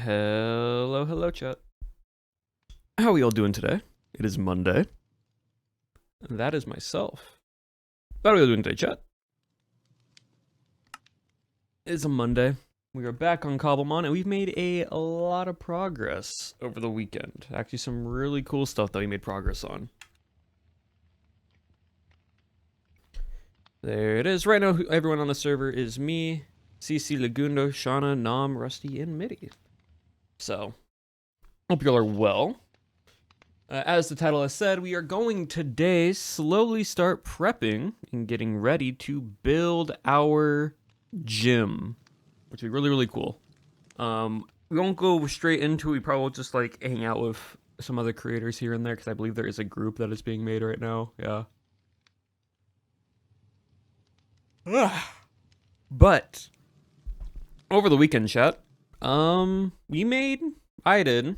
Hello, chat. How are we all doing today? It is Monday. And that is myself. How are we all doing today, chat? It's a Monday. We are back on Cobblemon, and we've made a lot of progress over the weekend. Actually, some really cool stuff that we made progress on. There it is. Right now, everyone on the server is me, CC, Lagundo, Shauna, Nam, Rusty, and Mitty. So, hope you all are well. As the title has said, we are going today slowly start prepping and getting ready to build our gym, which would be really, really cool. We won't go straight into it. We probably will just like hang out with some other creators here and there because I believe there is a group that is being made right now. Yeah. But over the weekend, chat, I did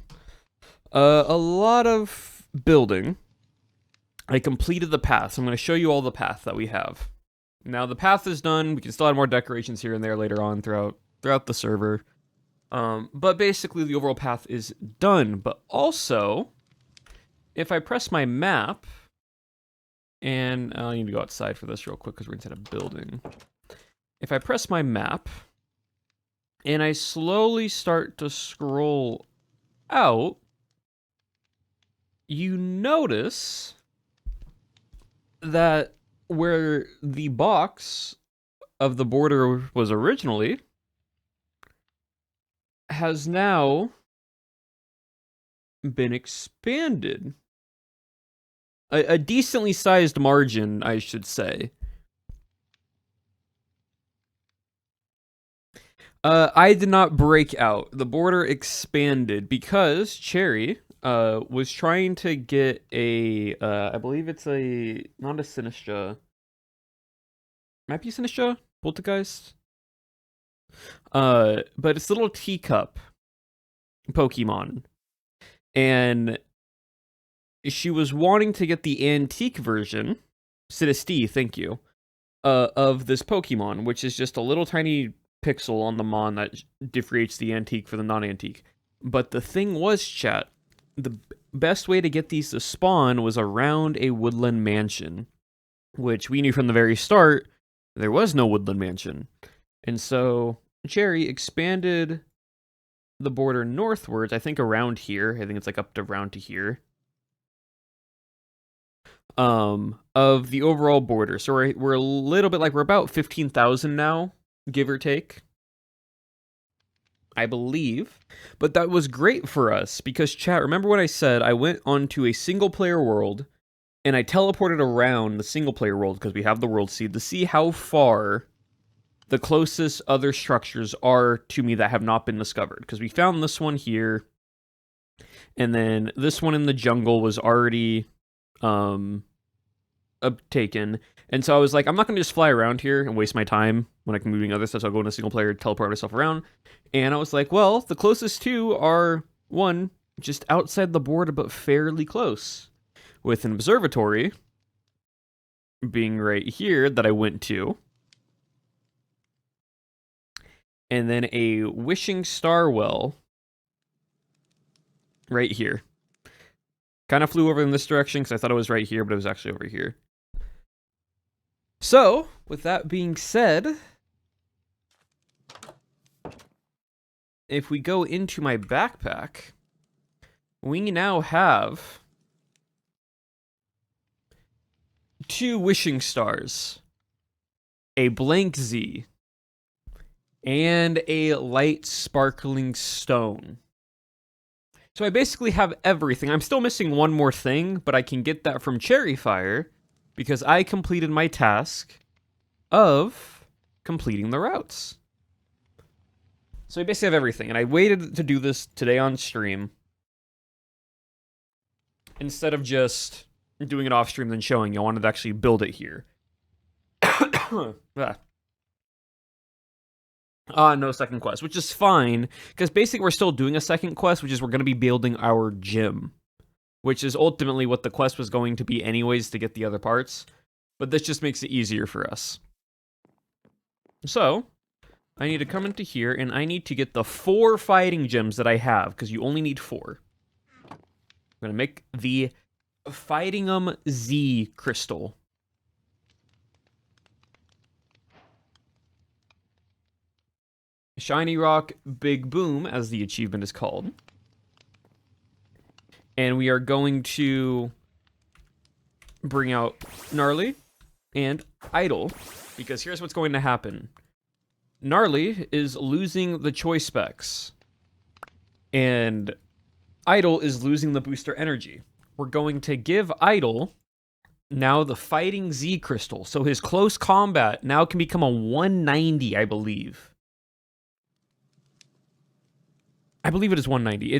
a lot of building. I completed the path, so I'm going to show you all the path that we have. Now the path is done. We can still add more decorations here and there later on throughout the server. But basically the overall path is done. But also, if I press my map, and I need to go outside for this real quick because we're inside a building. If I press my map, and I slowly start to scroll out, you notice that where the box of the border was originally has now been expanded. A decently sized margin, I should say. I did not break out. The border expanded because Cherry was trying to get a, I believe it's a, not a Sinistra. Might be Sinistra? Poltergeist? But it's a little teacup Pokemon. And she was wanting to get the antique version, Sinistea, thank you, of this Pokemon, which is just a little tiny pixel on the Mon that differentiates the antique for the non-antique. But the thing was, chat, the best way to get these to spawn was around a woodland mansion, which we knew from the very start there was no woodland mansion. And so Cherry expanded the border northwards, I think around here. I think it's like up to around to here. Of the overall border. So we're a little bit like, we're about 15,000 now, give or take, I believe. But that was great for us because, chat, remember what I said? I went onto a single player world and I teleported around the single player world because we have the world seed to see how far the closest other structures are to me that have not been discovered. Because we found this one here, and then this one in the jungle was already taken. And so I was like, I'm not going to just fly around here and waste my time when I can be doing other stuff. So I'll go into single player, teleport myself around. And I was like, well, the closest two are, one, just outside the border, but fairly close, with an observatory being right here that I went to. And then a wishing star well right here. Kind of flew over in this direction because I thought it was right here, but it was actually over here. So, with that being said, if we go into my backpack, we now have 2 wishing stars, a blank Z, and a light sparkling stone. So I basically have everything. I'm still missing one more thing, but I can get that from Cherryfire because I completed my task of completing the routes. So I basically have everything, and I waited to do this today on stream instead of just doing it off stream then showing you. I wanted to actually build it here. No second quest, which is fine, because basically we're still doing a second quest, which is we're going to be building our gym, which is ultimately what the quest was going to be anyways to get the other parts, but this just makes it easier for us. So, I need to come into here, and I need to get the 4 fighting gems that I have, because you only need 4. I'm going to make the Fightingum Z crystal. Shiny Rock Big Boom, as the achievement is called. And we are going to bring out Gnarly and Idle, because here's what's going to happen. Gnarly is losing the choice specs, and Idle is losing the booster energy. We're going to give Idle now the Fighting Z crystal, so his close combat now can become a 190, I believe. I believe it is 190.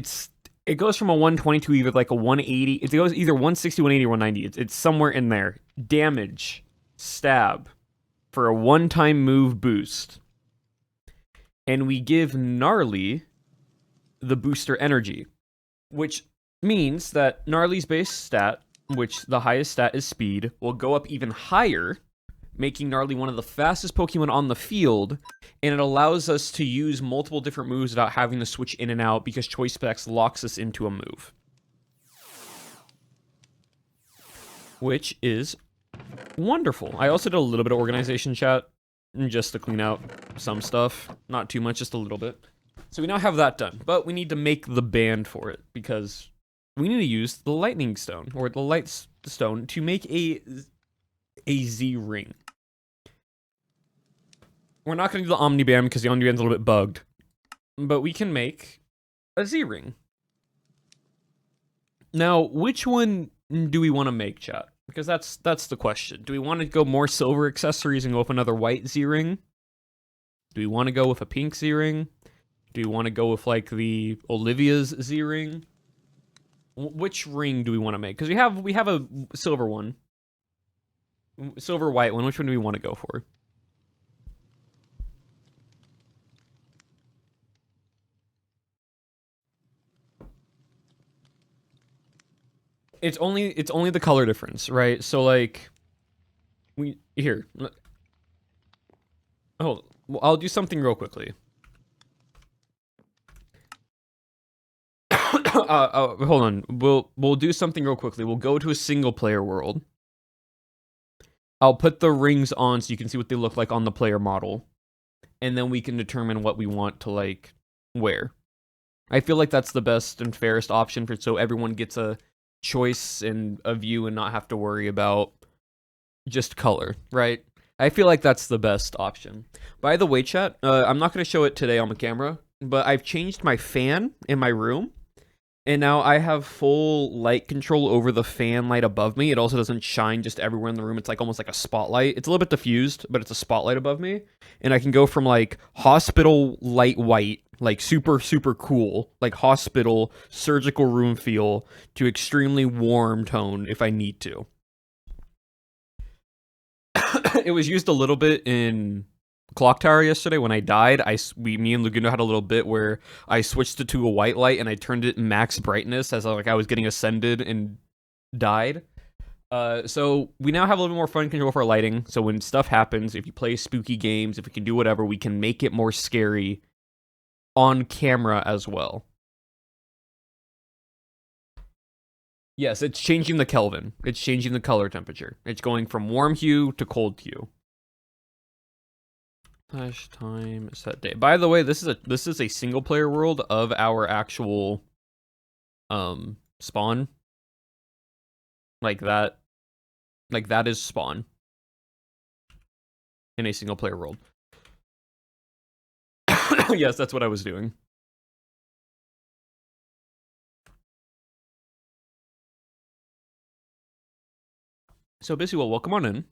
It goes from a 120 to either like a 180. It goes either 160, 180, or 190. It's somewhere in there. Damage, stab, for a one-time move boost. And we give Gnarly the booster energy, which means that Gnarly's base stat, which the highest stat is speed, will go up even higher, making Gnarly one of the fastest Pokemon on the field, and it allows us to use multiple different moves without having to switch in and out because Choice Specs locks us into a move. Which is wonderful. I also did a little bit of organization, chat, just to clean out some stuff. Not too much, just a little bit. So we now have that done, but we need to make the band for it because we need to use the Lightning Stone, or the Light Stone, to make a Z ring. We're not going to do the Omni Band because the Omni Band's a little bit bugged, but we can make a Z ring. Now, which one do we want to make, chat? Because that's the question. Do we want to go more silver accessories and go with another white Z ring? Do we want to go with a pink Z ring? Do we want to go with like the Olivia's Z ring? Which ring do we want to make? Because we have a silver one. Silver white one. Which one do we want to go for? It's only the color difference, right? So like here. Oh, well, I'll do something real quickly. Hold on. We'll do something real quickly. We'll go to a single player world. I'll put the rings on so you can see what they look like on the player model. And then we can determine what we want to, like, wear. I feel like that's the best and fairest option for so everyone gets a choice and a view and not have to worry about just color, right? I feel like that's the best option. By the way, chat, I'm not going to show it today on the camera, but I've changed my fan in my room. And now I have full light control over the fan light above me. It also doesn't shine just everywhere in the room. It's like almost like a spotlight. It's a little bit diffused, but it's a spotlight above me. And I can go from like hospital light white, like super, super cool, like hospital surgical room feel, to extremely warm tone if I need to. It was used a little bit in Clock Tower yesterday when I died. Me and Laguna had a little bit where I switched it to a white light and I turned it max brightness as I was getting ascended and died. So we now have a little bit more fun control for our lighting. So when stuff happens, if you play spooky games, if we can do whatever, we can make it more scary on camera as well. Yes, it's changing the Kelvin. It's changing the color temperature. It's going from warm hue to cold hue. Flash time set day. By the way, this is a single player world of our actual spawn. Like that is spawn in a single player world. Yes, that's what I was doing. So basically, well, welcome on in.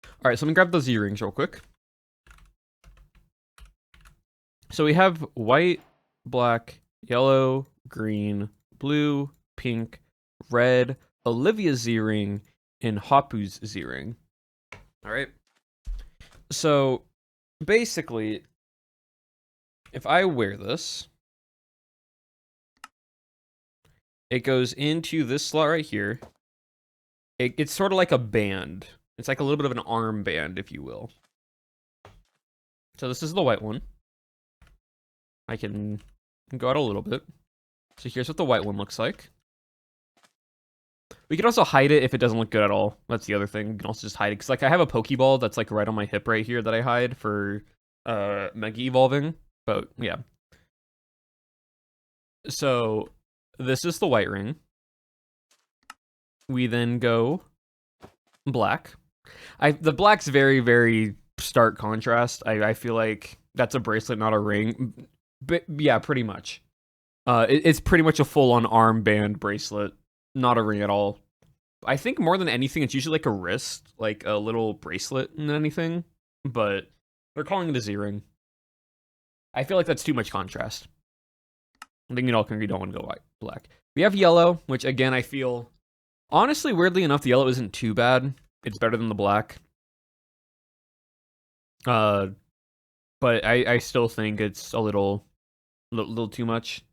All right, so let me grab those earrings real quick. So we have white, black, yellow, green, blue, pink, red, Olivia's Z-ring, and Hapu's Z-ring. All right. So basically, if I wear this, it goes into this slot right here. It's sort of like a band. It's like a little bit of an armband, if you will. So this is the white one. I can go out a little bit. So here's what the white one looks like. We can also hide it if it doesn't look good at all. That's the other thing. We can also just hide it. Because, like, I have a Pokeball that's, like, right on my hip right here that I hide for Mega Evolving. But, yeah. So, this is the white ring. We then go black. The black's very, very stark contrast. I feel like that's a bracelet, not a ring. But, yeah, pretty much. It's pretty much a full-on armband bracelet. Not a ring at all. I think more than anything, it's usually like a wrist, like a little bracelet and anything. But they're calling it a Z-ring. I feel like that's too much contrast. I think you all can agree don't want to go white, black. We have yellow, which again I feel, honestly, weirdly enough, the yellow isn't too bad. It's better than the black. But I still think it's a little too much.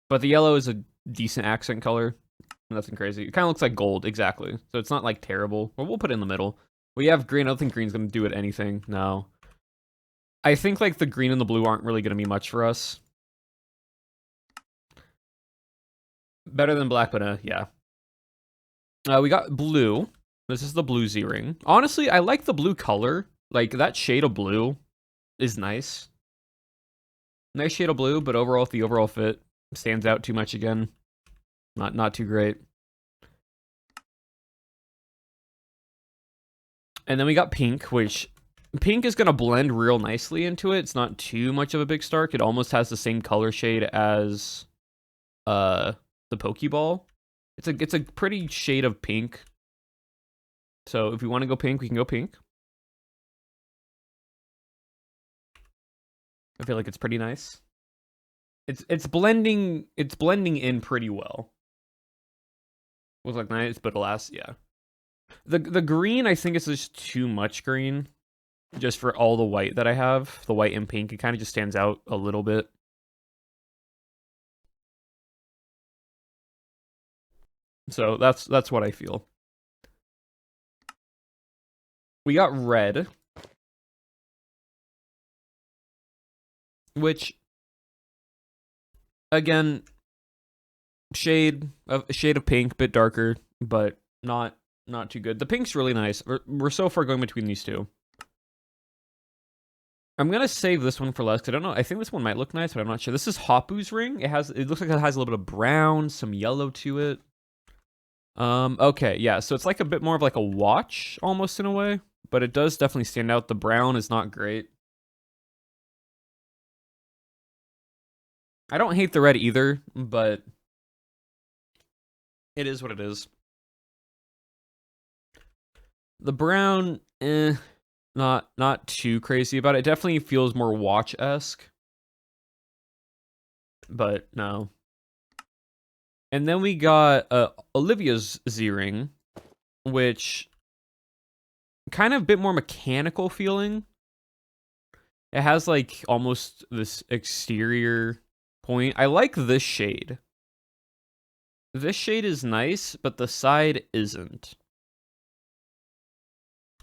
But the yellow is a decent accent color. Nothing crazy. It kind of looks like gold, exactly. So it's not like terrible. Well, we'll put it in the middle. We have green. I don't think green's gonna do it anything. No. I think like the green and the blue aren't really gonna be much for us. Better than black, but yeah. We got blue. This is the blue Z-ring. Honestly, I like the blue color. Like that shade of blue is nice. Nice shade of blue, but overall, the overall fit stands out too much again. Not too great. And then we got pink, which pink is going to blend real nicely into it. It's not too much of a big stark. It almost has the same color shade as the Pokeball. It's a pretty shade of pink. So if we want to go pink, we can go pink. I feel like it's pretty nice. It's blending in pretty well. Looks like nice, but alas, yeah. The green, I think, is just too much green. Just for all the white that I have. The white and pink, it kind of just stands out a little bit. So that's what I feel. We got red. Which, again, shade of pink, bit darker, but not too good. The pink's really nice. We're so far going between these two. I'm gonna save this one for last, because I don't know. I think this one might look nice, but I'm not sure. This is Hapu's ring. It looks like it has a little bit of brown, some yellow to it. Okay, yeah, so it's like a bit more of like a watch, almost in a way. But it does definitely stand out. The brown is not great. I don't hate the red either, but it is what it is. The brown, not too crazy about it. It definitely feels more watch-esque. But no. And then we got Olivia's Z-ring, which kind of a bit more mechanical feeling. It has like almost this exterior point. I like this shade. This shade is nice, but the side isn't.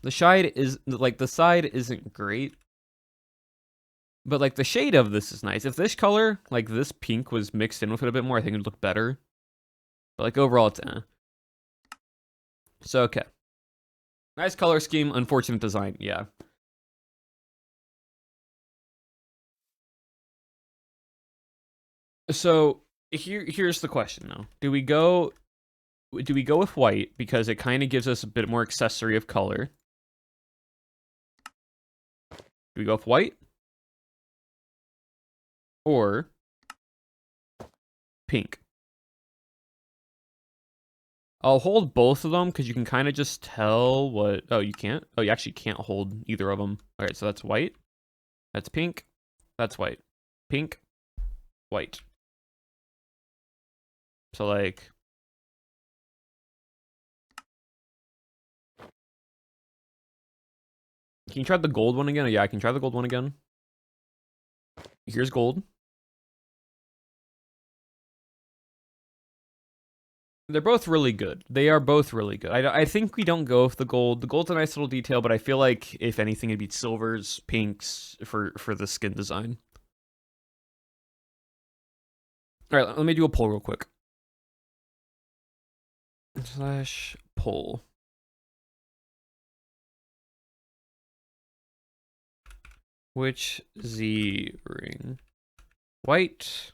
The side isn't great. But like the shade of this is nice. If this color, like this pink, was mixed in with it a bit more, I think it would look better. But like overall, it's So okay. Nice color scheme, unfortunate design, yeah. So here's the question though. Do we go with white because it kind of gives us a bit more accessory of color? Do we go with white? Or pink? I'll hold both of them because you can kind of just tell what... Oh, you can't? Oh, you actually can't hold either of them. All right, so that's white. That's pink. That's white. Pink. White. So, like... Can you try the gold one again? Oh, yeah, I can try the gold one again. Here's gold. They're both really good. They are both really good. I think we don't go with the gold. The gold's a nice little detail, but I feel like if anything, it'd be silvers, pinks for the skin design. All right, let me do a poll real quick. Slash poll. Which Z ring? White,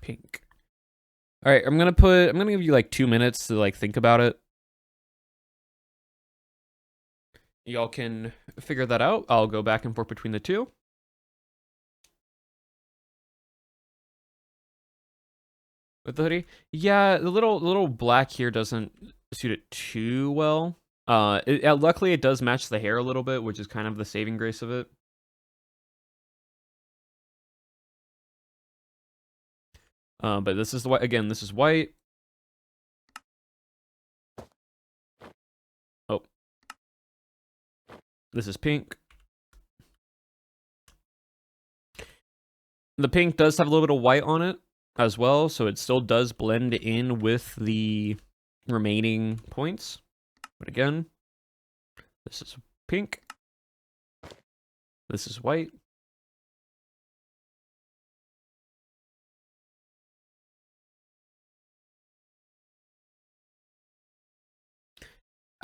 pink. All right, I'm gonna give you like 2 minutes to like think about it. Y'all can figure that out. I'll go back and forth between the two. With the hoodie, yeah, the little black here doesn't suit it too well. Luckily it does match the hair a little bit, which is kind of the saving grace of it. But this is the white again. This is white. Oh, this is pink. The pink does have a little bit of white on it as well, so it still does blend in with the remaining points. But again, this is pink. This is white.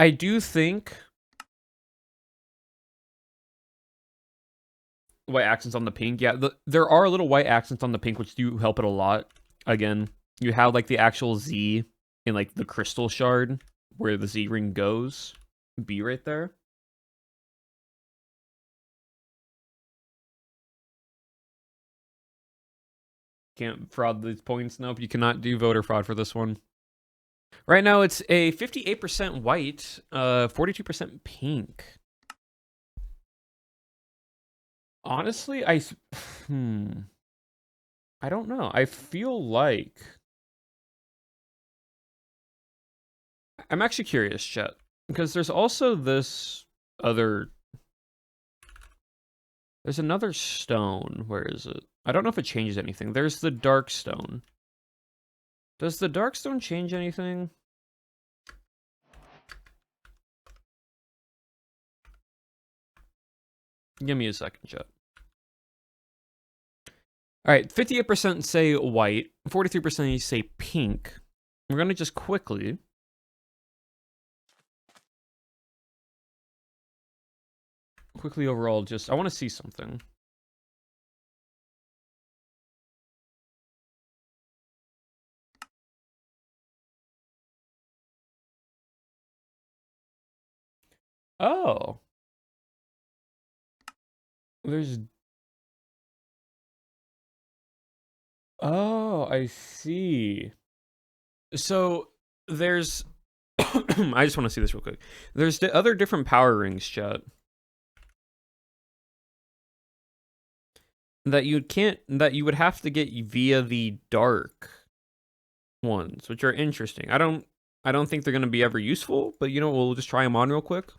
I do think white accents on the pink. Yeah, there are little white accents on the pink, which do help it a lot. Again, you have like the actual Z in like the crystal shard where the Z ring goes. Be right there. Can't fraud these points. Nope, you cannot do voter fraud for this one. Right now, it's a 58% white, 42% pink. Honestly, I don't know. I feel like I'm actually curious, chat, because there's also this other. There's another stone. Where is it? I don't know if it changes anything. There's the dark stone. Does the dark stone change anything? Give me a second, chat. All right, 58% say white, 43% say pink. We're gonna just quickly overall just I want to see something. Oh. Oh, I see. So there's I just want to see this real quick. There's the other different power rings, chat. That you would have to get via the dark ones, which are interesting. I don't think they're going to be ever useful, but you know, we'll just try them on real quick.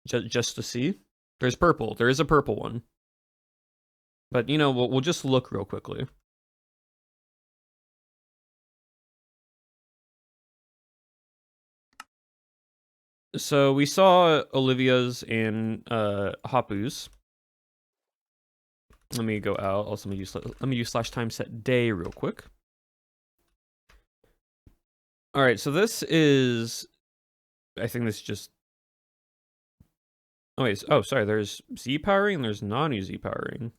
Just to see. There's purple. There is a purple one. But you know, we'll just look real quickly. So we saw Olivia's and Hapu's. Let me go out. Also, let me use slash time set day real quick. All right, so this is. I think this just. Oh wait. Oh, sorry. There's Z powering and there's non-Z powering.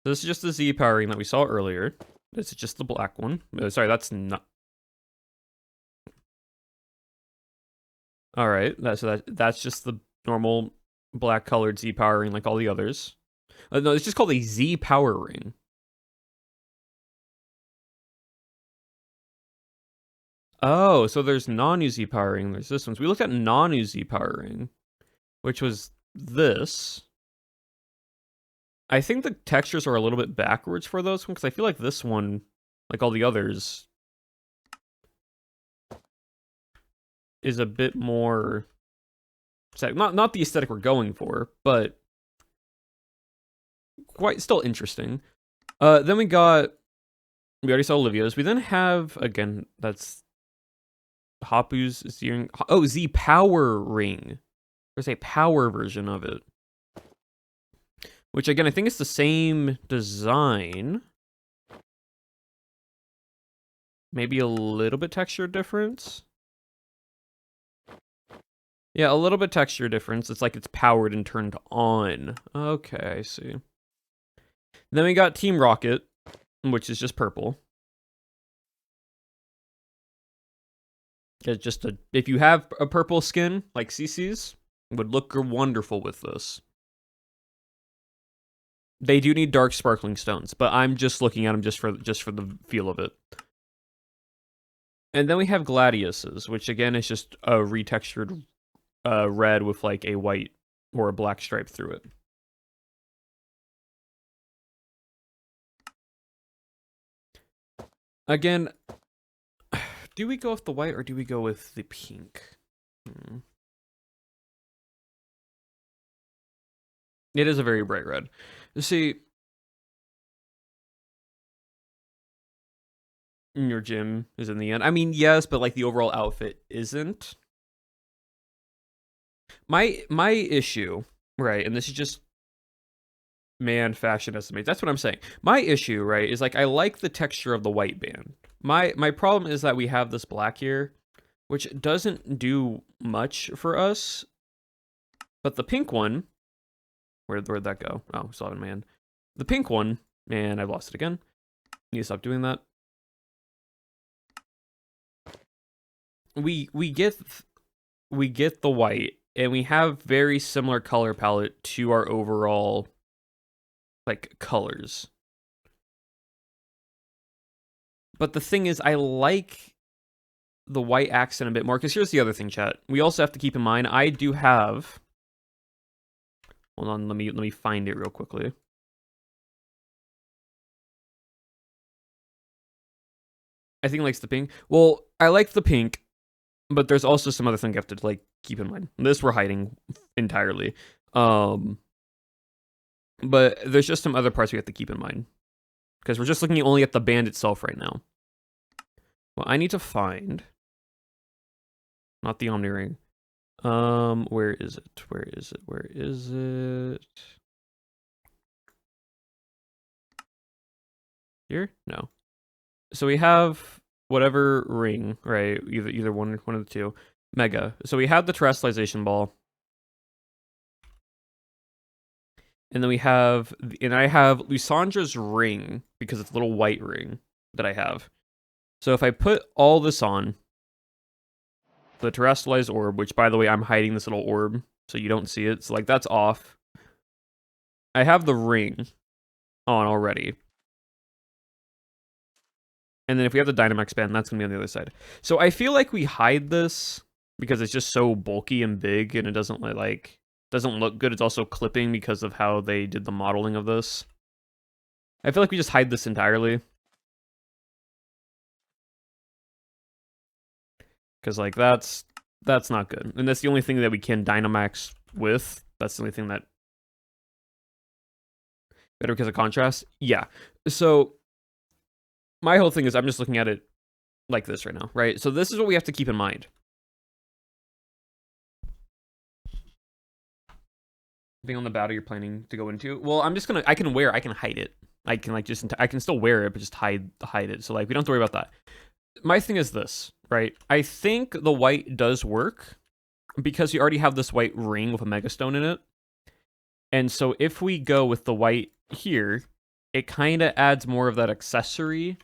So this is just the Z powering that we saw earlier. This is just the black one. Sorry, that's not. All right, that's just the normal black colored Z powering like all the others. No, it's just called a Z power ring. Oh, so there's non-UZ powering. There's this one. So we looked at non-UZ powering, which was this. I think the textures are a little bit backwards for those ones because I feel like this one, like all the others, is a bit more. Not the aesthetic we're going for, but quite still interesting. Then we already saw Olivia's. We then have, again, that's Hapu's Z. Oh, Z Power Ring. There's a power version of it. Which, again, I think it's the same design. Maybe a little bit texture difference. Yeah, a little bit texture difference. It's like it's powered and turned on. Okay, I see. Then we got Team Rocket, which is just purple. It's just if you have a purple skin like CC's, it would look wonderful with this. They do need dark sparkling stones, but I'm just looking at them just for the feel of it. And then we have Gladius's, which again is just a retextured red with like a white or a black stripe through it. Again, do we go with the white or do we go with the pink? It is a very bright red. See, your gym is in the end. I mean, yes, but like the overall outfit isn't. My issue, right, and this is just fashion estimates. That's what I'm saying. My issue, right, is like I like the texture of the white band. My problem is that we have this black here, which doesn't do much for us. But the pink one, where'd that go? Oh, still haven't man. The pink one, man, I've lost it again. Need to stop doing that. We get the white, and we have very similar color palette to our overall like colors. But the thing is, I like the white accent a bit more, because here's the other thing, chat. We also have to keep in mind, I do have, hold on, let me find it real quickly. I think it likes the pink. Well, I like the pink, but there's also some other thing you have to like keep in mind. This we're hiding entirely. But there's just some other parts we have to keep in mind, because we're just looking only at the band itself right now. Well, I need to find, not the Omni Ring. Where is it? Where is it? Where is it? Here? No. So we have whatever ring, right? Either one of the two. Mega. So we have the terrestrialization ball. And then I have Lysandra's ring, because it's a little white ring that I have. So if I put all this on, the terrestrialized orb, which by the way, I'm hiding this little orb so you don't see it. So like that's off. I have the ring on already. And then if we have the Dynamax band, that's going to be on the other side. So I feel like we hide this because it's just so bulky and big, and it doesn't look good. It's also clipping because of how they did the modeling of this. I feel like we just hide this entirely. Because like that's not good. And that's the only thing that we can Dynamax with. That's the only thing that better because of contrast. Yeah. So my whole thing is I'm just looking at it like this right now, right? So this is what we have to keep in mind. Thing on the battle you're planning to go into. Well, I can hide it. I can still wear it, but just hide it. So like we don't have to worry about that. My thing is this, right? I think the white does work because you already have this white ring with a Megastone in it. And so if we go with the white here, it kind of adds more of that accessory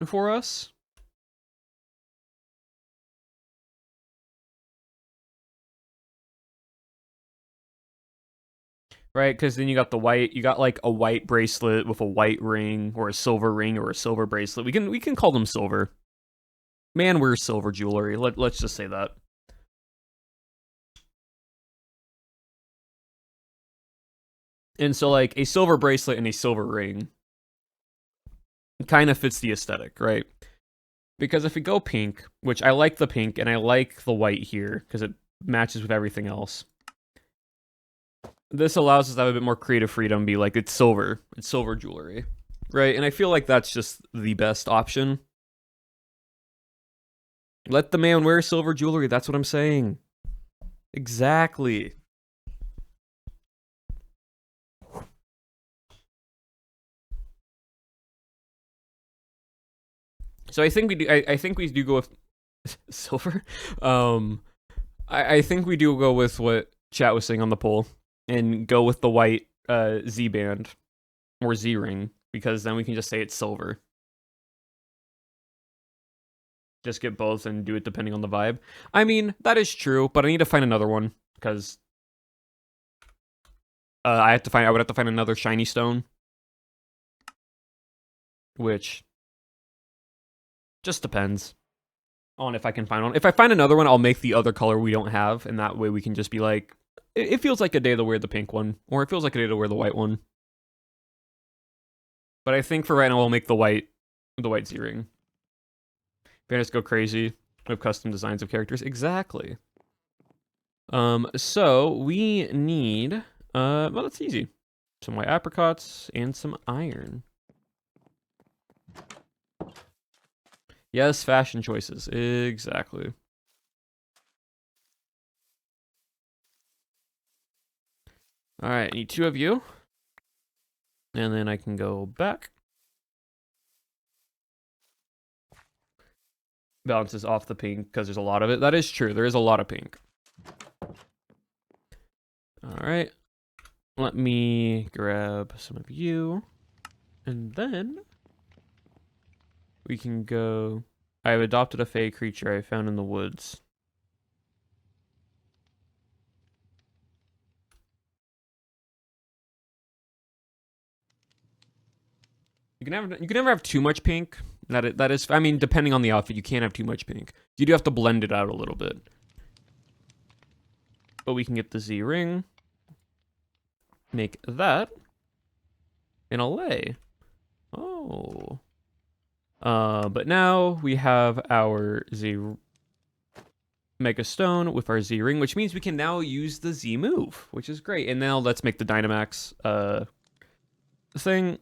for us. Right, because then you got the white, you got like a white bracelet with a white ring, or a silver ring, or a silver bracelet. We can call them silver. Man wears silver jewelry. Let's just say that. And so like a silver bracelet and a silver ring kind of fits the aesthetic, right? Because if we go pink, which I like the pink and I like the white here because it matches with everything else. This allows us to have a bit more creative freedom, be like, it's silver jewelry, right? And I feel like that's just the best option. Let the man wear silver jewelry, that's what I'm saying. Exactly. So I think we do. I think we do go with silver. I think we do go with what chat was saying on the poll and go with the white Z band or Z ring, because then we can just say it's silver. Just get both and do it depending on the vibe. I mean, that is true, but I need to find another one because I would have to find another shiny stone, which just depends on if I can find one. If I find another one, I'll make the other color we don't have, and that way we can just be like, it feels like a day to wear the pink one, or it feels like a day to wear the white one. But I think for right now, we'll make the white Z ring. Banners go crazy with custom designs of characters. Exactly. So we need, well, that's easy. Some white apricots and some iron. Yes, fashion choices. Exactly. All right, I need 2 of you. And then I can go back. Balances off the pink because there's a lot of it. That is true. There is a lot of pink. All right. Let me grab some of you. And then we can go. I have adopted a fey creature I found in the woods. You can never have too much pink. That is, I mean, depending on the outfit, you can't have too much pink. You do have to blend it out a little bit. But we can get the Z ring. Make that. And a lay. Oh. But now we have our Z Mega Stone with our Z ring, which means we can now use the Z move, which is great. And now let's make the Dynamax thing,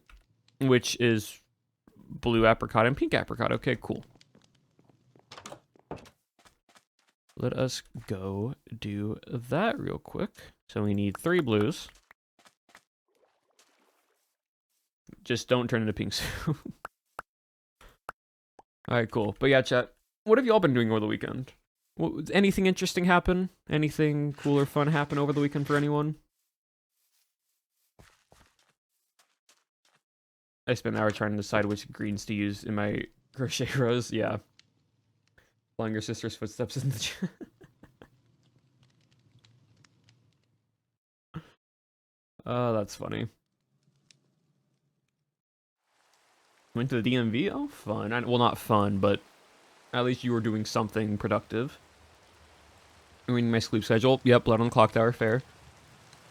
which is blue apricot and pink apricot. Okay, cool. Let us go do that real quick. So we need 3 blues. Just don't turn into pink soon. Alright, cool. But yeah, chat, what have y'all been doing over the weekend? Anything interesting happen? Anything cool or fun happen over the weekend for anyone? I spent an hour trying to decide which greens to use in my crochet rows. Yeah. Following your sister's footsteps in the chat. Oh, that's funny. Went to the DMV? Oh, fun. Well, not fun, but at least you were doing something productive. Reading my sleep schedule. Yep, Blood on the Clock Tower, fair.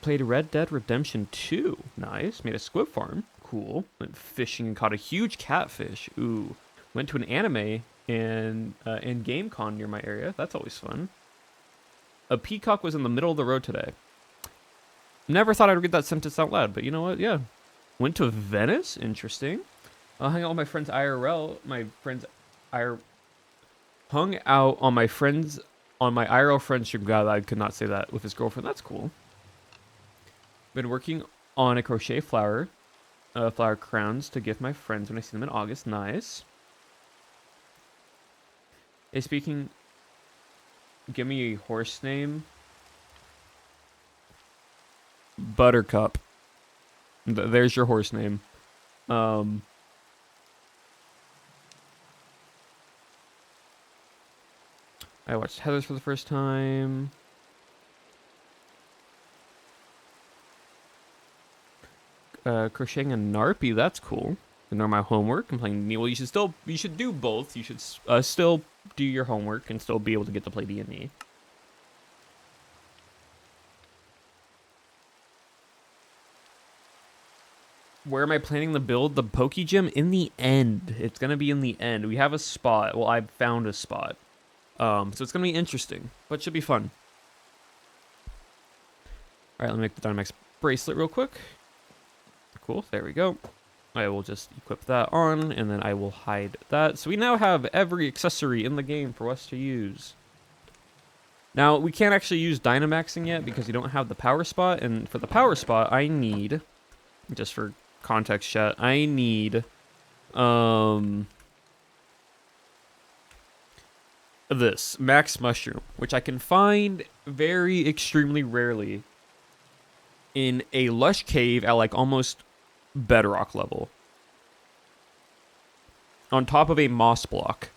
Played Red Dead Redemption 2. Nice. Made a squid farm. Cool. Went fishing and caught a huge catfish. Ooh. Went to an anime and GameCon near my area. That's always fun. A peacock was in the middle of the road today. Never thought I'd read that sentence out loud, but you know what? Yeah. Went to Venice? Interesting. Hung out with my friends IRL. Hung out on my friends on my IRL friend stream. God, I could not say that with his girlfriend. That's cool. Been working on a crochet flower crowns to gift my friends when I see them in August. Nice. Hey, speaking, give me a horse name. Buttercup. There's your horse name. I watched Heathers for the first time. Crocheting a Narpy, that's cool. Ignore my homework. I'm playing D&D. Well, you should do both. You should still do your homework and still be able to get to play D&D. Where am I planning to build the Poke Gym? In the end. It's gonna be in the end. We have a spot. Well, I found a spot. So it's gonna be interesting, but should be fun. All right, let me make the Dynamax bracelet real quick. Cool, there we go. I will just equip that on, and then I will hide that. So we now have every accessory in the game for us to use. Now, we can't actually use Dynamaxing yet because we don't have the power spot, and for the power spot, I need, just for context chat, I need, this, Max Mushroom, which I can find very extremely rarely in a lush cave at like almost bedrock level. On top of a moss block.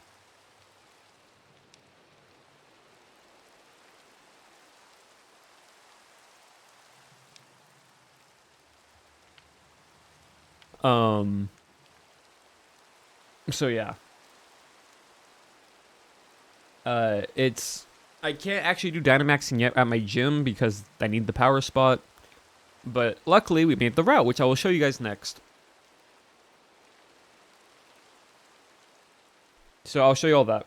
So yeah. I can't actually do Dynamaxing yet at my gym because I need the power spot. But luckily we made the route, which I will show you guys next. So I'll show you all that.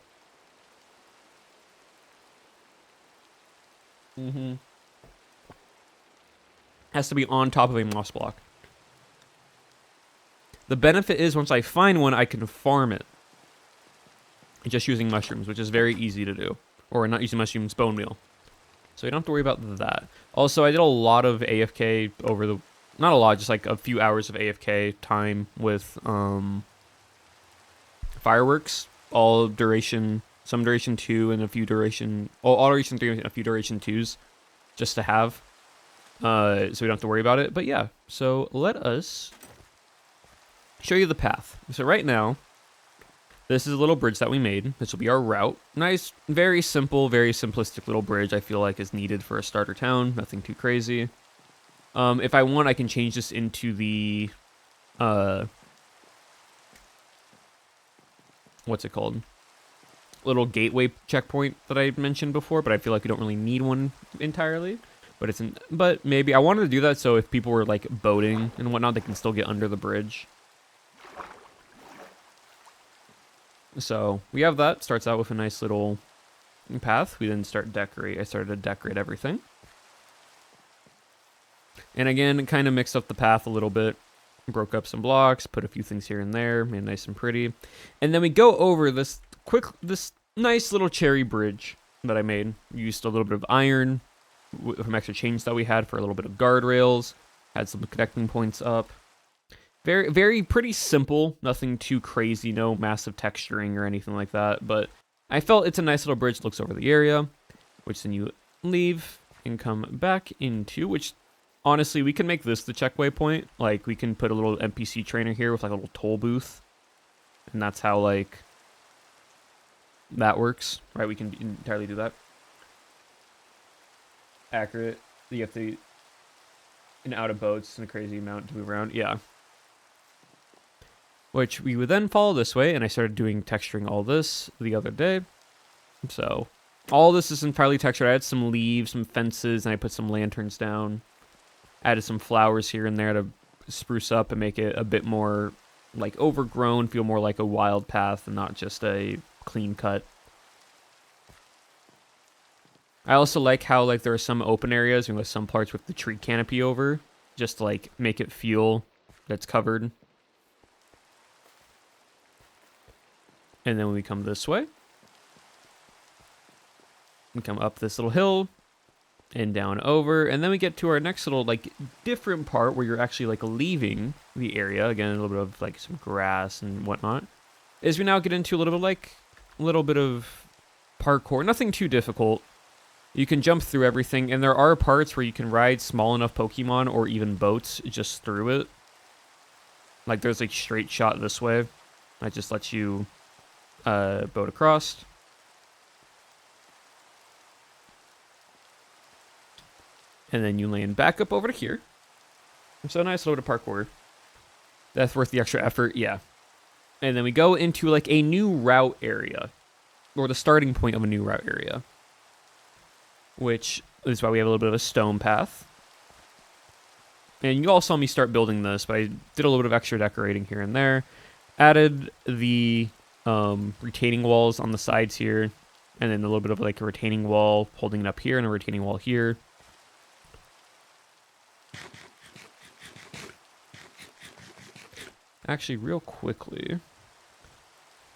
Has to be on top of a moss block. The benefit is once I find one, I can farm it. Just using mushrooms, which is very easy to do. Or not using mushrooms, bone meal. So you don't have to worry about that. Also, I did a lot of AFK over the... Not a lot, just like a few hours of AFK time with fireworks. All duration, some duration 2 and a few duration... all duration 3 and a few duration 2s. Just to have. So we don't have to worry about it. But yeah, so let us show you the path. So right now... This is a little bridge that we made. This will be our route. Nice, very simple, very simplistic little bridge I feel like is needed for a starter town. Nothing too crazy. If I want, I can change this into the... what's it called? Little gateway checkpoint that I mentioned before, but I feel like we don't really need one entirely. But maybe I wanted to do that so if people were like boating and whatnot, they can still get under the bridge. So we have that. Starts out with a nice little path. We then I started to decorate everything. And again, kind of mixed up the path a little bit. Broke up some blocks, put a few things here and there, made it nice and pretty. And then we go over this nice little cherry bridge that I made. Used a little bit of iron from extra chains that we had for a little bit of guardrails. Had some connecting points up. Very, very pretty simple. Nothing too crazy. No massive texturing or anything like that. But I felt it's a nice little bridge. Looks over the area. Which then you leave and come back into. Which, honestly, we can make this the check waypoint. Like, we can put a little NPC trainer here with, like, a little toll booth. And that's how, like, that works. Right? We can entirely do that. Accurate. You have to... And out of boats and a crazy amount to move around. Yeah. Which we would then follow this way, and I started doing texturing all this the other day. So, all this is entirely textured. I had some leaves, some fences, and I put some lanterns down. Added some flowers here and there to spruce up and make it a bit more, like, overgrown, feel more like a wild path and not just a clean cut. I also like how, like, there are some open areas, and with some parts with the tree canopy over, just to, like, make it feel that's covered. And then when we come this way, we come up this little hill and down over, and then we get to our next little, like, different part where you're actually, like, leaving the area. Again, a little bit of, like, some grass and whatnot. Is we now get into a little bit of parkour. Nothing too difficult. You can jump through everything, and there are parts where you can ride small enough Pokemon or even boats just through it. Like, there's a straight shot this way. That just lets you... boat across. And then you land back up over to here. So a nice little bit of parkour. That's worth the extra effort, yeah. And then we go into like a new route area. Or the starting point of a new route area. Which is why we have a little bit of a stone path. And you all saw me start building this, but I did a little bit of extra decorating here and there. Added the... retaining walls on the sides here, and then a little bit of like a retaining wall holding it up here and a retaining wall here. Actually, real quickly,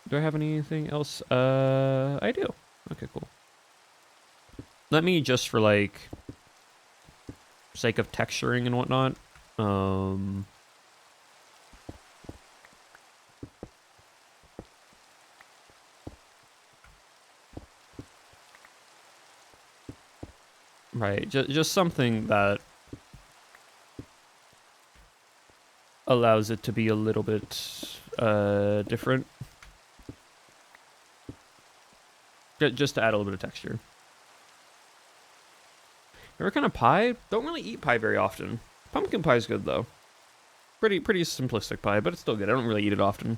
do I have anything else? I do. Okay, cool. Let me, just for like sake of texturing and whatnot, right, just something that allows it to be a little bit different. Just to add a little bit of texture. Ever kind of pie? Don't really eat pie very often. Pumpkin pie is good though. Pretty simplistic pie, but it's still good. I don't really eat it often. And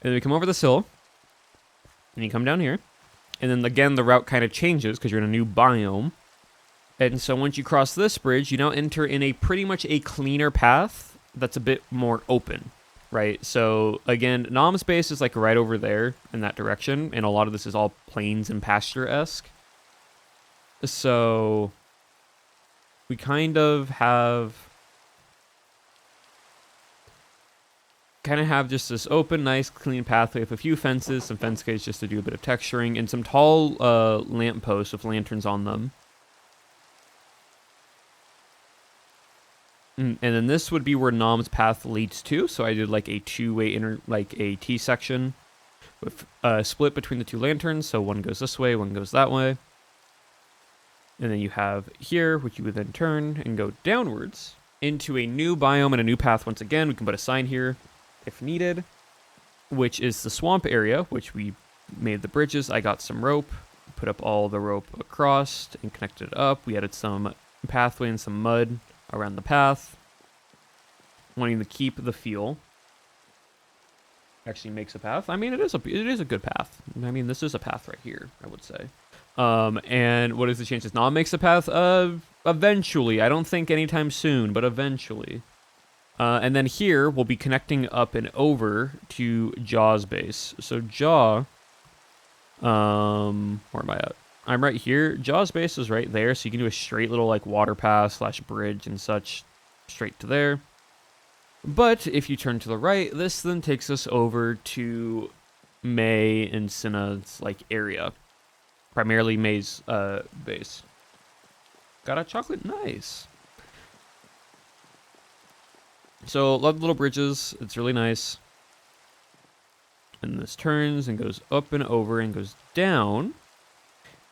then we come over this hill, and you come down here, and then again the route kind of changes because you're in a new biome. And so once you cross this bridge, you now enter in a pretty much a cleaner path that's a bit more open, right? So again, Nom's base is like right over there in that direction, and a lot of this is all plains and pasture-esque. So we kind of have just this open, nice, clean pathway with a few fences, some fence gates just to do a bit of texturing, and some tall lampposts with lanterns on them. And then this would be where Nom's path leads to. So I did like a two-way like a T section with split between the two lanterns. So one goes this way, one goes that way. And then you have here, which you would then turn and go downwards into a new biome and a new path. Once again, we can put a sign here if needed, which is the swamp area, which we made the bridges. I got some rope, put up all the rope across and connected it up. We added some pathway and some mud around the path, wanting to keep the feel. Actually makes a path. I mean, it is a good path. I mean, this is a path right here, I would say. And what is the chances Nom makes a path? Eventually. I don't think anytime soon, but eventually. And then here we'll be connecting up and over to Jaw's base. So Jaw, where am I at? I'm right here. Jaw's base is right there, so you can do a straight little like water path / bridge and such straight to there. But if you turn to the right, this then takes us over to May and Cinna's like area, primarily May's base. Got a chocolate, nice. So love the little bridges. It's really nice. And this turns and goes up and over and goes down.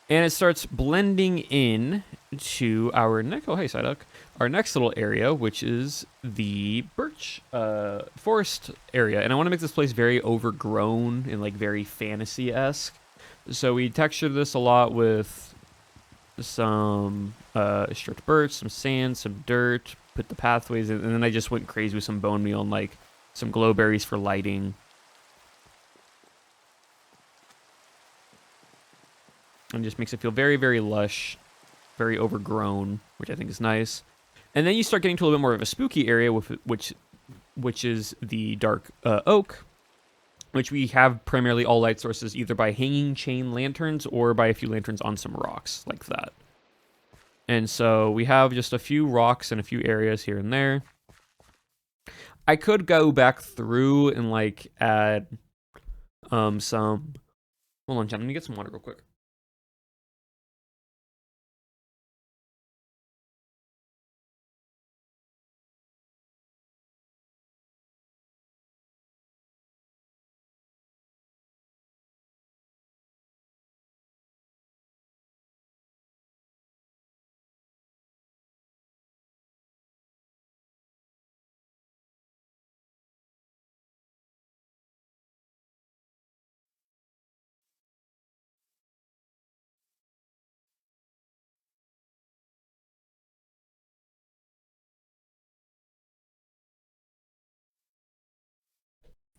And it starts blending in to our next, oh hey Psyduck, our next little area, which is the birch forest area. And I want to make this place very overgrown and like very fantasy-esque. So we textured this a lot with some stripped birch, some sand, some dirt, put the pathways in, and then I just went crazy with some bone meal and like some glowberries for lighting. And just makes it feel very, very lush, very overgrown, which I think is nice. And then you start getting to a little bit more of a spooky area, with which is the dark oak, which we have primarily all light sources either by hanging chain lanterns or by a few lanterns on some rocks like that. And so we have just a few rocks and a few areas here and there. I could go back through and like add some. Hold on, John. Let me get some water real quick.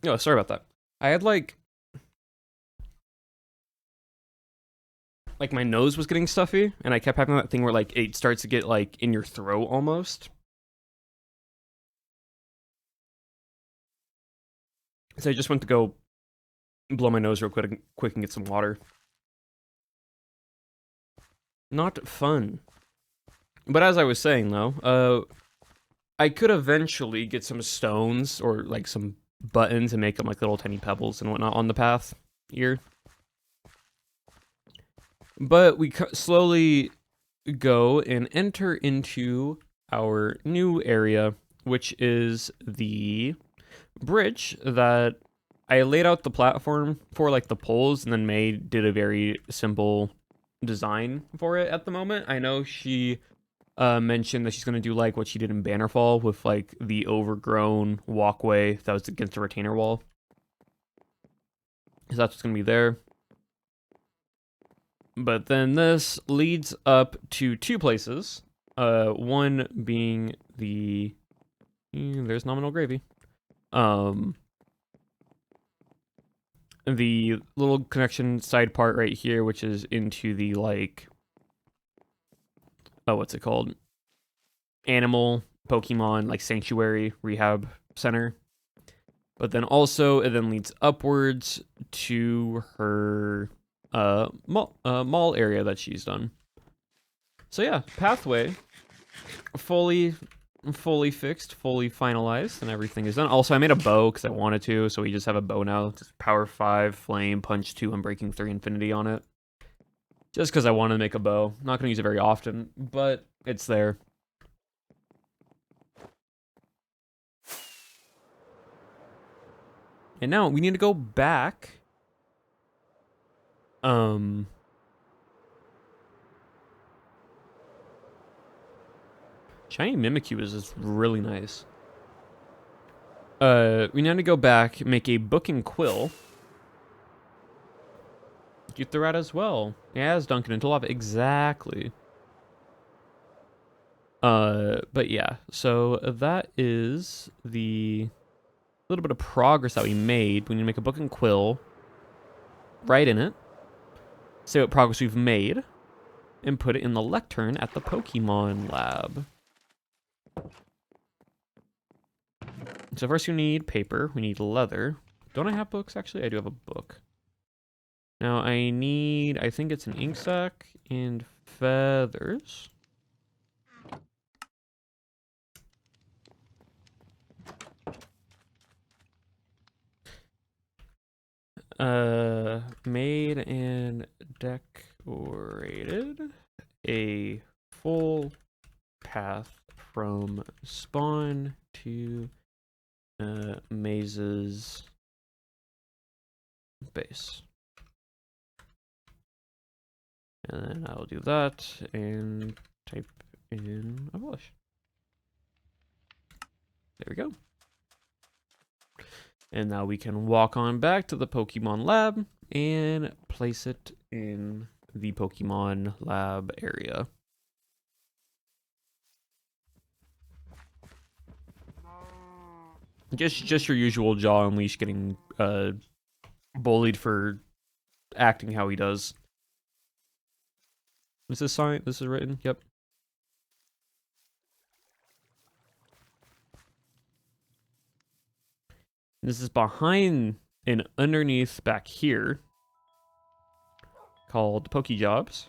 Oh, sorry about that. I had like my nose was getting stuffy, and I kept having that thing where like it starts to get like in your throat almost. So I just went to go blow my nose real quick and get some water. Not fun. But as I was saying though, I could eventually get some stones or like some buttons and make them like little tiny pebbles and whatnot on the path here. But we slowly go and enter into our new area, which is the bridge that I laid out the platform for, like the poles, and then May did a very simple design for it at the moment. I know she mentioned that she's going to do like what she did in Bannerfall with like the overgrown walkway that was against a retainer wall. So that's what's going to be there. But then this leads up to two places. One being the there's nominal gravy. The little connection side part right here, which is into the like, oh, what's it called? Animal Pokemon like sanctuary rehab center. But then also it then leads upwards to her mall area that she's done. So yeah, pathway fully fixed, fully finalized, and everything is done. Also, I made a bow because I wanted to, so we just have a bow now. Just power 5, flame, punch 2, Unbreaking 3, infinity on it. Just because I wanted to make a bow. Not going to use it very often, but it's there. And now we need to go back. Shiny Mimikyu is just really nice. We need to go back, make a book and quill. You threw out as well. Yeah, as Duncan into lava. Exactly. But yeah, so that is the little bit of progress that we made. We need to make a book and quill. Write in it. Say what progress we've made. And put it in the lectern at the Pokemon lab. So first we need paper. We need leather. Don't I have books, actually? I do have a book. Now I need, I think it's an ink sac and feathers. Made and decorated a full path from spawn to Maze's base. And then I'll do that and type in abolish. There we go. And now we can walk on back to the Pokemon lab and place it in the Pokemon lab area. Just your usual Jaw Unleash getting bullied for acting how he does. Is this sign? This is written? Yep. This is behind and underneath back here called Pokejobs.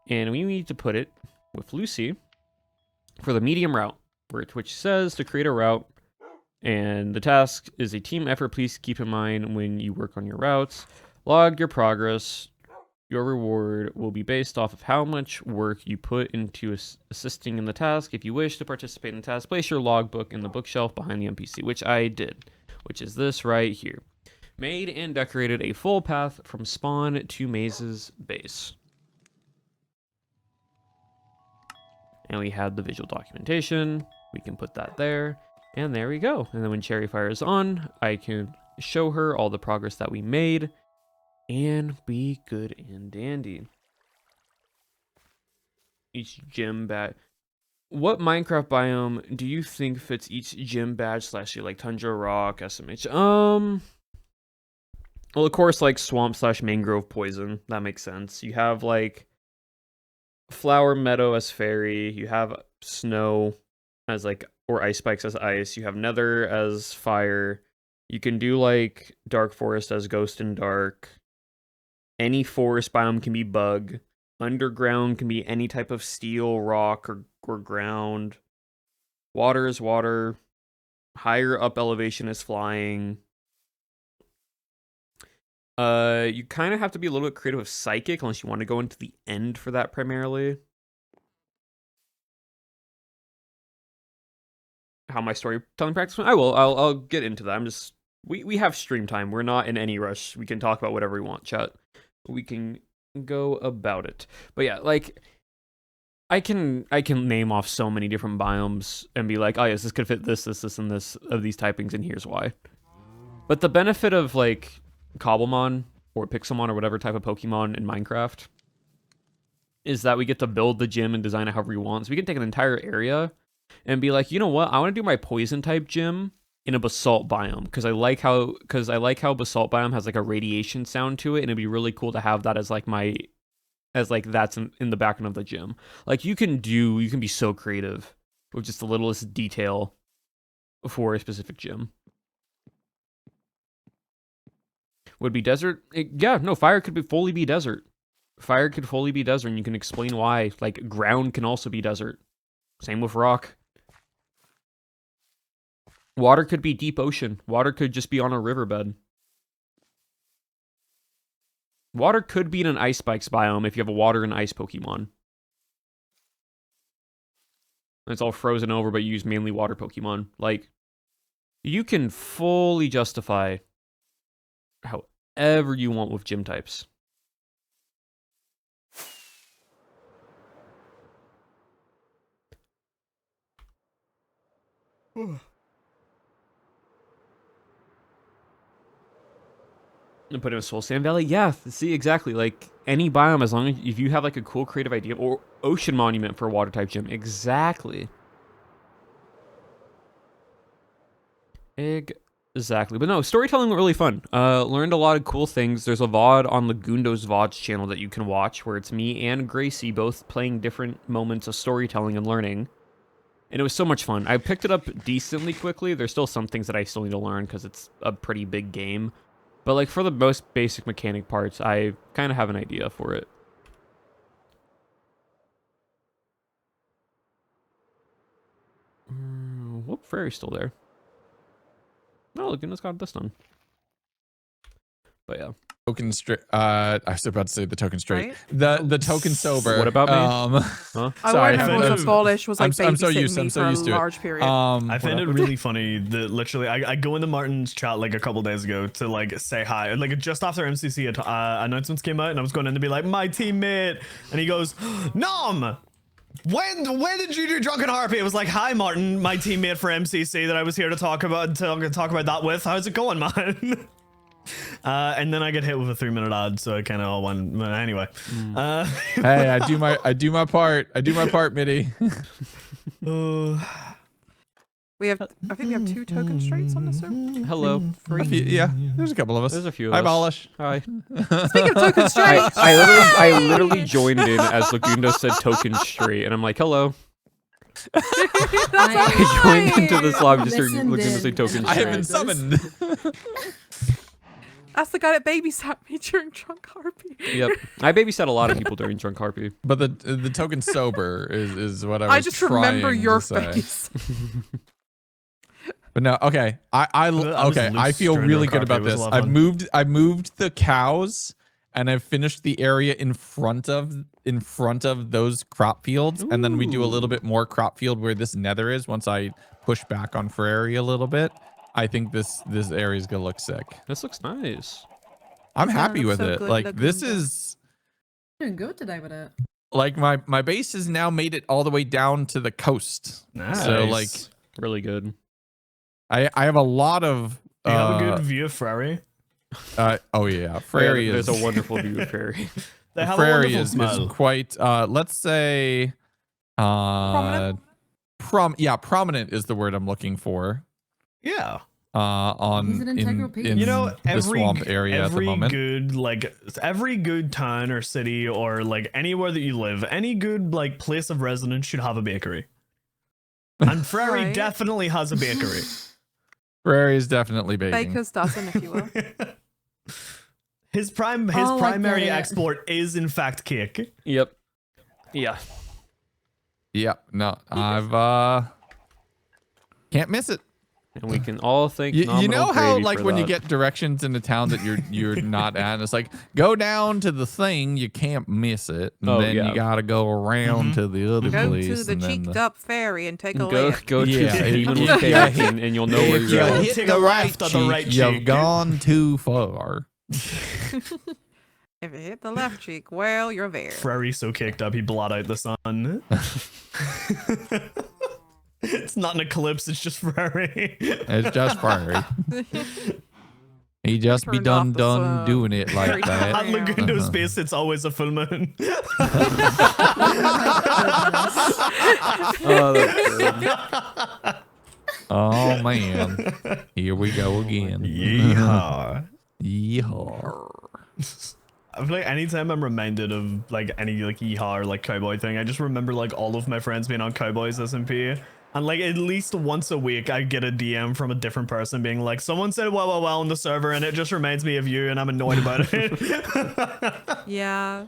And we need to put it with Lucy for the medium route, which says to create a route. And the task is a team effort. Please keep in mind when you work on your routes. Log your progress. Your reward will be based off of how much work you put into assisting in the task. If you wish to participate in the task, place your logbook in the bookshelf behind the NPC, which I did, which is this right here. Made and decorated a full path from spawn to Maze's base. And we have the visual documentation. We can put that there. And there we go. And then when Cherry Fire is on, I can show her all the progress that we made and be good and dandy. Each gym badge. What Minecraft biome do you think fits each gym badge / like Tundra Rock, SMH? Well, of course, like swamp / mangrove poison. That makes sense. You have like flower meadow as fairy. You have snow as like, or ice spikes as ice. You have nether as fire. You can do like dark forest as ghost and dark. Any forest biome can be bug. Underground can be any type of steel, rock, or ground. Water is water. Higher up elevation is flying. You kind of have to be a little bit creative with psychic unless you want to go into the end for that primarily. How my storytelling practice went? I will. I'll get into that. I'm just we have stream time. We're not in any rush. We can talk about whatever we want, chat. We can go about it. But yeah, like I can name off so many different biomes and be like, oh yes, this could fit this, and this of these typings, and here's why. But the benefit of like Cobblemon or Pixelmon or whatever type of Pokemon in Minecraft is that we get to build the gym and design it however we want. So we can take an entire area and be like, you know what? I want to do my poison type gym in a basalt biome because I like how basalt biome has like a radiation sound to it, and it'd be really cool to have that as like that's in the background of the gym. Like you can be so creative with just the littlest detail for a specific gym. Would be desert? Yeah, no, fire could fully be desert. Fire could fully be desert, and you can explain why. Like ground can also be desert. Same with rock. Water could be deep ocean. Water could just be on a riverbed. Water could be in an ice spikes biome if you have a water and ice Pokemon. It's all frozen over, but you use mainly water Pokemon. Like, you can fully justify however you want with gym types. And put in a Soul Sand Valley? Yeah, see, exactly. Like, any biome, as long as if you have, like, a cool creative idea. Or Ocean Monument for a water-type gym. Exactly. Exactly. But no, storytelling was really fun. Learned a lot of cool things. There's a VOD on Lagundo's VODs channel that you can watch, where it's me and Gracie both playing different moments of storytelling and learning. And it was so much fun. I picked it up decently quickly. There's still some things that I still need to learn, because it's a pretty big game. But, like, for the most basic mechanic parts, I kind of have an idea for it. Whoop, Fairy's still there. Oh, look, it's got this done. But, yeah. Token straight. I was about to say the token straight. Right? The token sober. What about me? Huh? Sorry, Polish was like I'm so used to it. Large period. I find it really funny that literally I go into Martin's chat like a couple days ago to like say hi, like just after MCC announcements came out, and I was going in to be like my teammate, and he goes, Nom. When did you do Drunken Harpy? It was like, hi Martin, my teammate for MCC that I was here to talk about that with. How's it going, man? And then I get hit with a 3-minute ad, so it kind of all went. Anyway, hey, I do my part. I do my part, Mitty. I think we have 2 token straights on the server. Hello. Yeah, there's a couple of us. There's a few of us. Hi, Polish. Hi. Speaking of token straight, I literally joined in as Lagundo said token straight, and I'm like, hello. I joined into this lobby just heard Lagundo say token straight. I have been summoned. That's the guy that babysat me during Drunk Harpy. Yep, I babysat a lot of people during Drunk Harpy. But the token sober is what I just remember your face. But no, okay. I feel really good about this. I've moved the cows, and I've finished the area in front of those crop fields. Ooh. And then we do a little bit more crop field where this nether is. Once I push back on Ferrari a little bit, I think this area is gonna look sick. This looks nice. I'm happy with it. Like this is doing good today with it. Like my base has now made it all the way down to the coast. Nice. So like really good. I have a lot of. You have a good view of Ferrari. Oh yeah, Ferrari is. There's a wonderful view of Ferrari. Ferrari is quite. Let's say. Prominent. Prominent is the word I'm looking for. Yeah. In you know, the swamp area at the moment. Every good town or city or like anywhere that you live, any good like place of residence should have a bakery. And Ferrari definitely has a bakery. Ferrari is definitely baking. Baker's dozen, if you will. His primary export is in fact cake. Yep. Yeah. Yep. No, I've Can't miss it. And we can all thank You Nominal know how Gravy like for when you that. get directions in a town that you're not at, and it's like go down to the thing, you can't miss it, and then you gotta go around to the other Go place. to the and then cheeked up ferry and take a Go left. to Yeah, Steven yeah, with chaos, and you'll know where If you're you at. hit Take the a right left on cheek, the right you've cheek. gone too far. If you hit the left cheek, well, you're there. Furry's so kicked up he blot out the sun. It's not an eclipse, it's just Furry. It's just furry. He just be Turned off the done sun. doing it like Very that. At Lagundo Space, it's always a full moon. Oh, that's good. Oh man, here we go again. Yeehaw. Yeehaw. I feel like anytime I'm reminded of like any like yeehaw or like cowboy thing, I just remember like all of my friends being on Cowboys SMP. And like at least once a week I get a DM from a different person being like, someone said well on the server and it just reminds me of you and I'm annoyed about it. Yeah.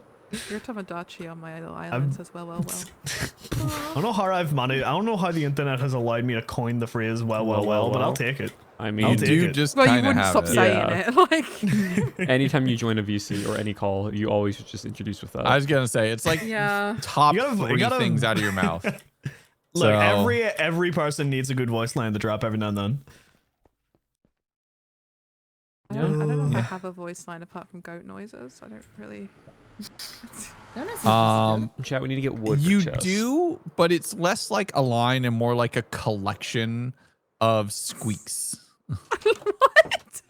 Your Tamagotchi on my little island says well. I don't know how I've managed. I don't know how the internet has allowed me to coin the phrase well, but I'll take it. I I'll mean, take You it. just Well, you kind of wouldn't have stop it. saying Yeah. it. Like, anytime you join a VC or any call, you always just introduce with that. I was gonna say it's like Yeah. top You gotta- you three gotta- things out of your mouth. Look, So- every person needs a good voice line to drop every now and then. I don't know if Yeah. I have a voice line apart from goat noises. I don't really. Don't know if Chat, we need to get wood. You for chests. do, but it's less like a line and more like a collection of squeaks. What?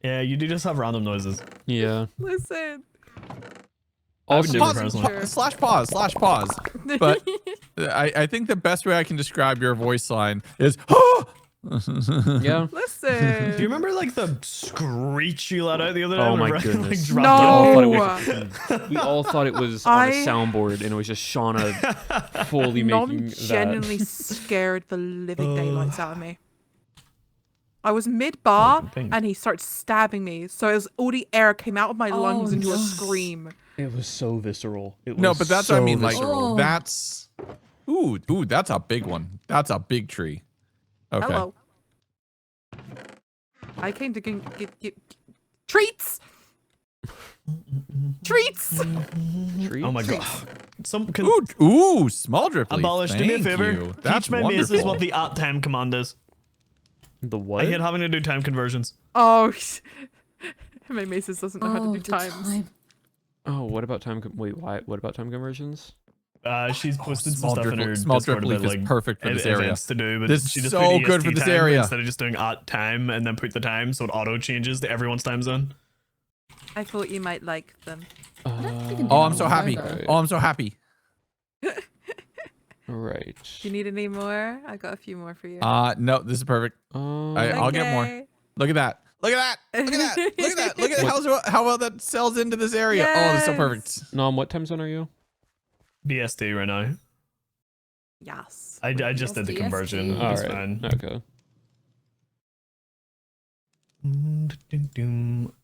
Yeah, you do just have random noises. Yeah. Listen. I've would never never Pause, personally. slash pause. But I think the best way I can describe your voice line is Yeah. Listen. Do you remember like the screech you let out the other day? Oh when my Ren, goodness. Like, No. dropped We all thought it was on a I- soundboard, and it was just Shauna fully Nom making that. genuinely scared the living daylights out of me. I was mid-bar Thanks. and he started stabbing me, so as all the air came out of my lungs Oh, into a no. scream. It was so visceral. It was No, but that's what I so mean. Like visceral. Oh. that's ooh, that's a big one. That's a big tree. Okay. Hello. I came to get treats. Treats. Treats? Oh my god. Some can Ooh, small drip leaf. abolish. Do me a Thank favor. you. That's Teach my wonderful. maces what the at time command is. The I what? hate having to do time conversions. Oh, my maces doesn't know how to Oh, do the times. time. Oh, what about time? Wait, why? What about time conversions? She's posted some small stuff in drip- her small Discord drip leaf about, is like, perfect for this area. events to do, but This she is just so put good for EST this time area. instead of just doing at time and then put the time so it auto changes to everyone's time zone. I thought you might like them. I don't think you can do Oh, that I'm so on happy. Fiverr. Oh, I'm so happy. Right. Do you need any more? I got a few more for you. No, this is perfect. I'll get more. Okay. Look at that. Look at that. Look at that. Look at that. Look at how well that sells into this area. Oh, that's so Yes. perfect. Nom, what time zone are you? BST right now. Yes. I just did the DST. conversion. All It's right. fine. Okay.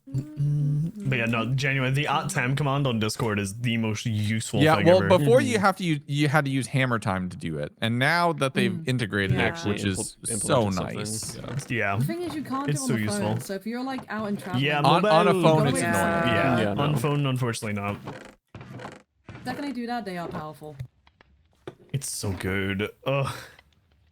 But yeah, no, genuine. The at time command on Discord is the most useful Yeah, thing well, ever. before you have to use, you had to use hammer time to do it, and now that they've integrated Yeah. it, Actually which is implemented so something. nice. Yeah. yeah. The thing is, you can't It's do it on so the phone. useful. So if you're like out and traveling, Yeah, On a mobile- phone, it's Yeah. annoying. Yeah, Yeah, no. on phone, unfortunately not. the second they do that, they are powerful. It's so good. Ugh.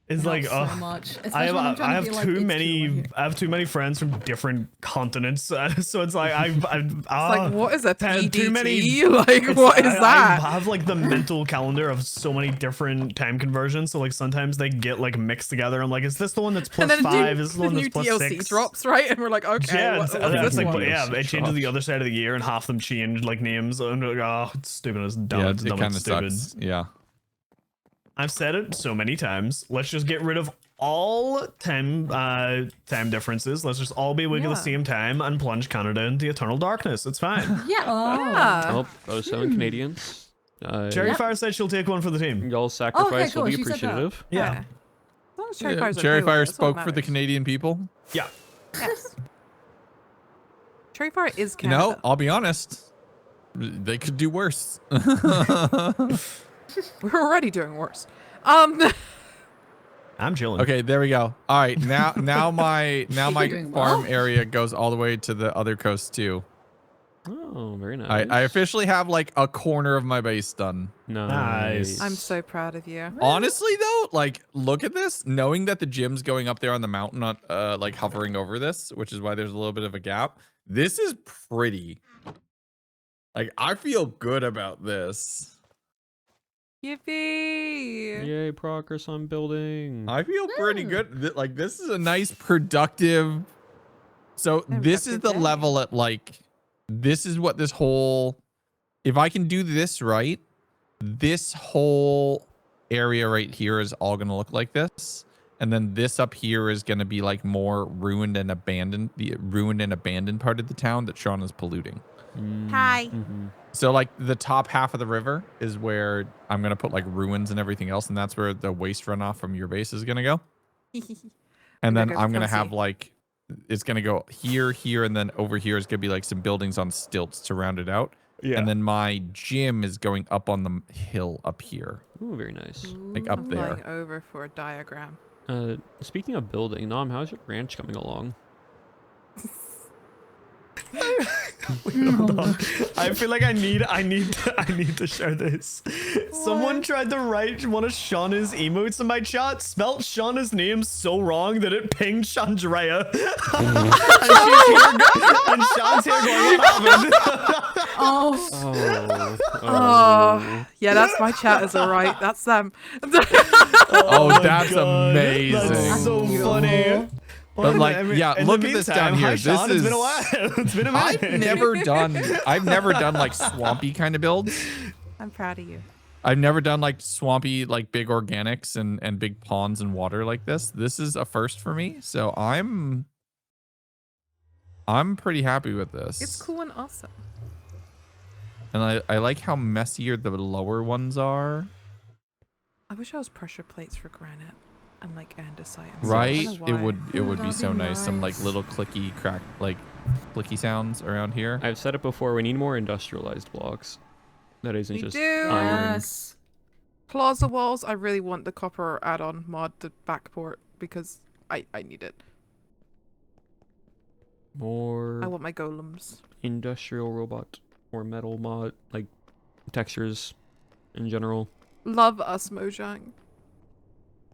It's Not like, so ugh. much. Especially I when I'm trying to have be like, too it's many true. I have too many friends from different continents, so it's like It's like, what is a too PDT? many- Like, it's- what is I that? have like the mental calendar of so many different time conversions, so like sometimes they get like mixed together. I'm like, is this the one that's plus and then 5? Is this the one new that's plus DLC 6? drops, right? And we're like, okay, Yeah, what's it's this like, one? yeah, it changes the drops. other side of the year, and half them change like names. And I'm like, oh, it's stupid. It's dumb. Yeah, it's it dumb. kind It's of stupid. sucks. Yeah. I've said it so many times. Let's just get rid of all time differences. Let's just all be awake at the Yeah. same time and plunge Canada into eternal darkness. It's fine. Yeah. Oh. Yeah. Oh, 07 Canadians. Cherry Yep. Fire said she'll take one for the team. Y'all's sacrifice cool, will be she said that. appreciative. Yeah. As long as Cherry Yeah, Fire's okay Cherry with Fire it, that's all spoke that for the matters. Canadian people. Yeah. Yes. Cherry Fire is You Canada. know, I'll be honest. They could do worse. We're already doing worse. I'm chilling. Okay, there we go. All right, now my doing farm well. area goes all the way to the other coast too. Oh, very nice. I officially have like a corner of my base done. Nice. I'm so proud of you. Honestly though, like look at this, knowing that the gym's going up there on the mountain, not like hovering over this, which is why there's a little bit of a gap. This is pretty. Like I feel good about this. Yippee! Yay, progress on building. I feel pretty good. Like this is a nice productive. So this is the day. level at like, this is what this whole, if I can do this right, this whole area right here is all going to look like this. And then this up here is going to be like more ruined and abandoned, the ruined and abandoned part of the town that Sean is polluting. Hi. So like the top half of the river is where I'm going to put like ruins and everything else. And that's where the waste runoff from your base is going to go. And then I'm going to have like, it's going to go here, here, and then over here is going to be like some buildings on stilts to round it out. Yeah. And then my gym is going up on the hill up here. Ooh, very nice. Like up I'm there. flying over for a diagram. Speaking of building, Nom, how's your ranch coming along? Hold on. I feel like I need to share this. Someone tried to write one of Shauna's emotes in my chat, spelt Shauna's name so wrong that it pinged Chandrea. and Sean's here going, what happened? Oh, yeah, that's my chatters, all right. That's them. Oh, that's God. amazing. That's so funny. But like, I mean, yeah, in look the at this meantime, down here. hi, This Sean. is. It's been a while. It's been a minute. I've never done like swampy kind of builds. I'm proud of you. I've never done like swampy, like big organics and big ponds and water like this. This is a first for me, so I'm pretty happy with this. It's cool and awesome. And I like how messier the lower ones are. I wish I was pressure plates for granite and like andesite. And Right? stuff. I don't know It would be that'd so be nice. Some like nice. little clicky crack, like clicky sounds around here. I've said it before, we need more industrialized blocks. That isn't We just do. iron. Yes. Plaza walls. I really want the copper add-on mod to backport because I need it. More I want my golems. industrial robot or metal mod, like textures in general. Love us, Mojang.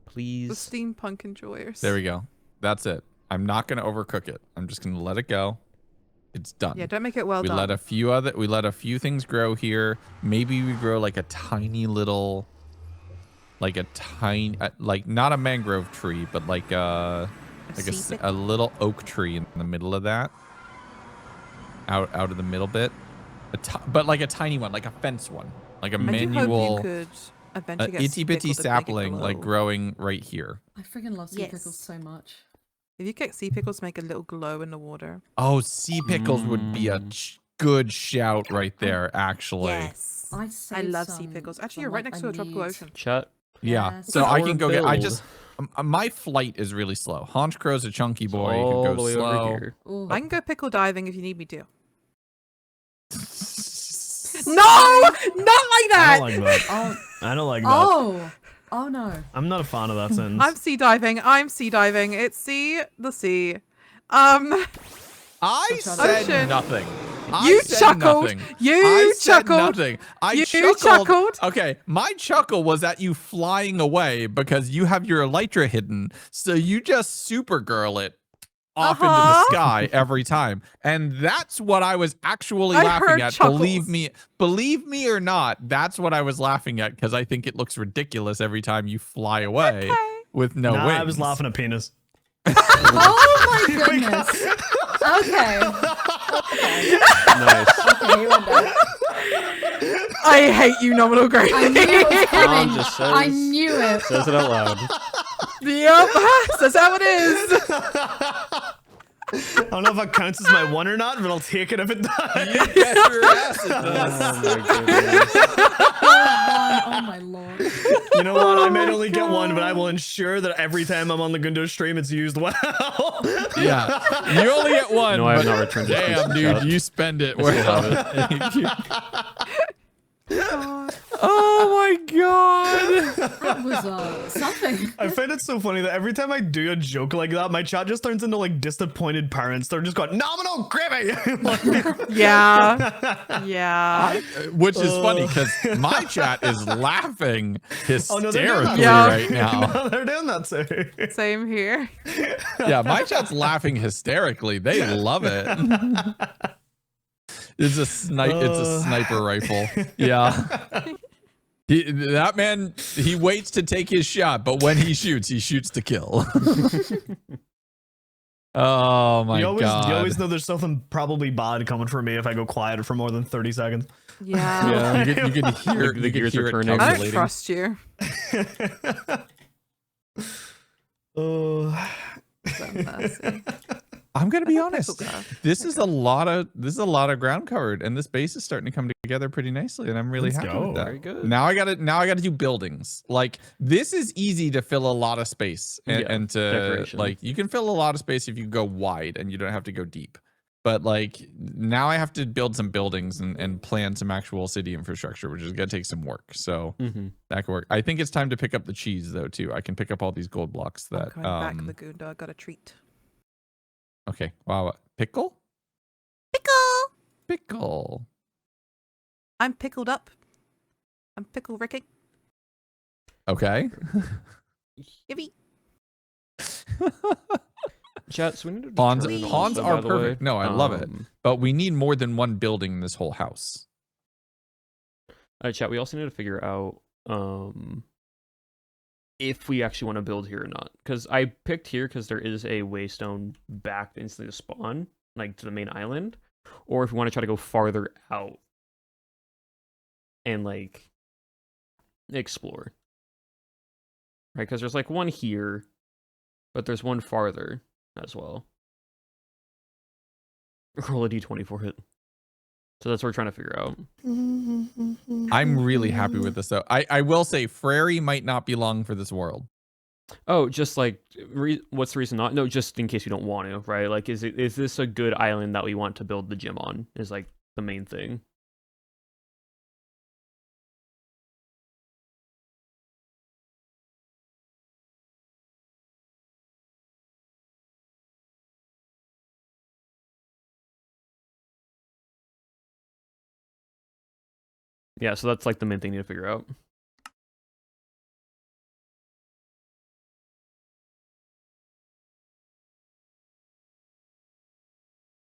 The Please. steampunk enjoyers. There we go. That's it. I'm not gonna overcook it. I'm just gonna let it go. It's done. Yeah, don't make it well we done. let a few things grow here. Maybe we grow like a tiny little, like a tiny, like not a mangrove tree, but like a little oak tree in the middle of that. Out of the middle bit, but like a tiny one, like a fence one, like a I do hope manual, you could eventually get itty bitty sea pickle to make it sapling, like glow. growing right here. I freaking love sea Yes. pickles so much. If you get sea pickles to make a little glow in the water. Oh, sea pickles would be a good shout right there, actually. Yes. I I love sea pickles. Actually, you're right next to a tropical ocean. Chat. Yeah, Yes. so I Our can go get. I build. just my flight is really slow. Haunch Crow's a chunky boy All who the way goes slow. over here. Ooh. I can go pickle diving if you need me to. No! Not like I that! don't like that. Oh, I don't like that. oh no. I'm not a fan of that sentence. I'm sea diving. It's sea, the sea. I Ocean. said nothing. You I said chuckled. nothing. You I said chuckled. nothing. I You chuckled. chuckled. Okay, my chuckle was at you flying away because you have your elytra hidden, so you just Supergirl it off into the sky every time, and that's what I was actually I laughing heard at. chuckles. Believe me or not, that's what I was laughing at because I think it looks ridiculous every time you fly away with no Nah, wings. I was laughing at penis. Oh my goodness. Okay. Nice. Okay, he went down. I hate you, nominal grade. I knew it was coming. just I says- knew it. Says it out loud. Yep, that's how it is. I don't know if that counts as my one or not, but I'll take it if it does. Get your ass in this. Oh my goodness. Oh my lord. You know what? I might only get one, but I will ensure that every time I'm on the Gundo stream, it's used well. Yeah, you only get one. No, I have but not returned it. Damn, dude, you spend it. I still have it. Where Oh my god. That was something. I find it so funny that every time I do a joke like that, my chat just turns into like disappointed parents. They're just going, nominal Grimmy! Yeah. Which is funny because my chat is laughing hysterically Yeah. right now. No, they're doing that too. Same here. Yeah, my chat's laughing hysterically. They love it. It's a sniper rifle. Yeah. That man, he waits to take his shot, but when he shoots to kill. Oh my god. You always know there's something probably bad coming for me if I go quiet for more than 30 seconds. Yeah. Yeah. You can hear The gears are turning. I don't Calculating. trust you. Oh. So mercy. I'm gonna be I got honest. pickle jar. This is a lot of ground covered, and this base is starting to come together pretty nicely, and I'm really Let's happy go. with that. Very good. Now I gotta do buildings. Like this is easy to fill a lot of space, and, Yeah, and to decoration. like you can fill a lot of space if you go wide and you don't have to go deep. But like now I have to build some buildings and plan some actual city infrastructure, which is gonna take some work. So that could work. I think it's time to pick up the cheese though too. I can pick up all these gold blocks I'm that coming back, Lagunda. I got a treat. Okay. Wow. Pickle? Pickle! Pickle. I'm pickled up. I'm pickle Ricky. Okay. Yippee. Chat, so we need to Pawns determine pawns also, are by the way, perfect. No, I love it. But we need more than one building in this whole house. Chat, we also need to figure out if we actually want to build here or not. Because I picked here because there is a waystone back instantly to spawn, like to the main island. Or if we want to try to go farther out and like explore. Right? Because there's like one here, but there's one farther as well. Roll a d20 for it. So that's what we're trying to figure out. I'm really happy with this though. I will say Frary might not be long for this world. Oh, just like, what's the reason not? No, just in case you don't want to, right? Like, is this a good island that we want to build the gym on? Is like the main thing. Yeah, so that's like the main thing you need to figure out.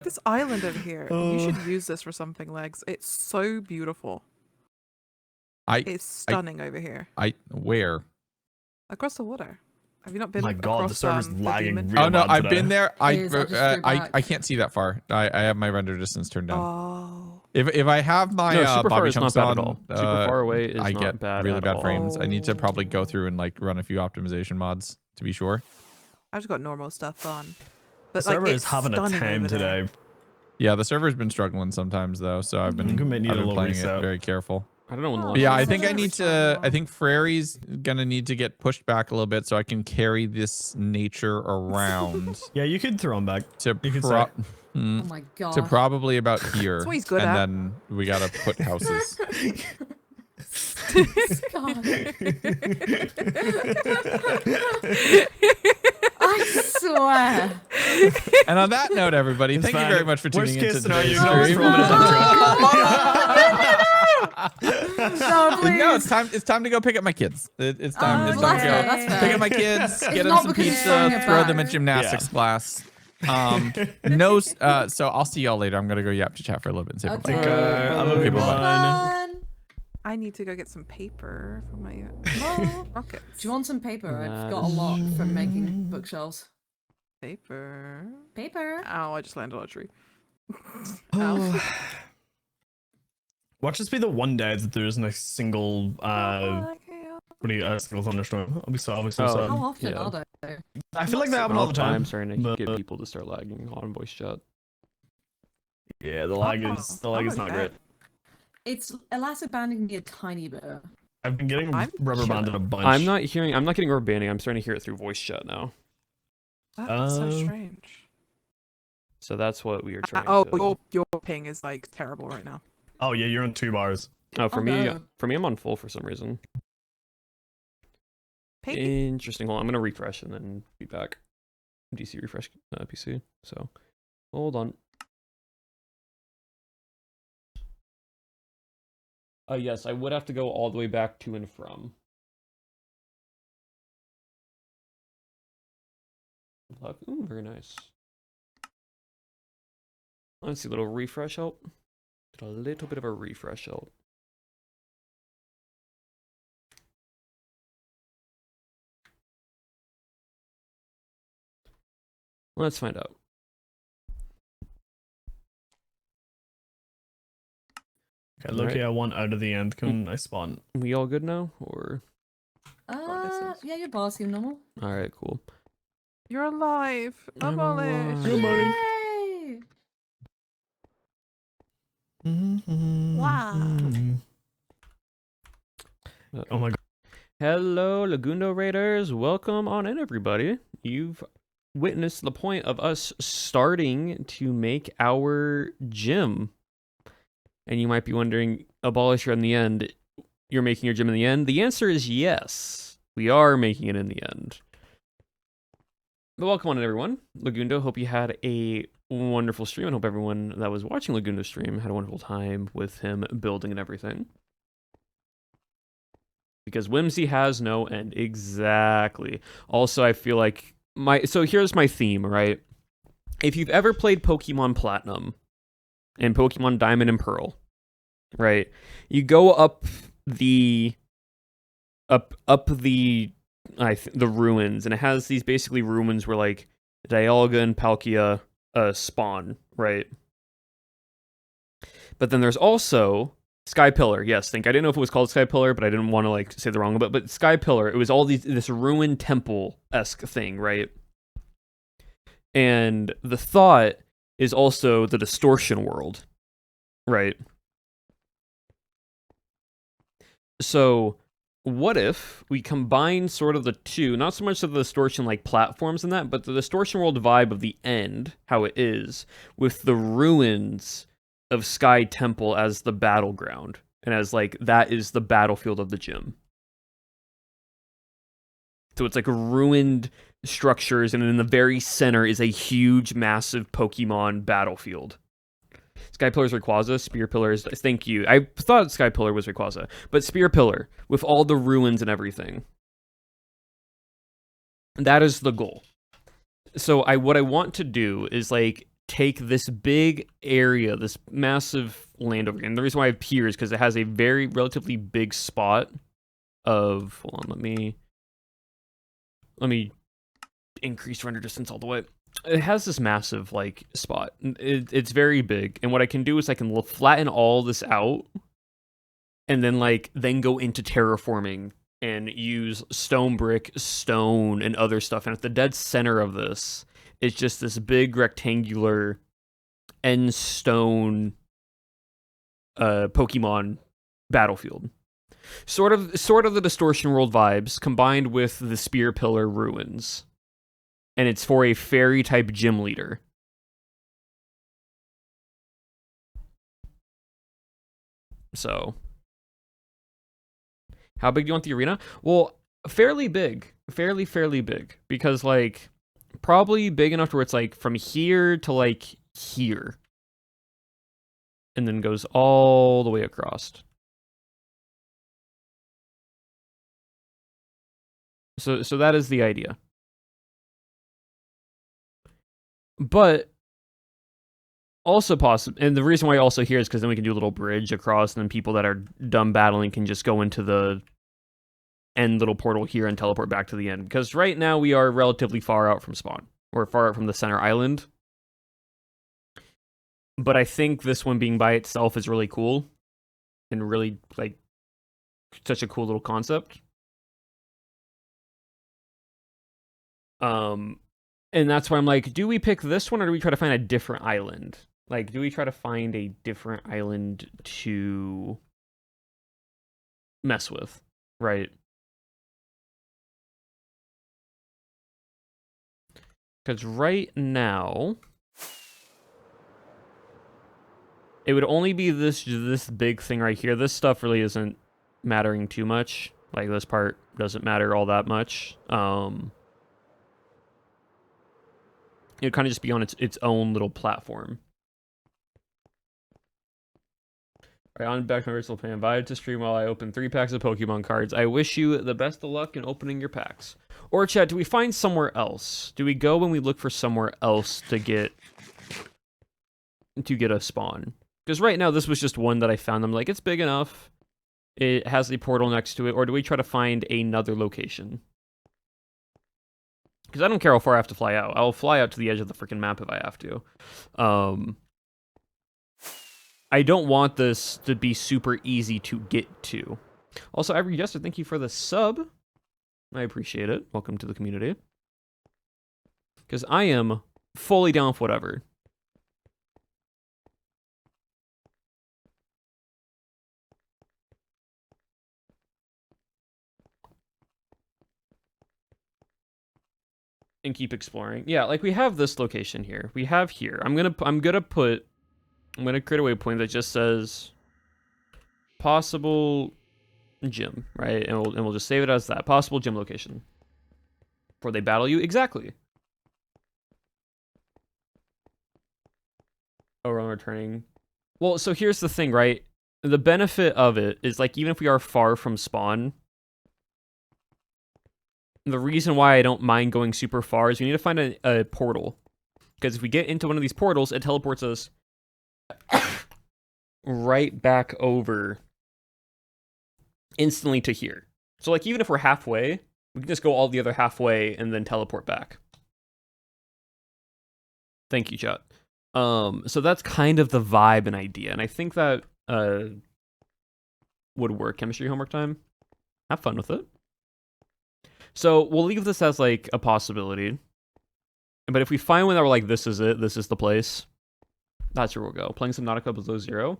This island over here. You should use this for something, Legs. It's so beautiful. It's stunning over here. Where? Across the water. Have you not been My God, the across, server's lagging demon? really Oh no, bad I've today. been there. It is, I just threw back. I can't see that far. I have my render distance turned down. Oh. If I have my No, super far Bobby is not chunks bad on, at all. Super far away is I not get bad really at bad all. frames. I need to probably go Oh. through and like run a few optimization mods to be sure. I've just got normal stuff on. The But server like, is having a stunning time over there. today. Yeah, the server's been struggling sometimes though, so I've been, think we might need I've a been little playing reset. it very careful. I don't know when the Oh, But yeah, I That's think I never need so to. long. I think Frary's gonna need to get pushed back a little bit so I can carry this nature around Yeah, you could throw him back. to You can pro- Oh my god. to probably about here. That's what he's good and at. then we gotta put houses. God. I swear. And on that note, everybody, It's thank you fine. very much for tuning Worst into case scenario, today's you can always stream. throw him in a dump truck. No, please. No, it's time. It's time to go pick up my kids. It's time. Oh, it's time to go that's fair. pick up my kids, get them not some because he's pizza, throwing it throw them back. in gymnastics Yeah. class. No. So I'll see y'all later. I'm gonna go yap to chat for a little bit and say Okay. bye. I love Okay, you, bye-bye. bye. Fun. I need to go get some paper for my Well, rockets. do you want some paper? I've That got a is lot from making bookshelves. paper? Paper. Ow, I just landed on a tree. Oh. Watch this be the one day that there isn't a single single thunderstorm. I'll be so Oh. sad. How often Yeah. are they? I feel like they happen all the time. I'm starting to but- get people to start lagging on voice chat. Yeah, the lag is not great. It's elastic banding me a tiny bit. I've been getting I'm rubber banded a bunch. I'm not getting rubber banding. I'm starting to hear it through voice chat now. That's so Oh. strange. So that's what we are trying Oh, to. your ping is like terrible right now. Oh yeah, you're on 2 bars. Oh, for I'll me, go. I'm on full for some reason. Piggy? Interesting. Hold on, I'm gonna refresh and then be back. DC refresh PC. So, hold on. Yes, I would have to go all the way back to and from. Ooh, very nice. Let's see, a little refresh help. Did a little bit of a refresh help. Let's find out. Okay, lucky Right. I want out of the end. Can I spawn? We all good now, or? Yeah, your boss seemed normal. All right, cool. You're alive. I'm Abolish. alive. Yay! Wow. Oh my god. Hello, Lagundo Raiders. Welcome on in, everybody. You've witnessed the point of us starting to make our gym. And you might be wondering, Abolisher in the end, you're making your gym in the end? The answer is yes. We are making it in the end. But welcome on in, everyone. Lagundo, hope you had a wonderful stream, and hope everyone that was watching Lagundo's stream had a wonderful time with him building and everything. Because whimsy has no end. Exactly. Also, I feel like so here's my theme, right? If you've ever played Pokemon Platinum and Pokemon Diamond and Pearl, right? You go up the the ruins, and it has these basically ruins where like Dialga and Palkia spawn, right? But then there's also Sky Pillar. Yes, I didn't know if it was called Sky Pillar, but I didn't want to like say the wrong one. But Sky Pillar, it was all this ruined temple-esque thing, right? And the thought is also the distortion world, right? So what if we combine sort of the two, not so much of the distortion like platforms and that, but the distortion world vibe of the end, how it is, with the ruins of Sky Temple as the battleground, and as like that is the battlefield of the gym. So it's like ruined structures, and in the very center is a huge, massive Pokemon battlefield. Sky Pillar is Rayquaza, Spear Pillar is... Thank you. I thought Sky Pillar was Rayquaza. But Spear Pillar, with all the ruins and everything. That is the goal. So what I want to do is, like, take this big area, this massive land over here. And the reason why I have piers is because it has a very relatively big spot of... Hold on, let me increase render distance all the way. It has this massive like spot. It's very big, and what I can do is I can flatten all this out, and then go into terraforming and use stone brick, stone, and other stuff. And at the dead center of this is just this big rectangular end stone Pokemon battlefield. Sort of the Distortion World vibes combined with the Spear Pillar ruins. And it's for a fairy type gym leader. So, how big do you want the arena? Well, fairly big. Fairly big. Because, like, probably big enough to where it's, like, from here to, like, here. And then goes all the way across. So that is the idea. But also possible, and the reason why also here is because then we can do a little bridge across, and then people that are done battling can just go into the end little portal here and teleport back to the end. Because right now we are relatively far out from spawn, or far out from the center island. But I think this one being by itself is really cool, and really like such a cool little concept. And that's why I'm like, do we pick this one, or do we try to find a different island? Like, do we try to find a different island to mess with, right? Because right now... It would only be this big thing right here. This stuff really isn't mattering too much. Like, this part doesn't matter all that much. It would kind of just be on its own little platform. All right, on back to my original plan. Invited to stream while I open 3 packs of Pokemon cards. I wish you the best of luck in opening your packs. Or, chat, do we find somewhere else? Do we go when we look for somewhere else to get a spawn? Because right now, this was just one that I found. I'm like, it's big enough. It has a portal next to it. Or do we try to find another location? Because I don't care how far I have to fly out. I'll fly out to the edge of the freaking map if I have to. I don't want this to be super easy to get to. Also, Ivory Jester, thank you for the sub. I appreciate it. Welcome to the community. Because I am fully down for whatever. And keep exploring. Yeah, like we have this location here. We have here. I'm gonna create a waypoint that just says possible gym, right? And we'll just save it as that possible gym location. Before they battle you, exactly. Oh, I'm returning. Well, so here's the thing, right? The benefit of it is like even if we are far from spawn. The reason why I don't mind going super far is we need to find a portal. Because if we get into one of these portals, it teleports us right back over instantly to here. So like even if we're halfway, we can just go all the other halfway and then teleport back. Thank you, chat. So that's kind of the vibe and idea. And I think that would work. Chemistry homework time. Have fun with it. So we'll leave this as like a possibility. But if we find one that we're like, this is it, this is the place, that's where we'll go. Playing some Nautica Below Zero.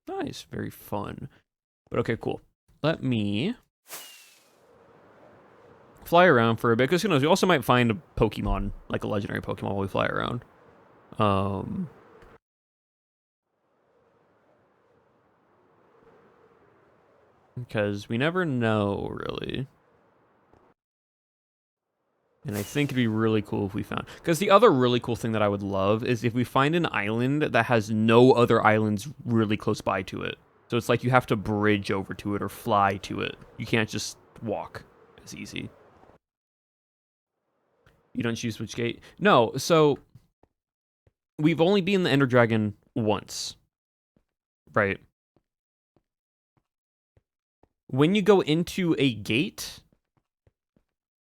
Nice, very fun. But okay, cool. Let me fly around for a bit, because who knows, we also might find a Pokemon, like a legendary Pokemon while we fly around. Because we never know, really. And I think it'd be really cool if we found... Because the other really cool thing that I would love is if we find an island that has no other islands really close by to it. So it's like you have to bridge over to it or fly to it. You can't just walk as easy. You don't choose which gate? No, so... We've only been the Ender Dragon once. Right? When you go into a gate...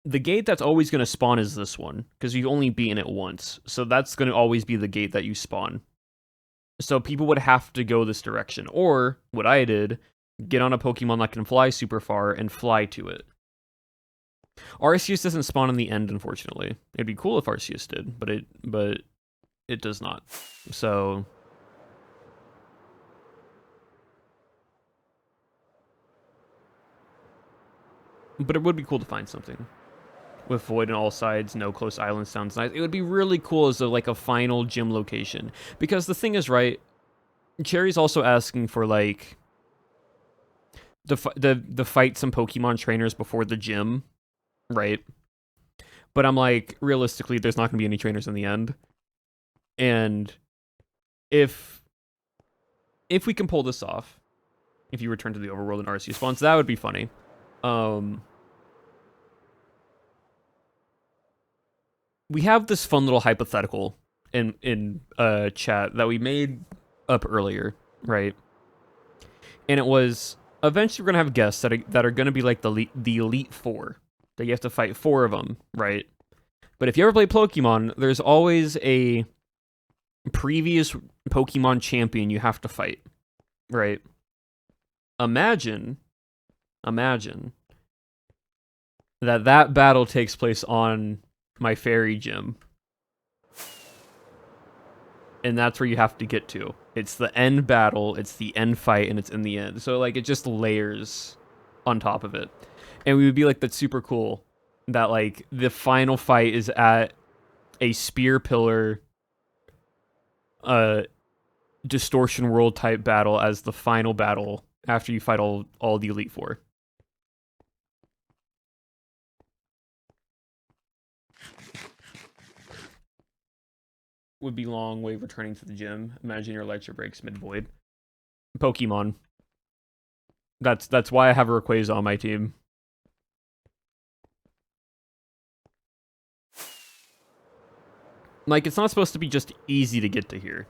The gate that's always going to spawn is this one, because you've only beaten it once. So that's going to always be the gate that you spawn. So people would have to go this direction. Or, what I did, get on a Pokemon that can fly super far and fly to it. Arceus doesn't spawn in the end, unfortunately. It'd be cool if Arceus did, but it does not. So... But it would be cool to find something. With void on all sides, no close islands sounds nice. It would be really cool as like a final gym location. Because the thing is, right, Cherry's also asking for like the fight some Pokemon trainers before the gym, right? But I'm like, realistically, there's not going to be any trainers in the end. And if we can pull this off, if you return to the overworld and Arceus spawns, that would be funny. We have this fun little hypothetical in chat that we made up earlier, right? And it was, eventually we're going to have guests that are going to be like the Elite Four. That you have to fight 4 of them, right? But if you ever play Pokemon, there's always a previous Pokemon champion you have to fight, right? Imagine that battle takes place on my fairy gym. And that's where you have to get to. It's the end battle, it's the end fight, and it's in the end. So, like, it just layers on top of it. And we would be like, that's super cool. That, like, the final fight is at a spear pillar Distortion World type battle as the final battle after you fight all the Elite Four. Would be long way returning to the gym. Imagine your lecture breaks mid-void. Pokemon. That's why I have a Rayquaza on my team. Like, it's not supposed to be just easy to get to here.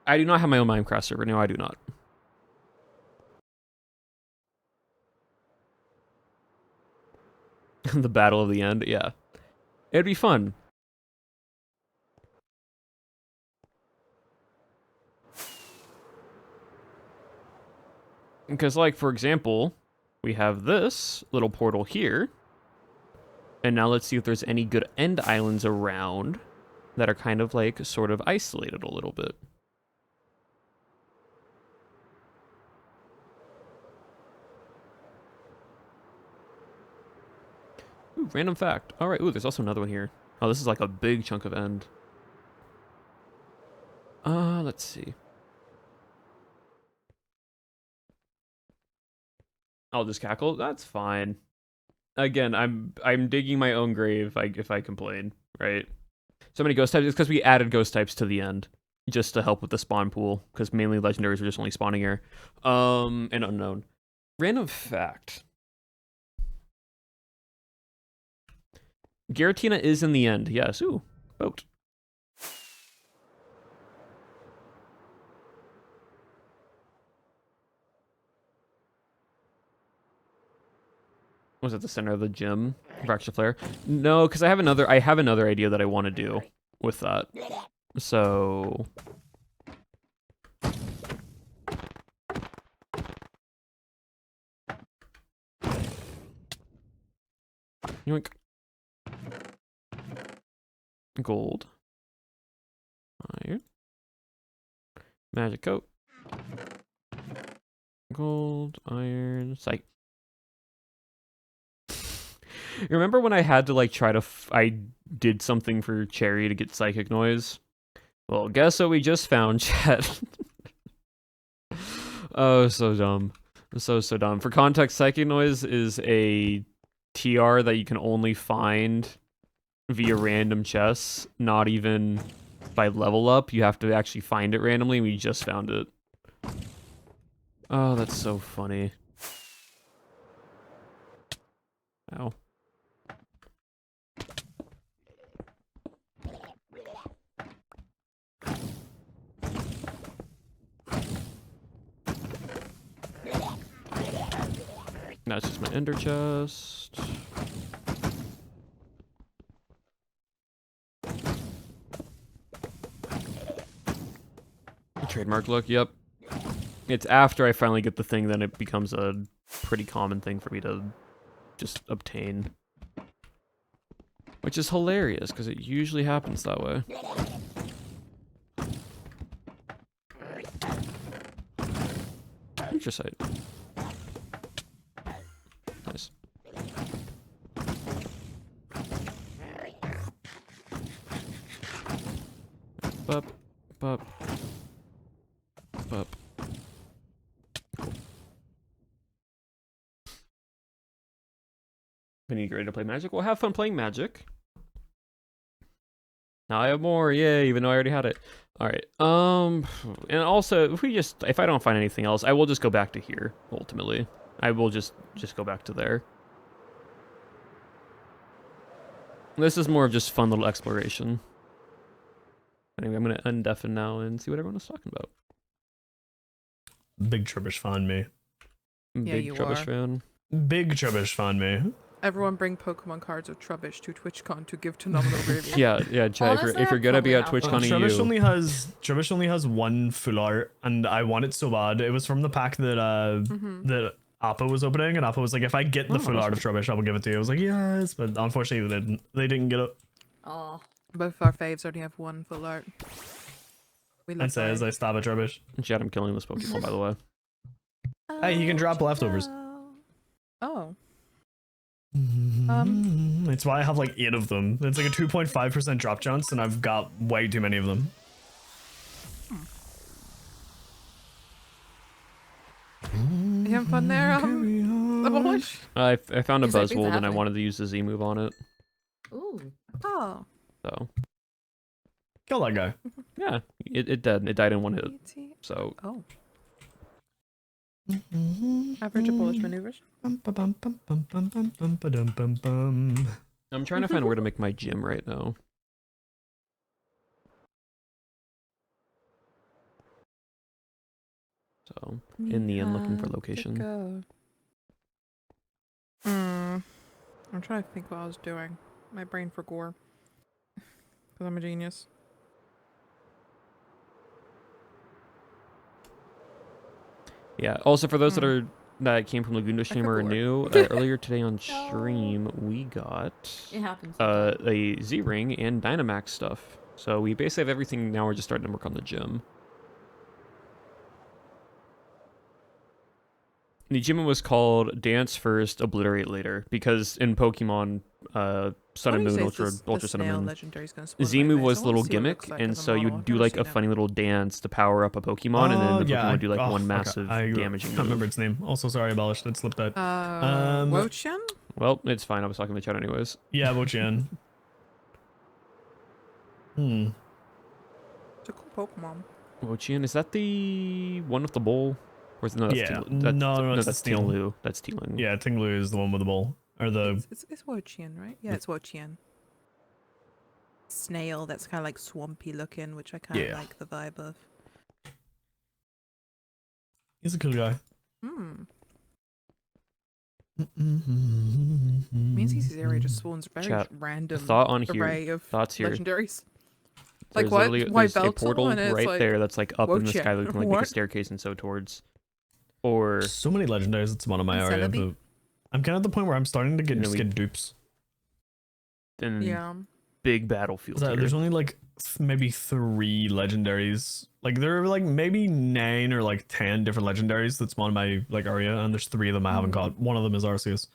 I do not have my own Minecraft server. No, I do not. The battle of the end, yeah. It'd be fun. Because, like, for example, we have this little portal here. And now let's see if there's any good end islands around that are kind of, like, sort of isolated a little bit. Ooh, random fact. All right. Ooh, there's also another one here. Oh, this is like a big chunk of end. Let's see. I'll just cackle. That's fine. Again, I'm digging my own grave if I complain, right? So many ghost types. It's because we added ghost types to the end just to help with the spawn pool, because mainly legendaries are just only spawning here. And unknown. Random fact. Giratina is in the end. Yes. Ooh, boat. Was at the center of the gym for extra flare? No, because I have another idea that I want to do with that. So yoink. Gold. Iron. Magic coat. Gold, iron, psych. Remember when I had to like try to I did something for Cherry to get psychic noise? Well, guess what we just found, chat. Oh, so dumb. So dumb. For context, psychic noise is a TR that you can only find via random chests, not even by level up. You have to actually find it randomly, and we just found it. Oh, that's so funny. Ow. That's just my ender chest. Trademark look, yep. It's after I finally get the thing, then it becomes a pretty common thing for me to just obtain. Which is hilarious, because it usually happens that way. Future sight. Nice. Bup, bup, bup. I need ready to play Magic. Well, have fun playing Magic. Now I have more, yay! Even though I already had it. All right. And also, if I don't find anything else, I will just go back to here. Ultimately, I will just go back to there. This is more of just fun little exploration. Anyway, I'm gonna undeafen now and see what everyone is talking about. Big Trubbish fan me. Yeah, Big you Trubbish are. fan. Big Trubbish fan me. Everyone bring Pokemon cards of Trubbish to TwitchCon to give to Nominal Gravy. Yeah, Chad, Honestly, if you're I'd gonna be at probably have TwitchCon Trubbish EU, only has one full art, and I want it so bad. It was from the pack that that Appa was opening, and Appa was like, "If I get the full art of Trubbish, I will give it to you." I was like, "Yes," but unfortunately, they didn't get it. Oh. Both our faves only have one full art. We love And says, "I stab at Trubbish." Chad, I'm killing this Pokemon, by the way. Hey, you can drop leftovers. Oh. It's why I have like 8 of them. It's like a 2.5% drop chance, and I've got way too many of them. You having fun there, Abolish? I found a Exactly, it's Buzzwold and I happening. wanted to use the Z move on it. Ooh. Oh. So Kill that guy. yeah, it did. It died in one hit. BT. So Oh. Average Abolish maneuvers. I'm trying to find where to make my gym right now. So in the end, looking for location. I'm trying to think what I was doing. My brain for gore. Because I'm a genius. Yeah. Also, for those that came from Laguna stream or are forgot. new, earlier today on stream we got It happens. a Z ring and Dynamax stuff. So we basically have everything now. We're just starting to work on the gym. The gym was called Dance First, Obliterate Later because in Pokemon Sun and Moon, Ultra Sun and Moon, Z move was a little gimmick, and so you would do like a funny little dance to power up a Pokemon, and then the Pokemon would do like one massive damaging I move. can't remember its name. Also, sorry, abolished. It slipped out. Wochen? Well, it's fine. I was talking to the chat anyways. Yeah, Wochian. It's a cool Pokemon. Wochian, is that the one with the bowl? Or is it, no, that's Yeah. no, That's that's Steel. Tinglu. That's Teeling. Yeah, Tinglu is the one with the ball. Or the... It's Wochian, right? Yeah, it's Wochian. Snail that's kind of like swampy looking, which I kind of like the vibe of. He's a cool guy. Means his area just spawns very Chat. random Thought on here. array of Thoughts here. legendaries. There's Like what? literally- Why there's a Beltal? portal And it's right like, there that's like up in the Wochian. sky that we can like make a What? staircase and so towards. Or So many legendaries. It's one of my And area. Celebi? But I'm kind of at the point where I'm starting to You know, just get dupes. then yeah. big battlefield So here. there's only like maybe 3 legendaries. Like there are like maybe 9 or like 10 different legendaries that spawn in my like area, and there's 3 of them I haven't caught. One of them is Arceus.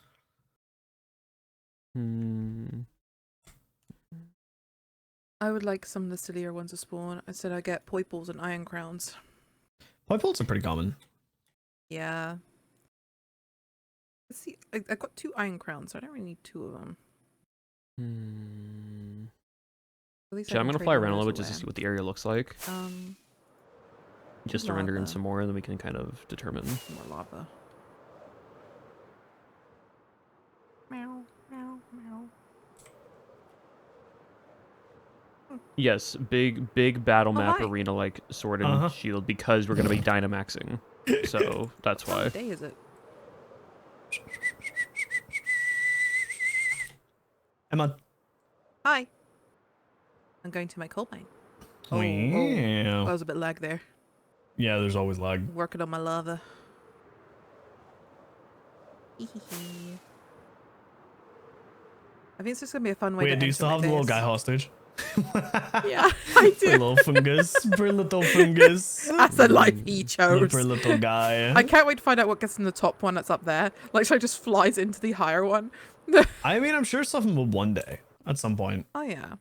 I would like some of the sillier ones to spawn. I said I get Poiples and Iron Crowns. Poipolts are pretty common. Yeah. Let's see, I got 2 Iron Crowns, so I don't really need 2 of them. At least I So I'm can gonna trade fly one around a of little those bit just to away. see what the area looks like. Just to render in lava. some more, and then we can kind of determine. More lava. Meow, meow, meow. Yes, big battle map hi. arena like sword and shield because we're gonna be Dynamaxing. So that's why. What day is it? Emma. Hi. I'm going to my coal mine. Oh, That was a bit lag there. Yeah, there's always lag. Working on my lava. I think it's just gonna be a fun way to Wait, do you enter still my have the little days. guy hostage? Yeah, I Poor do. little fungus. Poor little fungus. That's the life he chose. Poor little guy. I can't wait to find out what gets in the top one that's up there. Like, so just flies into the higher one. I mean, I'm sure something will one day. At some point. Oh yeah.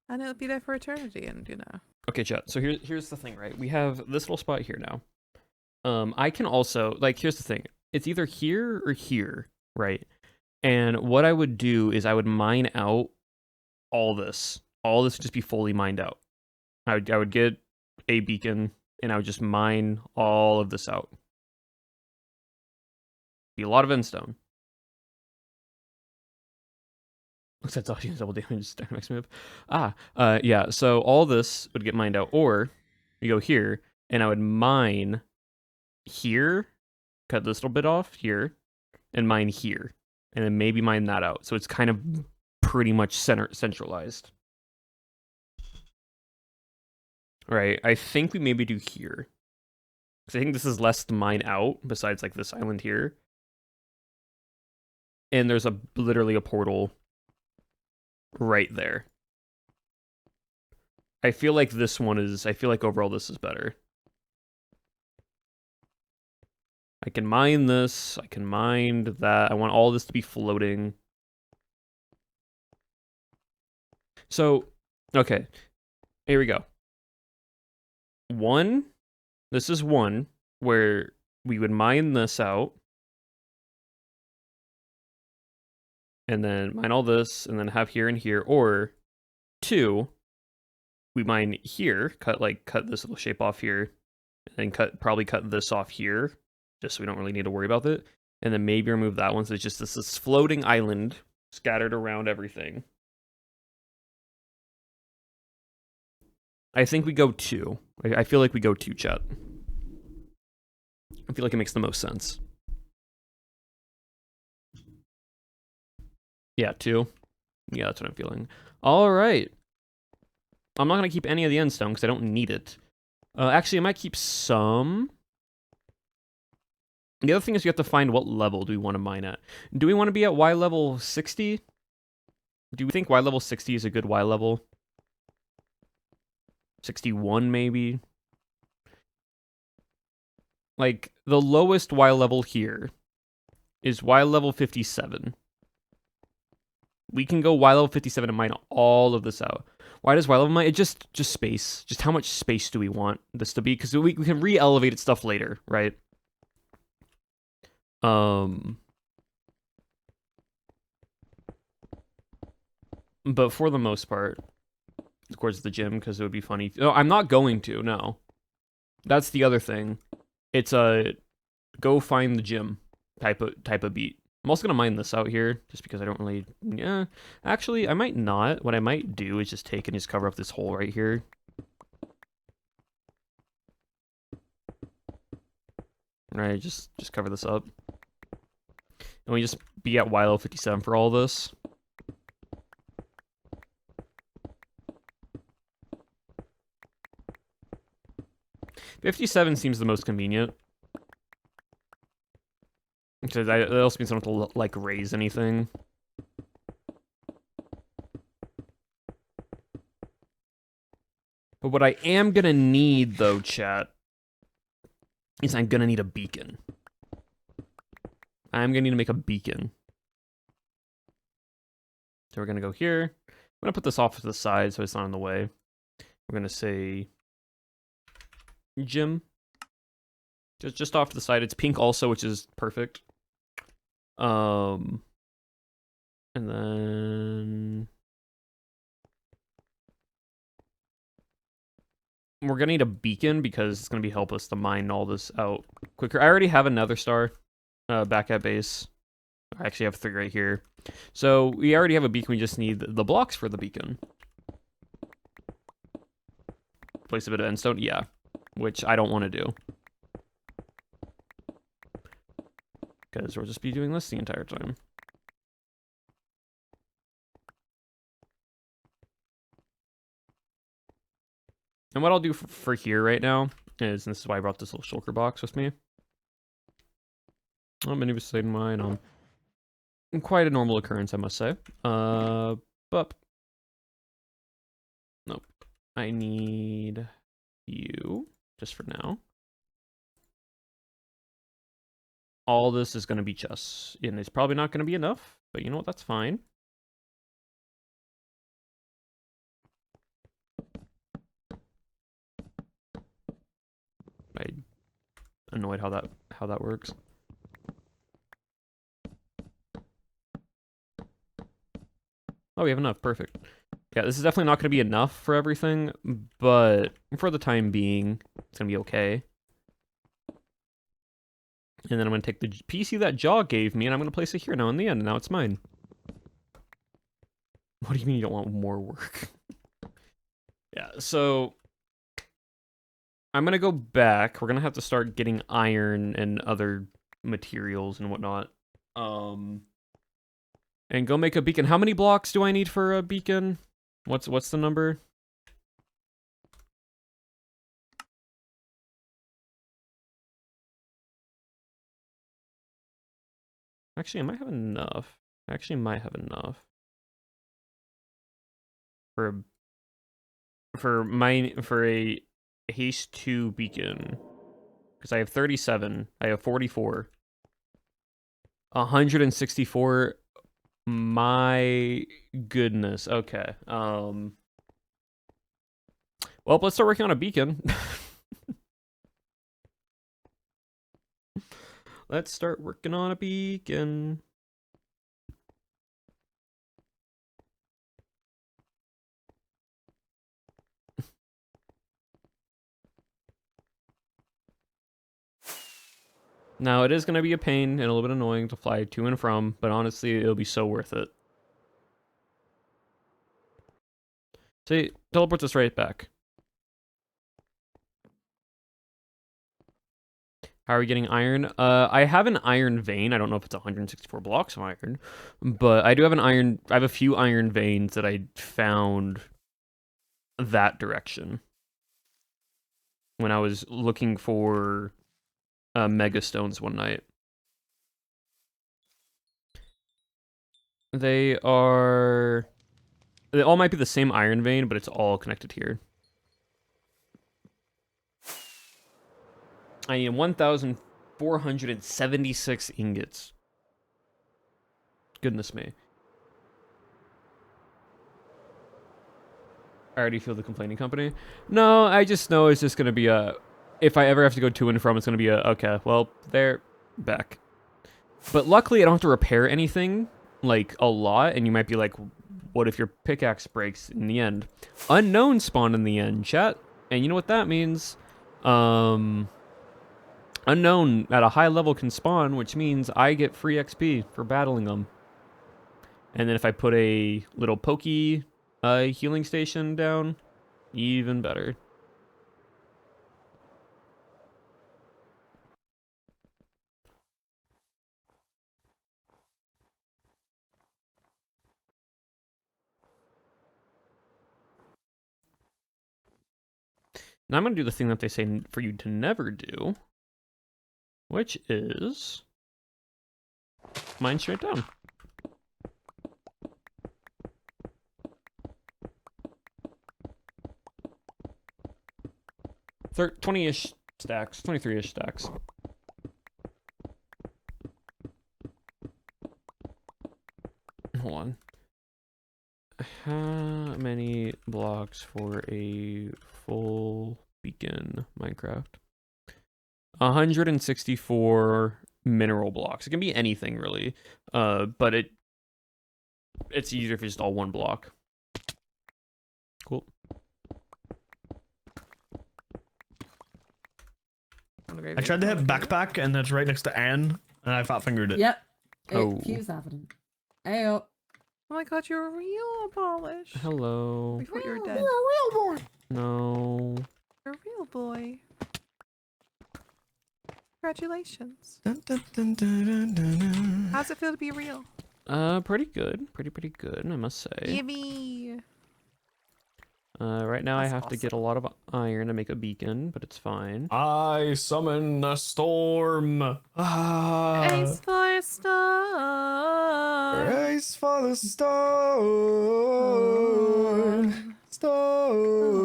And it'll be there for eternity, and you know. Okay, chat. So here's the thing, right? We have this little spot here now. I can also like here's the thing. It's either here or here, right? And what I would do is I would mine out all this. All this would just be fully mined out. I would get a beacon and I would just mine all of this out. Be a lot of endstone. Looks like it's double damage Dynamax move. Yeah, so all this would get mined out, or you go here, and I would mine here, cut this little bit off here, and mine here, and then maybe mine that out. So it's kind of pretty much centralized. Right, I think we maybe do here. Because I think this is less to mine out, besides like this island here. And there's literally a portal right there. I feel like this one is, I feel like overall this is better. I can mine this, I can mine that. I want all this to be floating. So, okay. Here we go. This is one where we would mine this out. And then mine all this, and then have here and here. Or 2, we mine here, cut this little shape off here, and probably cut this off here, just so we don't really need to worry about it. And then maybe remove that one, so it's just this floating island scattered around everything. I think we go 2. I feel like we go 2, chat. I feel like it makes the most sense. Yeah, 2. Yeah, that's what I'm feeling. All right. I'm not going to keep any of the end stone because I don't need it. Actually, I might keep some. The other thing is you have to find what level do we want to mine at. Do we want to be at Y level 60? Do we think Y level 60 is a good Y level? 61 maybe? Like, the lowest Y level here is Y level 57. We can go Y level 57 and mine all of this out. Why does Y level mine? It just space. Just how much space do we want this to be? Because we can re-elevate it stuff later, right? But for the most part, of course, the gym, because it would be funny. No, I'm not going to, no. That's the other thing. It's a go find the gym type of beat. I'm also going to mine this out here, just because I don't really... Yeah, actually, I might not. What I might do is just take and just cover up this hole right here. Right, just cover this up. And we just be at YLO 57 for all this. $57 seems the most convenient. Because that also means I don't have to, like, raise anything. But what I am gonna need, though, chat, is I'm gonna need a beacon. I'm gonna need to make a beacon. So we're gonna go here. I'm gonna put this off to the side so it's not in the way. We're gonna say gym. Just off to the side. It's pink also, which is perfect. And then we're gonna need a beacon because it's gonna be help us to mine all this out quicker. I already have another star back at base. I actually have 3 right here. So we already have a beacon. We just need the blocks for the beacon. Place a bit of endstone, yeah, which I don't want to do because we'll just be doing this the entire time. And what I'll do for here right now is, and this is why I brought this little shulker box with me. Oh, many of us mine. Quite a normal occurrence, I must say. But nope. I need you just for now. All this is going to be chests, and it's probably not going to be enough, but you know what? That's fine. I'm annoyed how that works. Oh, we have enough. Perfect. Yeah, this is definitely not going to be enough for everything, but for the time being, it's going to be okay. And then I'm going to take the PC that Jaw gave me, and I'm going to place it here now in the end, and now it's mine. What do you mean you don't want more work? Yeah, so I'm going to go back. We're going to have to start getting iron and other materials and whatnot. And go make a beacon. How many blocks do I need for a beacon? What's the number? Actually, I might have enough. For a haste 2 beacon. Because I have 37. I have 44. 164 My goodness. Okay. Well, let's start working on a beacon. Let's start working on a beacon. Now, it is going to be a pain and a little bit annoying to fly to and from, but honestly, it'll be so worth it. See, teleports us right back. How are we getting iron? I have an iron vein. I don't know if it's 164 blocks of iron, but I do have I have a few iron veins that I found that direction when I was looking for mega stones one night. They all might be the same iron vein, but it's all connected here. I need 1,476 ingots. Goodness me. I already feel the complaining company. No, I just know it's just going to be if I ever have to go to and from, it's going to be okay, well, they're back. But luckily, I don't have to repair anything, like, a lot, and you might be like, what if your pickaxe breaks in the end? Unknown spawn in the end, chat. And you know what that means? Unknown at a high level can spawn, which means I get free XP for battling them. And then if I put a little pokey healing station down, even better. Now I'm going to do the thing that they say for you to never do, which is mine straight down. 20-ish stacks, 23-ish stacks. Hold on. How many blocks for a full beacon Minecraft? 164 mineral blocks. It can be anything really, but it's easier if it's just all one block. Cool. I tried to hit backpack and it's right next to Anne, and I fat fingered it. Yep. Oh. It keeps happening. Ayo. Oh my god, you're a real Abolish. Hello. We thought you were dead. You're a real boy. No. You're a real boy. Congratulations. Dun, dun, dun, dun, dun, dun, dun. How's it feel to be real? Pretty good. Pretty good, I must say. Yippee. Right now That's I have to get a lot of iron to make a beacon, but it's fine. I summon a storm. Ah. Ace for star. Race for the storm. Storm.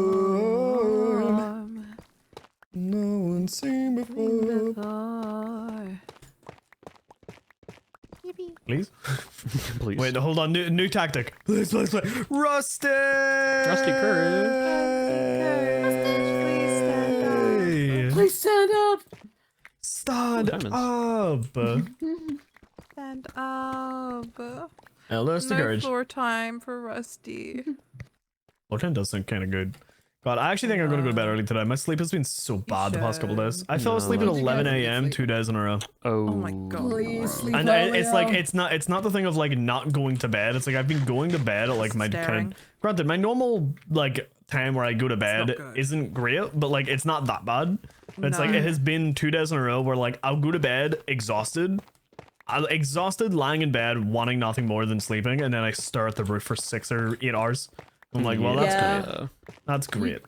No one seen before. Yippee. Please? Please. Wait, hold on. New tactic. Please. Rusty! Rusty Courage. Please stand up. Please stand up. Stand Diamonds. up. Stand up. Rusty No Courage. floor time for Rusty. Floor time does sound kind of good. God, I actually think I'm going to go to bed early today. My sleep has been so bad the past couple days. I fell asleep at No. 11 a.m. 2 days in a row. Oh. Oh my god. Please sleep And earlier. it's like it's not the thing of like not going to bed. It's like I've been going to bed at like my kind Staring. of, granted my normal like time where I go to bed not good. isn't great, but like it's not that bad. It's like No. it has been 2 days in a row where like I'll go to bed exhausted, lying in bed wanting nothing more than sleeping, and then I stare at the roof for 6 or 8 hours. I'm like, well, that's Yeah. great. That's great.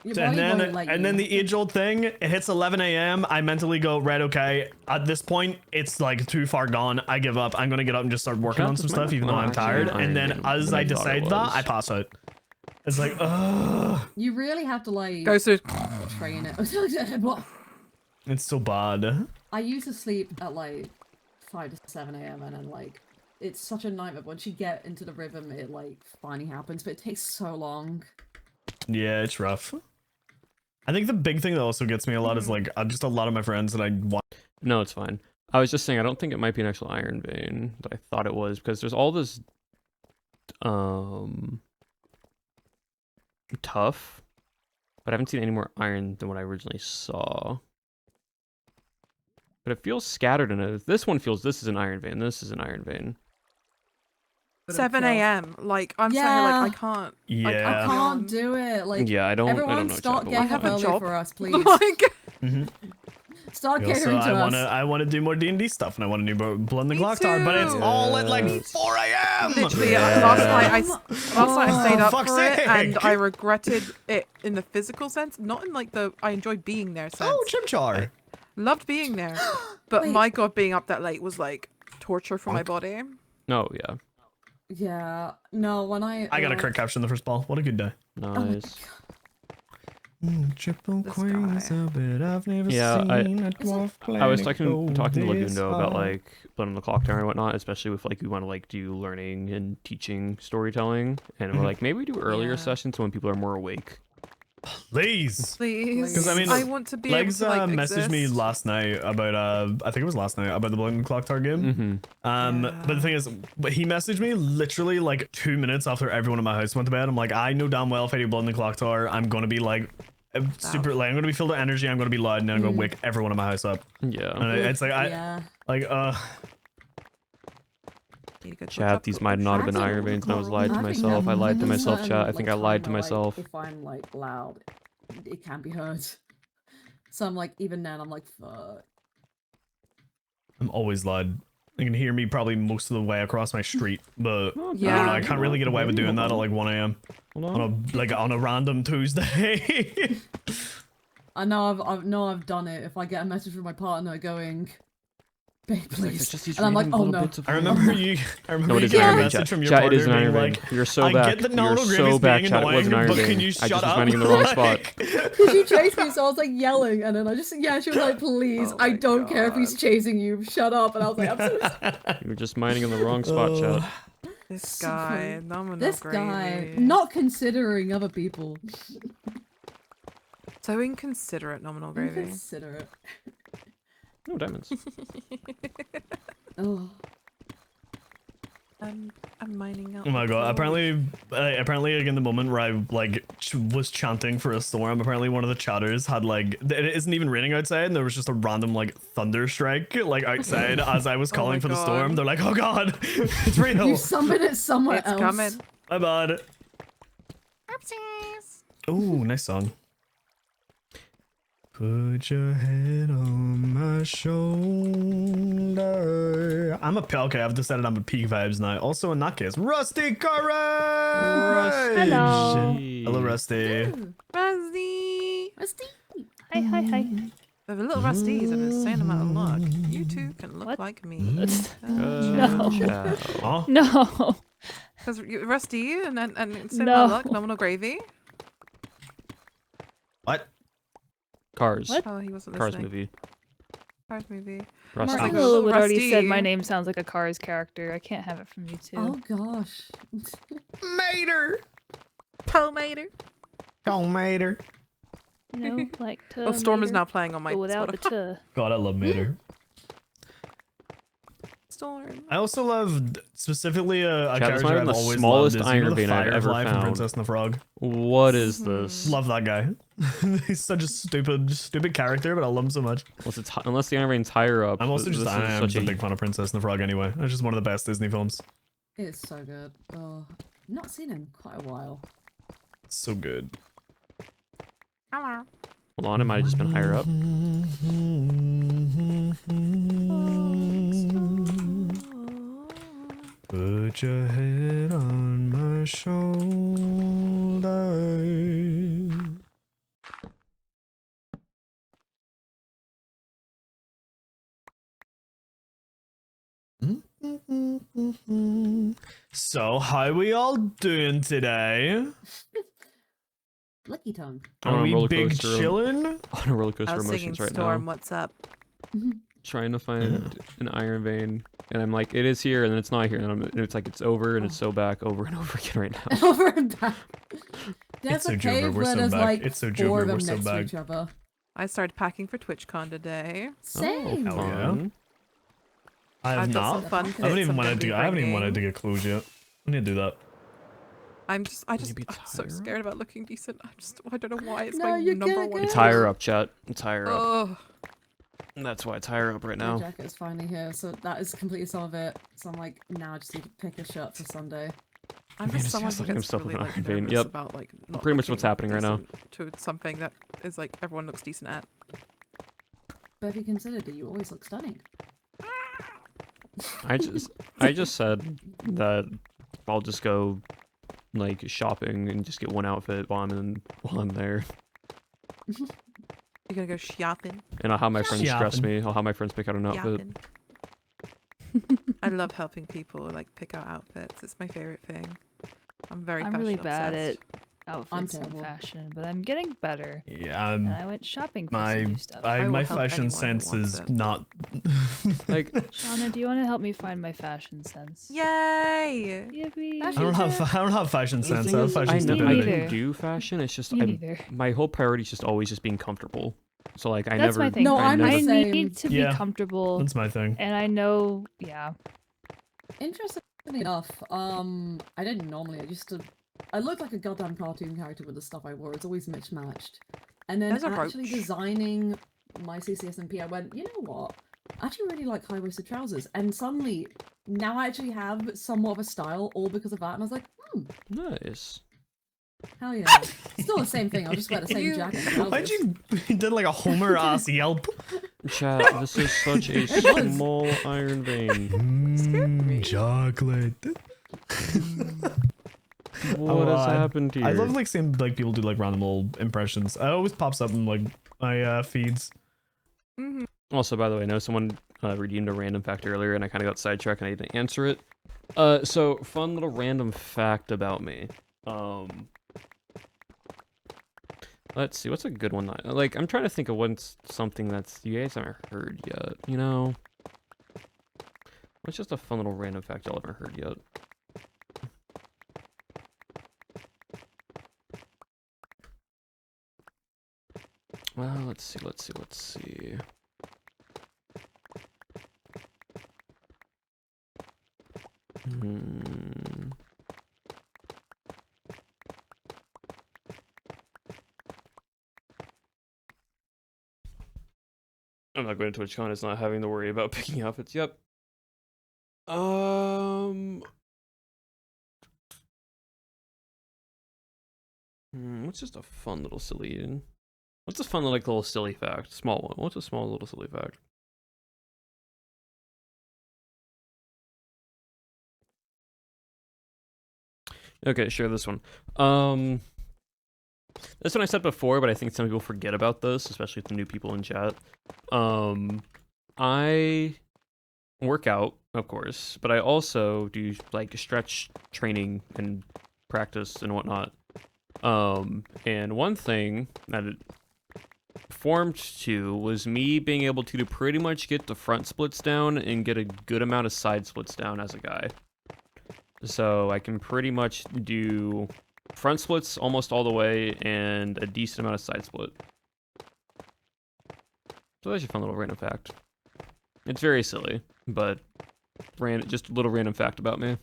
Your And body then won't let and you. then the age-old thing, it hits 11 a.m. I mentally go, right, okay, at this point, it's like too far gone. I give up. I'm gonna get up and just start working That on some might stuff, not- even though not I'm actually tired. an And then iron as than I I thought decide it that, was. I pass out. It's like, ugh. You really have to like Goes to train it. What? It's so bad. I used to sleep at like 5 to 7 a.m. and then like it's such a nightmare. Once you get into the rhythm, it like finally happens, but it takes so long. Yeah, it's rough. I think the big thing that also gets me a lot is like just a lot of my friends that I want. No, it's fine. I was just saying I don't think it might be an actual iron vein that I thought it was because there's all this tough, but I haven't seen any more iron than what I originally saw. But it feels scattered in it. This one feels this is an iron vein. This is an iron vein. 7 a.m. Like I'm saying, like I can't. Yeah. I can't do it. Like Yeah, I don't everyone know start Chapel. getting I have up a early job. for us, please. Like, Start Also, catering to us. I wanna do more D&D stuff, and I want to do Blood in the Me Clock Tower, but it's too. all at like 4 a.m. literally, last night I stayed up Fuck's for it, sake. and I regretted it in the physical sense, not in like the I enjoyed being there sense. Oh, Chimchar. Loved being there, but Wait. my god, being up that late was like torture for my body. No, yeah. Yeah. No, when I got a crit capture in the first ball. What a good day. Nice. Triple This queens, guy. a bit I've never Yeah, seen. A dwarf I was planet talking to go Lagundo this about far. like Blood on the Clock Tower and whatnot, especially with like we want to like do learning and teaching storytelling, and we're like maybe we do earlier Yeah. sessions when people are more awake. Please. Please, 'Cause, I mean, I want to be Legs able to like messaged me exist. last night about I think it was last night about the Blood in the Clock Tower game. Mm-hmm. But the thing is, but he messaged me literally like 2 minutes after everyone in my house went to bed. I'm like, I know damn well if I do Blood in the Clock Tower, I'm gonna be like super like I'm gonna be filled with energy. I'm gonna be loud, and then I'm gonna wake everyone in my house up. Yeah. And it's like yeah. Need a good Chat, look these up. might not have been Actually, iron veins, and I was lied to I think myself. I lied to there's myself, certain, chat. I think I like, lied to time where, myself. Like, if I'm like loud, it can be heard. So I'm like, even then, I'm like, fuck. I'm always loud. You can hear me probably most of the way across my street, but I Yeah. don't know, I can't really get away with doing that at like 1 a.m. Hold on a random Tuesday. I know I've done it. If I get a message from my partner going, babe, please, and I'm like, oh no. I remember you No, it is getting an a iron vein, message chat. from your Chat, it partner is an being iron vein. like, You're so I back. get that You're nominal so Gravy's back, being chat. It was an annoying, iron but can vein. you I shut just was up? landing in the wrong spot. Because you chased me, so I was like yelling, and then she was like, please, Oh I my don't care if he's God. chasing you, shut up. And I was like, I'm so sorry. You were just mining in the wrong spot, chat. This So guy, funny. nominal This guy, gravy. not considering other people. So inconsiderate, nominal gravy. Inconsiderate. No diamonds. Oh. I'm mining out. Oh my the god! gold. Apparently, like in the moment where I like was chanting for a storm, apparently one of the chatters had like it isn't even raining outside, and there was just a random like thunder strike like outside as I was Oh calling my for the God. storm. They're like, "Oh god, it's real." You summoned it somewhere It's else. coming. My bad. Oopsies. Ooh, nice song. Put your head on my shoulder. Okay, I've decided I'm a peak vibes now. Also, in that case, Rusty Courage! Hello. Hello, Rusty. Rusty. Rusty. Hi, hi, hi. The little Rusties and a same amount of luck. You two can look What? like me. That's- No. Oh, No. Because Rusty and same No. amount of luck, nominal gravy. what? Cars. What? Oh, he wasn't Cars listening. movie. Cars movie. Rusty. Martin. Martin Lulu already Rusty. said my name sounds like a Cars character. I can't have it from you two. Oh gosh. Mater! Pomater. Go, Mater. You know, like to. Oh, Storm is later, now playing on my but without the Spotify. to. God, I love Mater. Storm. I also love specifically a Chat, this character might have I've been the always smallest loved is, iron you know, the vein I've ever Firefly from found. Princess and the Frog. What is this? Love that guy. He's such a stupid character, but I love him so much. Unless the iron vein's higher up. I'm also this just is I am such just a big fan of Princess and the Frog anyway. It's just one of the best Disney films. It's so good. Oh, not seen him in quite a while. It's so good. Hello. Hold on, it might have just been higher up. Put your head on my shoulder. So, how we all doing today? Licky tongue. On Are a we roller big coaster. chillin'? On a roller I coaster was singing emotions right Storm. now. What's up? trying to find an iron vein, and I'm like, it is here, and then it's not here, and it's like it's over, and it's so back over and over again right now. Over and back. There's so a Jupiter, cave we're where so there's back. like It's so 4 Jupiter, of them we're so next to back. each other. I started packing for TwitchCon today. Same. Hell yeah. Fun. I have I've got some not. fun I bits haven't even I'm gonna wanted be to. I haven't even wanted to bringing. get clues yet. I need to do that. I'm you be so Tyra? scared about looking decent. I don't know why. It's No, my you're number good, one. good. Tie her up, chat. Tie her up. Oh, That's why I tie her up right My now. jacket is finally here, so that is completely some of it. So I'm like, now I just need to pick a shirt for Sunday. I'm Man, just it's someone just who looking gets himself really in an like iron vein. nervous Yep. about like not Pretty much what's looking happening right now. decent to something that is like everyone looks decent at. But have you considered that you always look stunning? I just said that I'll just go like shopping and just get one outfit while I'm there, You're gonna go shopping. and I'll have my friends dress Shopping. me. I'll have my friends pick out an outfit. Yapping. I love helping people like pick out outfits. It's my favorite thing. I'm very. I'm really fashion bad obsessed. at outfits and terrible. fashion, but I'm getting better. Yeah, And I went shopping for some my new stuff. I will my help fashion anyone who sense wants is it. not. Like, Shauna, do you want to help me find my fashion sense? Yay! Yippee. I don't have fashion the sense. thing I have is, fashion I know I stability. stability. can do fashion. It's just Me neither. my whole priority is just always just being comfortable. So like I That's never. my thing. No, I I'm the never, I same. need to Yeah. be comfortable, That's my thing. and I know, yeah. Interestingly enough, I didn't normally. I looked like a goddamn cartoon character with the stuff I wore. It's always mismatched. And then There's a actually roach. designing my CCSMP, I went, you know what? I actually really like high-waisted trousers. And suddenly, now I actually have somewhat of a style, all because of that. And I was like, nice. hell yeah. Still the same thing. I'll just wear the same jacket and trousers. Why'd you did like a Homer ass yelp? Chat, this is such a was. small iron vein. Chocolate. What has happened here? I love like seeing like people do like random little impressions. It always pops up in like my feeds. Mm-hmm. Also, by the way, I know someone redeemed a random fact earlier, and I kind of got sidetracked and I didn't answer it. So fun little random fact about me. Let's see, what's a good one? Like, I'm trying to think of what's something that's you guys haven't heard yet. You know, what's just a fun little random fact y'all haven't heard yet? Well, let's see. Hmm. I'm not going to TwitchCon. It's not having to worry about picking outfits. Yep. What's just a fun little silly? What's a fun little silly fact? Small one. What's a small little silly fact? Okay, sure. This one. This one I said before, but I think some people forget about this, especially the new people in chat. I work out, of course, but I also do like stretch training and practice and whatnot. And one thing that it formed to was me being able to pretty much get the front splits down and get a good amount of side splits down as a guy. So I can pretty much do front splits almost all the way and a decent amount of side split. So that's a fun little random fact. It's very silly, but just a little random fact about me.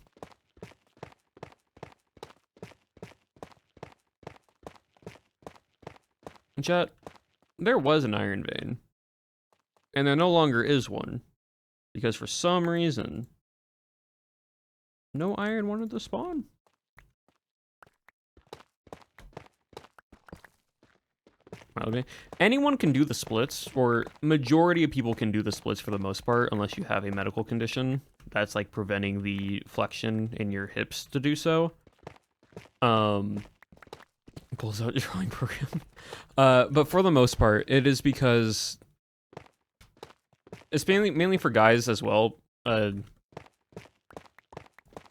Chat, there was an iron vein, and there no longer is one, because for some reason, no iron wanted to spawn. Anyone can do the splits, or majority of people can do the splits for the most part, unless you have a medical condition that's like preventing the flexion in your hips to do so. Pulls out your drawing program. But for the most part, it is because it's mainly for guys as well.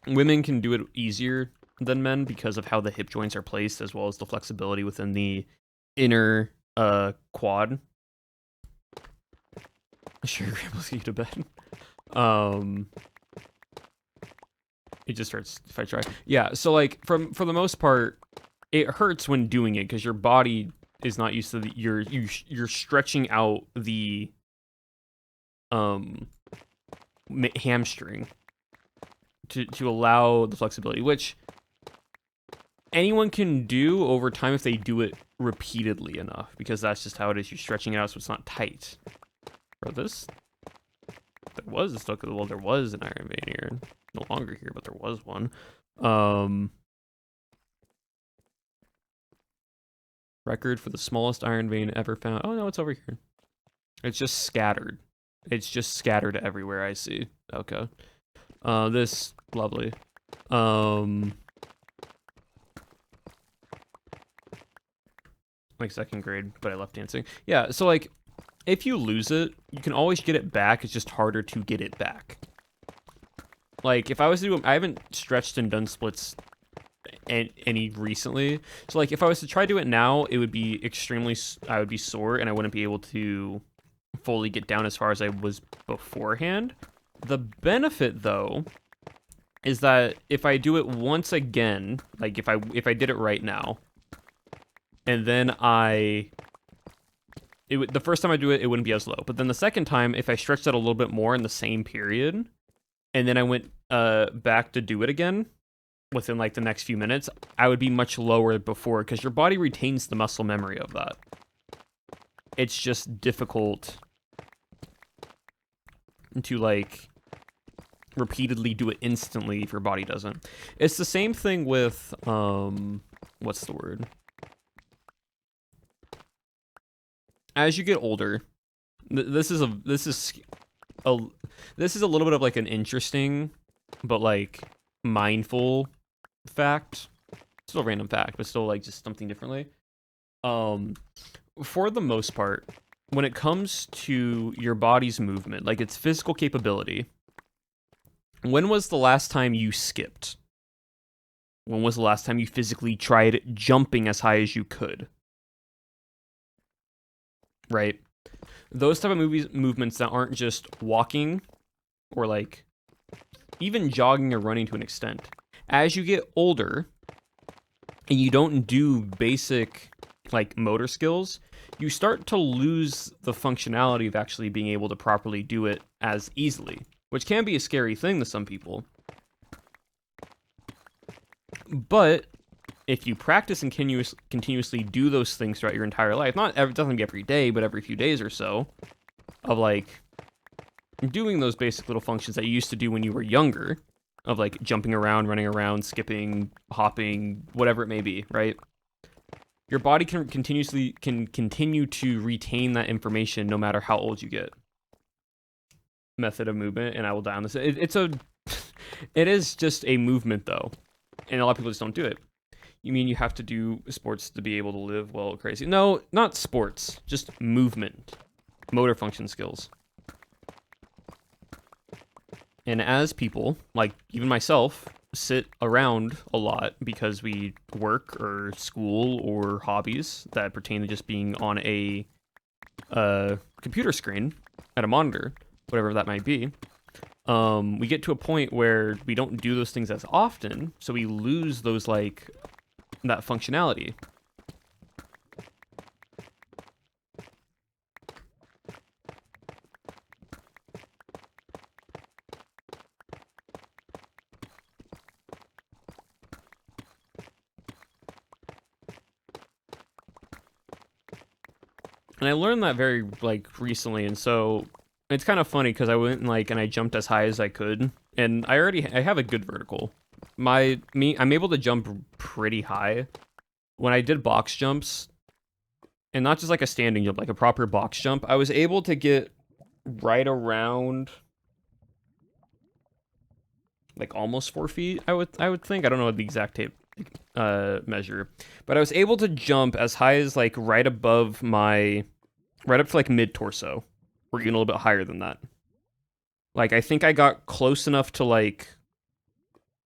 Women can do it easier than men because of how the hip joints are placed, as well as the flexibility within the inner quad. Sure, you're able to get you to bed. It just hurts if I try. Yeah, so like for the most part, it hurts when doing it because your body is not used to you're stretching out the hamstring to allow the flexibility, which anyone can do over time if they do it repeatedly enough, because that's just how it is. You're stretching it out so it's not tight. Bro, there was an iron vein here. No longer here, but there was one. Record for the smallest iron vein ever found. Oh no, it's over here. It's just scattered. It's just scattered everywhere I see. Okay. This lovely. Like second grade, but I left dancing. Yeah, so like if you lose it, you can always get it back. It's just harder to get it back. Like if I was to do, I haven't stretched and done splits any recently. So like if I was to try to do it now, it would be I would be sore and I wouldn't be able to fully get down as far as I was beforehand. The benefit though is that if I do it once again, like if I did it right now, and then the first time I do it, it wouldn't be as low. But then the second time, if I stretched out a little bit more in the same period, and then I went back to do it again within like the next few minutes, I would be much lower before, because your body retains the muscle memory of that. It's just difficult to like repeatedly do it instantly if your body doesn't. It's the same thing with what's the word? As you get older, this is a little bit of like an interesting but like mindful fact. Still a random fact, but still like just something differently. For the most part, when it comes to your body's movement, like its physical capability, when was the last time you skipped? When was the last time you physically tried jumping as high as you could? Right? Those type of movements that aren't just walking or like even jogging or running to an extent. As you get older and you don't do basic like motor skills, you start to lose the functionality of actually being able to properly do it as easily, which can be a scary thing to some people. But if you practice and continuously do those things throughout your entire life, it doesn't be every day, but every few days or so, of like doing those basic little functions that you used to do when you were younger, of like jumping around, running around, skipping, hopping, whatever it may be, right? Your body can continue to retain that information no matter how old you get. Method of movement, and I will die on this. It is just a movement though, and a lot of people just don't do it. You mean you have to do sports to be able to live well crazy? No, not sports, just movement, motor function skills. And as people, like even myself, sit around a lot because we work or school or hobbies that pertain to just being on a computer screen at a monitor, whatever that might be, we get to a point where we don't do those things as often, so we lose those like that functionality. And I learned that very like recently, and so it's kind of funny because I went and I jumped as high as I could, and I have a good vertical. I'm able to jump pretty high. When I did box jumps, and not just like a standing jump, like a proper box jump, I was able to get right around like almost 4 feet. I would think. I don't know the exact measure, but I was able to jump as high as like right up to like mid torso, or even a little bit higher than that. Like I think I got close enough to like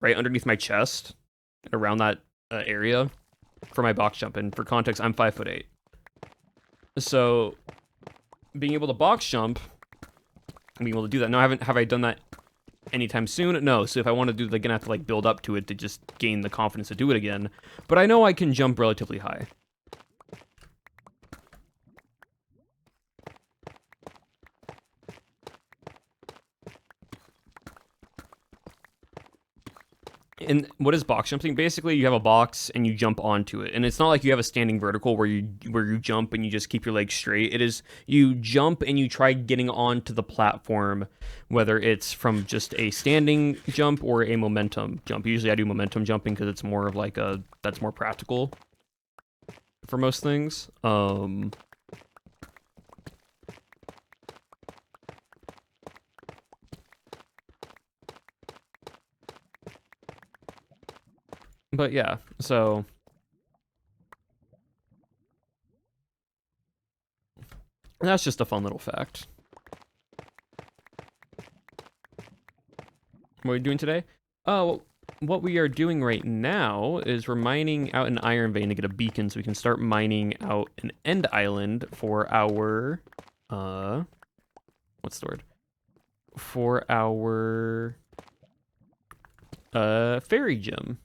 right underneath my chest, around that area for my box jump. And for context, I'm 5'8". So being able to box jump being able to do that. Now, have I done that anytime soon? No. So if I want to do it, I'm gonna have to like build up to it to just gain the confidence to do it again. But I know I can jump relatively high. And what is box jumping? Basically, you have a box and you jump onto it, and it's not like you have a standing vertical where you jump and you just keep your legs straight. It is you jump and you try getting onto the platform, whether it's from just a standing jump or a momentum jump. Usually, I do momentum jumping because it's more of like that's more practical for most things. But yeah, so that's just a fun little fact. What are we doing today? Oh, what we are doing right now is we're mining out an iron vein to get a beacon so we can start mining out an end island for our, what's the word? For our, fairy gem.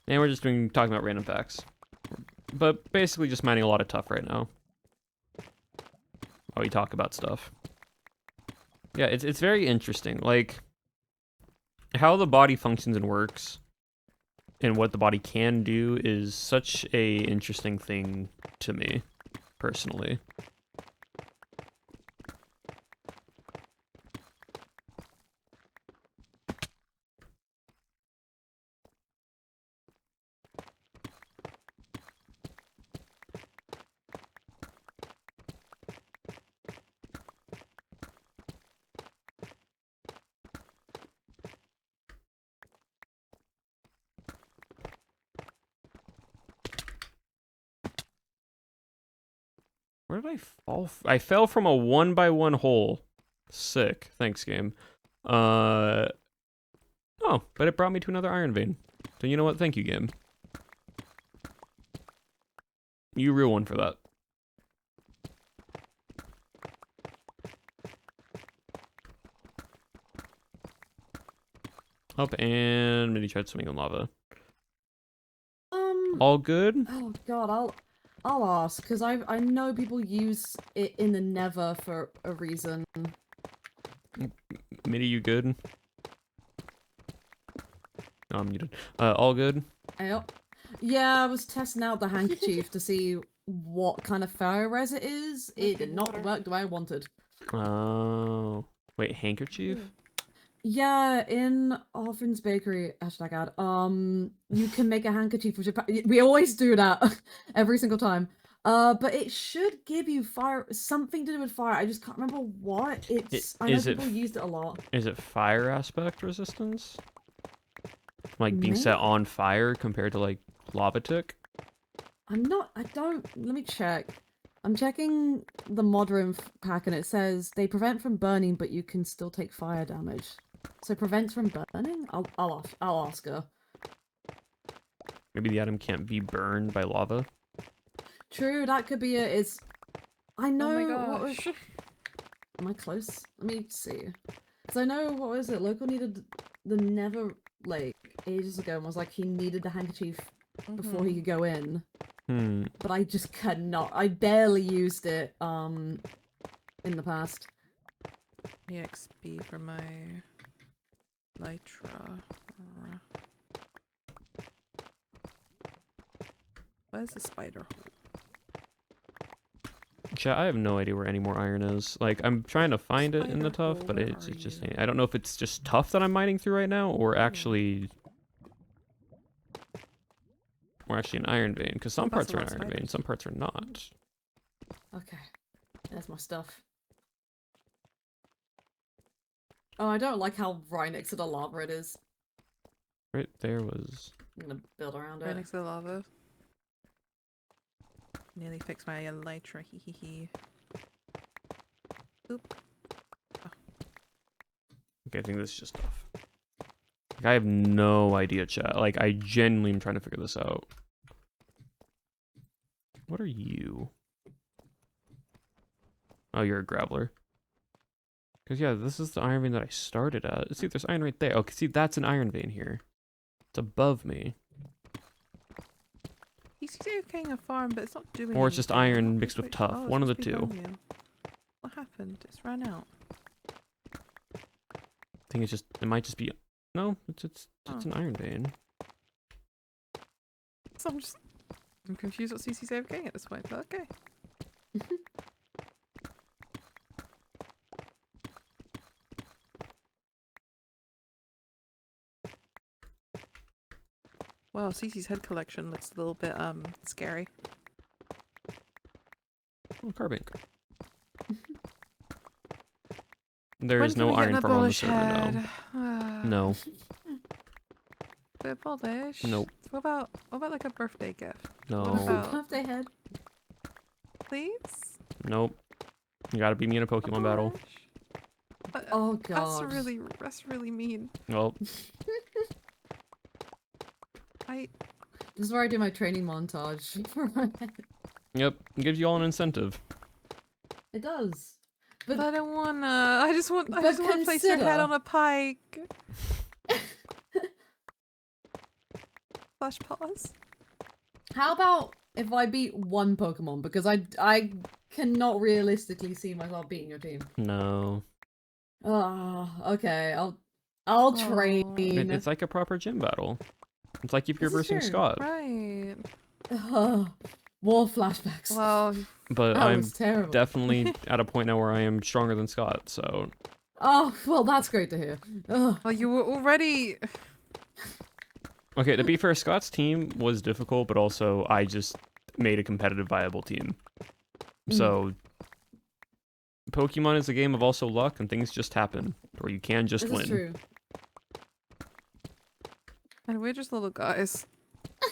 And we're just talking about random facts. But basically just mining a lot of tuff right now. While we talk about stuff. Yeah, it's very interesting. Like, how the body functions and works, and what the body can do is such a interesting thing to me, personally. Where did I fall? I fell from a 1x1 hole. Sick. Thanks, game. Oh, but it brought me to another iron vein. So you know what? Thank you, game. You real one for that. Up and maybe tried swimming in lava. All good? Oh god, I'll ask, because I know people use it in the Nether for a reason. Mitty, you good? Oh, I'm muted. All good? Yep. Yeah, I was testing out the handkerchief to see what kind of fire res it is. It did not work the way I wanted. Oh. Wait, handkerchief? Yeah, in Orphan's Bakery, #ad, you can make a handkerchief with your we always do that every single time. But it should give you fire, something to do with fire. I just can't remember what. I know people used it a lot. Is it fire aspect resistance? Like being Maybe. set on fire compared to like lava tick? Let me check. I'm checking the mod room pack and it says they prevent from burning, but you can still take fire damage. So prevents from burning? I'll ask her. Maybe the item can't be burned by lava? True, that could be it. I know. Oh my gosh. Am I close? Let me see. Because I know, what was it? Local needed the Nether Lake ages ago and was like he needed the handkerchief before he could go in. But I just could not. I barely used it in the past. EXP for my Lytra. What is the spider hole? Chat, I have no idea where any more iron is. Like, I'm trying to find it in the Spider tuff, hole, but where it's are just... you? I don't know if it's just tuff that I'm mining through right now, or actually... Or actually an iron vein, because some that's parts a are an lot of iron vein, spiders. some parts are not. Okay. There's my stuff. Oh, I don't like how right next to the lava it is. Right there was... I'm gonna build around Right it. next to the lava. Nearly fixed my elytra. Hee hee hee. Oop. Okay, I think this is just off. Like, I have no idea, chat. Like, I genuinely am trying to figure this out. What are you? Oh, you're a graveler. Because, yeah, this is the iron vein that I started at. See, there's iron right there. Okay, see, that's an iron vein here. It's above me. He's taking a farm, but it's not doing Or it's just anything. iron Not mixed with quite- tough. oh, One of the it's supposed to two. be bone meal. What happened? It's ran out. I think it's just, it might just be, no, it's an iron vein. So I'm confused what CC's AFKing at this point, but okay. Wow, CC's head collection looks a little bit scary. Oh, carbink. There When is can no we get iron an farm on the abolish server now. head? No. The abolish? Nope. What about like a birthday gift? No. What about- Birthday head. Please? Nope. You gotta beat me in a Pokemon battle. Abolish? Oh god. That's really mean. Well, This is where I do my training montage for my head. yep. It gives you all an incentive. It does. But I don't wanna. I just want to place your head consider- on a pike. Flash pause. How about if I beat one Pokemon? Because I cannot realistically see myself beating your team. No. Okay. I'll Oh. train. It's like a proper gym battle. It's like if you're This is versing true. Scott. Right. More flashbacks. Well, But that I'm was terrible. definitely at a point now where I am stronger than Scott, so. Oh, well, that's great to hear. Ugh. well, you were already. Okay, to be fair, Scott's team was difficult, but also I just made a competitive, viable team. So, Pokemon is a game of also luck, and things just happen, or you can just This win. is true. And we're just little guys.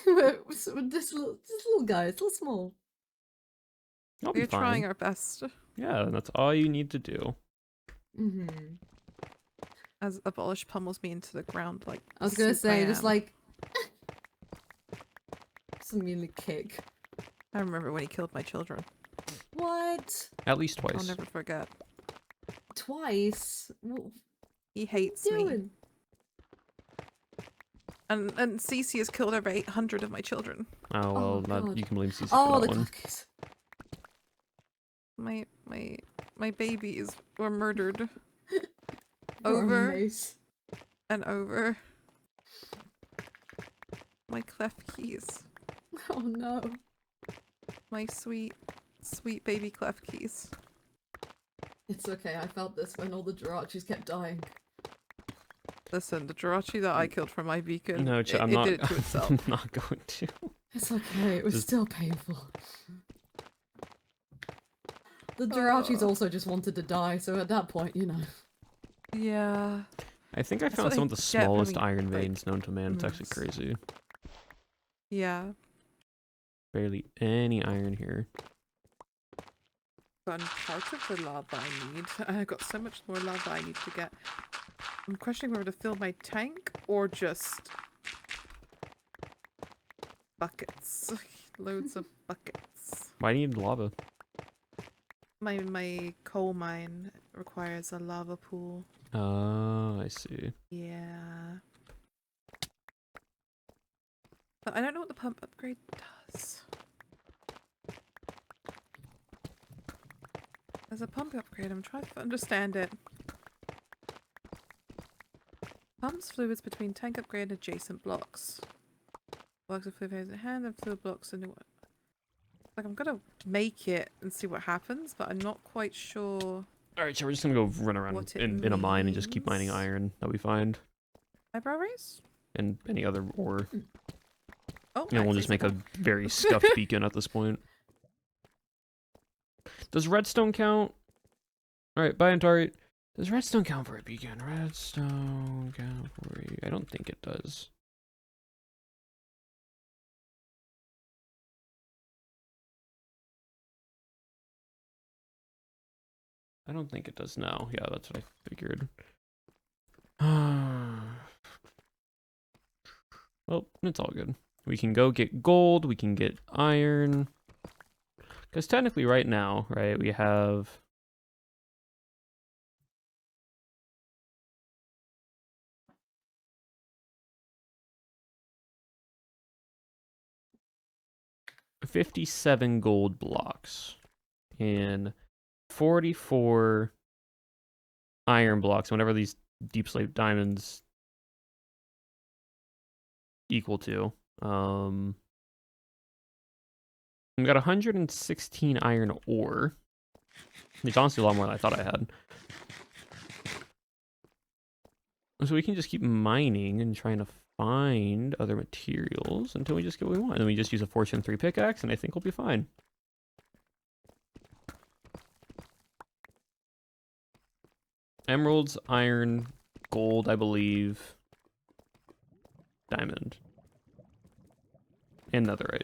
this little guy, it's a little small. I'll be We're fine. trying our best. Yeah, that's all you need to do. Mm-hmm. As Abolish pummels me into the ground, like. I was gonna soup I say, just am. like some meanly kick. I remember when he killed my children. What? At least I'll twice. never forget. Twice? What He hates you me. doing? And Cece has killed over 800 of my children. Oh, well, Oh, that, God. you can blame CC Oh, for the that one. cookies. My babies were murdered You're a over mace. and over. My cleft keys. Oh no. My sweet, sweet baby cleft keys. It's okay, I felt this when all the Jirachis kept dying. Listen, the Jirachi that I killed from my beacon, No, it I'm not. did it to itself. I'm not going to. It's okay, it was Just- still painful. The Jirachis also just wanted to die, so at that point, you know. Yeah. I think I That's found what some I of the get when smallest we, iron like, veins known to man. It's actually moves. crazy. Yeah. Barely any iron here. Gotten part of the lava I need. I got so much more lava I need to get. I'm questioning whether to fill my tank or just buckets. Loads of buckets. Why do you need lava? My coal mine requires a lava pool. Oh, I see. Yeah. But I don't know what the pump upgrade does. There's a pump upgrade, I'm trying to understand it. Pumps fluids between tank upgrade and adjacent blocks. Blocks of fluid in hand and fluid blocks and like I'm gonna make it and see what happens, but I'm not quite sure. Alright, so we're just gonna go run around What it in a mine and just keep mining means. iron that we find. Eyebrow raise? And any other ore. Oh, You know, we'll actually, just make a so- very scuffed beacon at this point. Does redstone count? Alright, bye Antari. Does redstone count for a beacon? Redstone count for a... I don't think it does. I don't think it does now. Yeah, that's what I figured. Well, it's all good. We can go get gold. We can get iron. Because technically right now, right, we have... $57 gold blocks and 44 iron blocks, whatever these deep slate diamonds equal to. We got 116 iron ore. It's honestly a lot more than I thought I had. So we can just keep mining and trying to find other materials until we just get what we want. And then we just use a Fortune 3 pickaxe, and I think we'll be fine. Emeralds, iron, gold, I believe. Diamond. And netherite.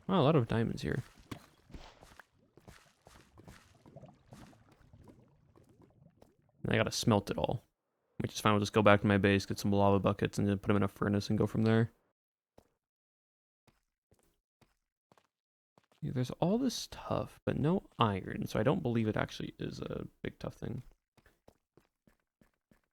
Wow, a lot of diamonds here. And I gotta smelt it all. Which is fine, we'll just go back to my base, get some lava buckets, and then put them in a furnace and go from there. Yeah, there's all this stuff, but no iron, so I don't believe it actually is a big tough thing.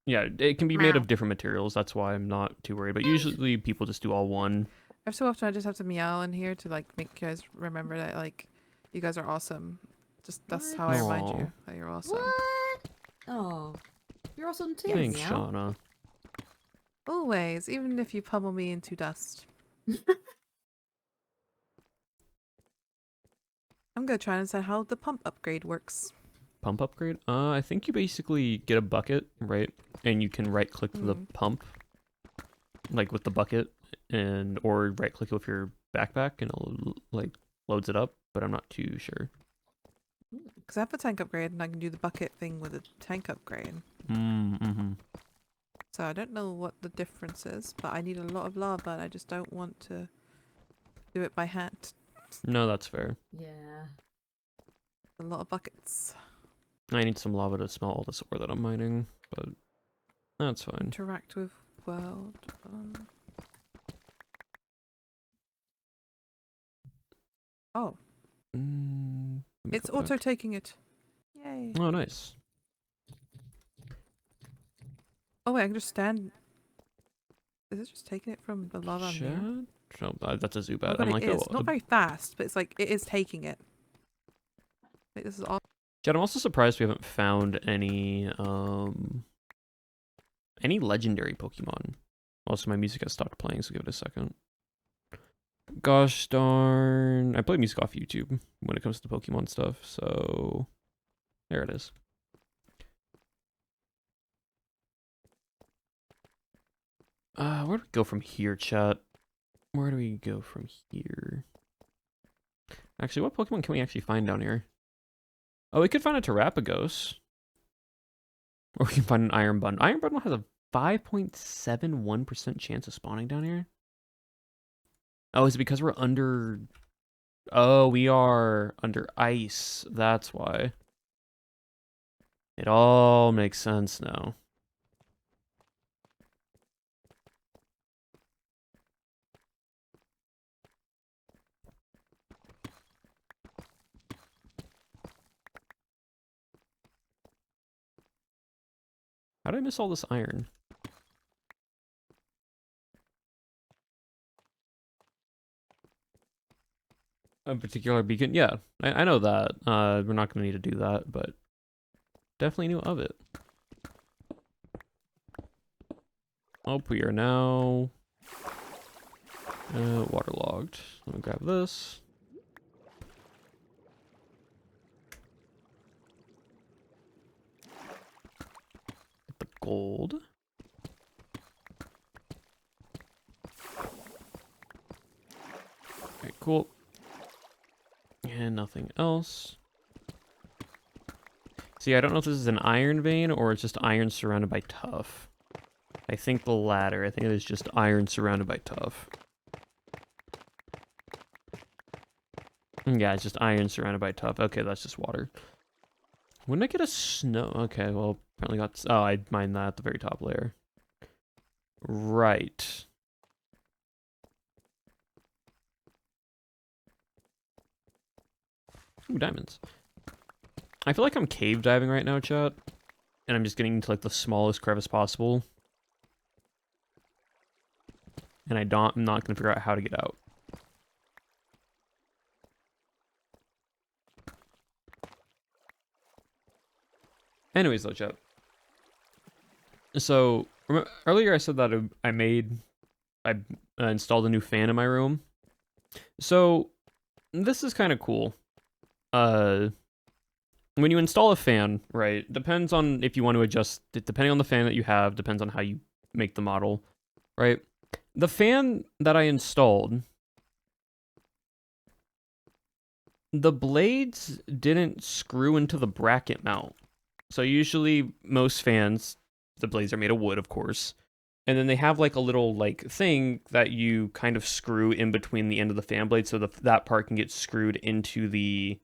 Yeah, it can be made of different materials, that's why I'm not too worried, but usually people just do all one. Every so often I just have to meow in here to like make you guys remember that like you guys are awesome. Just that's how I remind Aw. you that you're awesome. What? Oh, you're awesome too. Thanks, Meow. Shauna. Always, even if you pummel me into dust. I'm gonna try and understand how the pump upgrade works. Pump upgrade? I think you basically get a bucket, right? And you can right click the pump, like with the bucket, and or right click it with your backpack and it'll like loads it up, but I'm not too sure. Because I have a tank upgrade and I can do the bucket thing with a tank upgrade. Mm-hmm. So I don't know what the difference is, but I need a lot of lava and I just don't want to do it by hand. No, that's fair. Yeah. A lot of buckets. I need some lava to smelt all this ore that I'm mining, but that's fine. Interact with world. Oh, Let me it's go back. auto taking it. Yay. Oh, nice. Oh wait, I can just stand. Is it just taking it from the lava? I'm near? Chat? Oh, that's a Oh Zubat. god, I'm it like, is. oh, Not very fast, but it's like it is taking it. Wait, this is all. Chat, I'm also surprised we haven't found any legendary Pokemon. Also, my music has stopped playing, so give it a second. Gosh darn. I play music off YouTube when it comes to Pokemon stuff, so there it is. Where do we go from here, chat? Where do we go from here? Actually, what Pokemon can we actually find down here? Oh, we could find a Terapagos. Or we can find an Iron Bundle. Iron Bundle has a 5.71% chance of spawning down here. Oh, is it because we're under... Oh, we are under ice. That's why. It all makes sense now. How did I miss all this iron? A particular beacon? Yeah, I know that. We're not going to need to do that, but definitely knew of it. Oh, we are now waterlogged. Let me grab this. Get the gold. Alright, cool. And nothing else. See, I don't know if this is an iron vein or it's just iron surrounded by tuff. I think the latter. I think it is just iron surrounded by tuff. Yeah, it's just iron surrounded by tuff. Okay, that's just water. When did I get a snow? Okay, well, apparently got... Oh, I mined that at the very top layer. Right. Ooh, diamonds. I feel like I'm cave diving right now, chat. And I'm just getting into, like, the smallest crevice possible. And I'm not going to figure out how to get out. Anyways, though, chat. So, earlier I said that I installed a new fan in my room. So, this is kind of cool. When you install a fan, right, depends on if you want to adjust it, depending on the fan that you have, depends on how you make the model, right? The fan that I installed, the blades didn't screw into the bracket mount. So usually most fans, the blades are made of wood, of course. And then they have like a little like thing that you kind of screw in between the end of the fan blade so that part can get screwed into the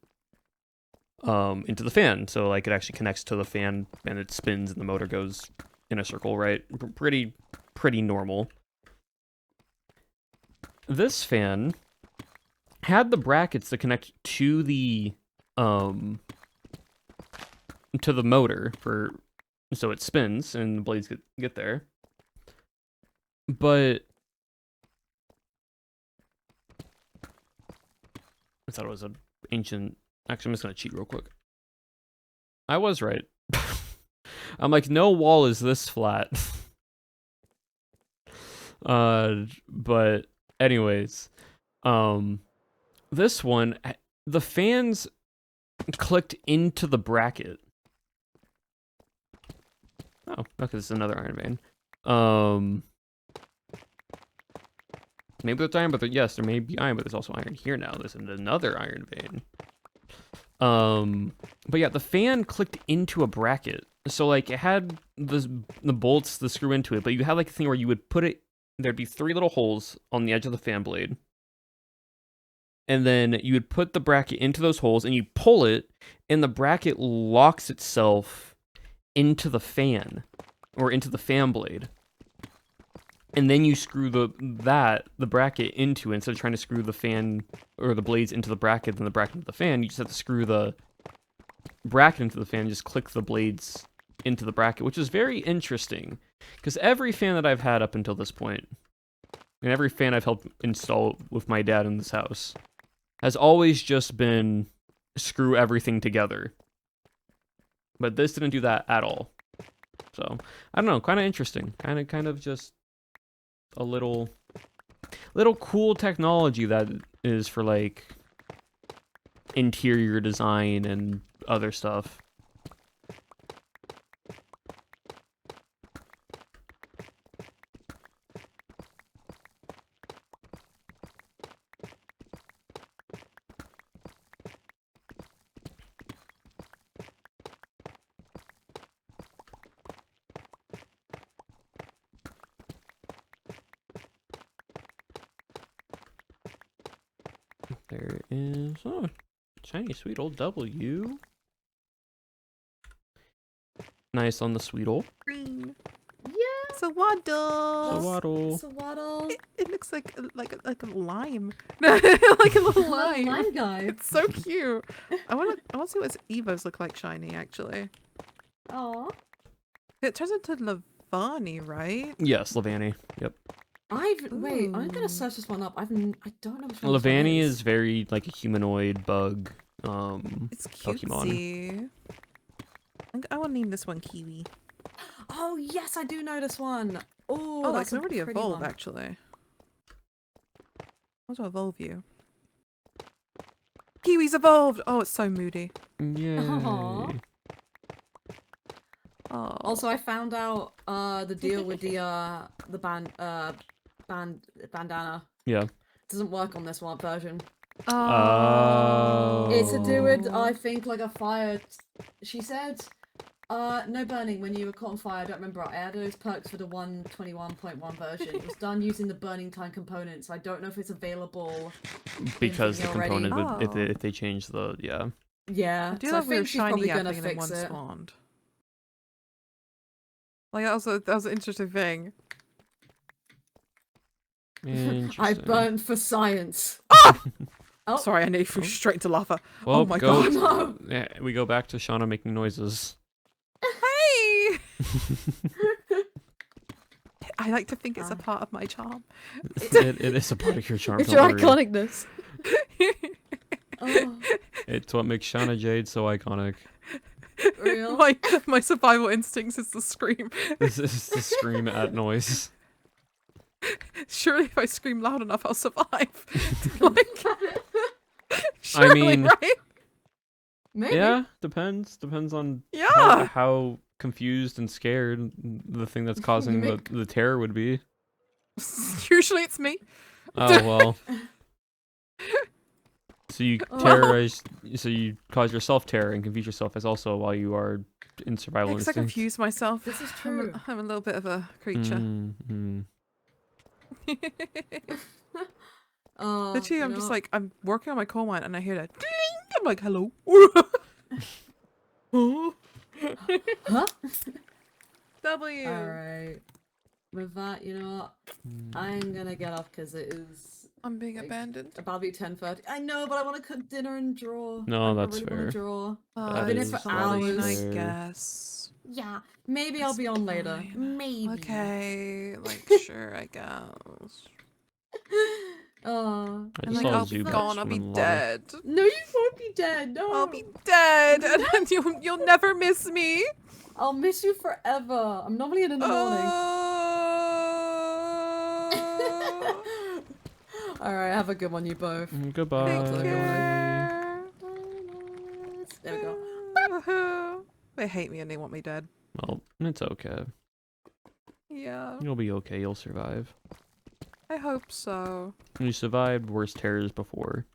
fan. So like it actually connects to the fan and it spins and the motor goes in a circle, right? Pretty normal. This fan had the brackets that connect to the motor so it spins and the blades get there. But I thought it was an ancient... Actually, I'm just going to cheat real quick. I was right. I'm like, no wall is this flat. But anyways, this one, the fans clicked into the bracket. Oh, okay, this is another iron vein. Maybe there's iron, but yes, there may be iron, but there's also iron here now. There's another iron vein. But yeah, the fan clicked into a bracket. So like it had the bolts to screw into it, but you had like a thing where you would put it, there'd be 3 little holes on the edge of the fan blade. And then you would put the bracket into those holes and you pull it and the bracket locks itself into the fan or into the fan blade. And then you screw the bracket into it. Instead of trying to screw the fan or the blades into the bracket and the bracket into the fan, you just have to screw the bracket into the fan and just click the blades into the bracket, which is very interesting. Because every fan that I've had up until this point, and every fan I've helped install with my dad in this house, has always just been screw everything together. But this didn't do that at all. So, I don't know, kind of interesting. Kind of just a little cool technology that is for like interior design and other stuff. There is shiny sweet old W. Nice on the sweet old. Green. Yeah. Sawaddle. Sawaddle. It looks like a lime. Like a little lime. Lime guy. It's so cute. I want to see what his evos look like shiny actually. Aw. It turns into Lavani, right? Yes, Lavani. Yep. Wait, I'm Ooh. gonna search this one up. I don't know which one this one Lavani is very like a humanoid bug. It's Pokemon. cutesy. I want to name this one Kiwi. Oh yes, I do know this one. Oh, Oh, I that's can a already pretty evolve one. actually. How to evolve you? Kiwi's evolved! Oh, it's so moody. Yay. Aw. Oh. Also, I found out the deal with the bandana Yeah. doesn't work on this one version. Oh. It's to do with I think like a fire. She said No burning when you were caught on fire. I don't remember. I added those perks for the 121.1 version. It was done using the burning time component, so I don't know if it's available. Because the already. component would, Oh. if they change the Yeah. I do so love I we were think she's probably shiny gonna yapping and then fix one it. spawned. Like that was an interesting thing. I Interesting. burnt for science. Oh. Sorry, I nearly flew straight into lava. Well, oh my go, god. No. Yeah, we go back to Shauna making noises. Hey! I like to think it's a part of my charm. it is a part of your charm. It's don't your worry. iconicness. Oh, It's what makes Shauna Jade so iconic. real? my survival instincts is to scream. This is to scream at noise. Surely if I scream loud enough, I'll survive. Like, I surely, mean, right? Maybe. Yeah, depends. Depends on Yeah. how confused and scared the thing that's causing the terror would be. Usually it's me. Oh well. So you terrorize. So you cause yourself terror and confuse yourself as also while you are in survival Because I instinct. confuse myself. This is true. I'm a little bit of a creature. Mm-hmm. Oh, Literally, you I'm know just what? like, I'm working on my coal mine and I hear that ding. I'm like, hello. Huh? W. Alright. With that, you know what? I'm gonna get off because it is I'm being like, abandoned. about to be 10:30. I know, but I want to cook dinner and draw. No, I that's really fair. Want to draw. That been here is for fine, hours. I fair. guess. Yeah, maybe I'll That's be on later. fine. Maybe. Okay, like sure, I guess. Oh, I And just like saw a I'll zoo be bat gone, I'll be swim in lava. dead. no, you won't be dead. No, I'll be dead, and then you'll never miss me. I'll miss you forever. I'm normally in the morning. Oh. All right, have a good one, you both. Goodbye. Take care. There we go. Woohoo. They hate me and they want me dead. Well, it's okay. Yeah, You'll be okay. You'll survive. I hope so. You survived worse terrors before.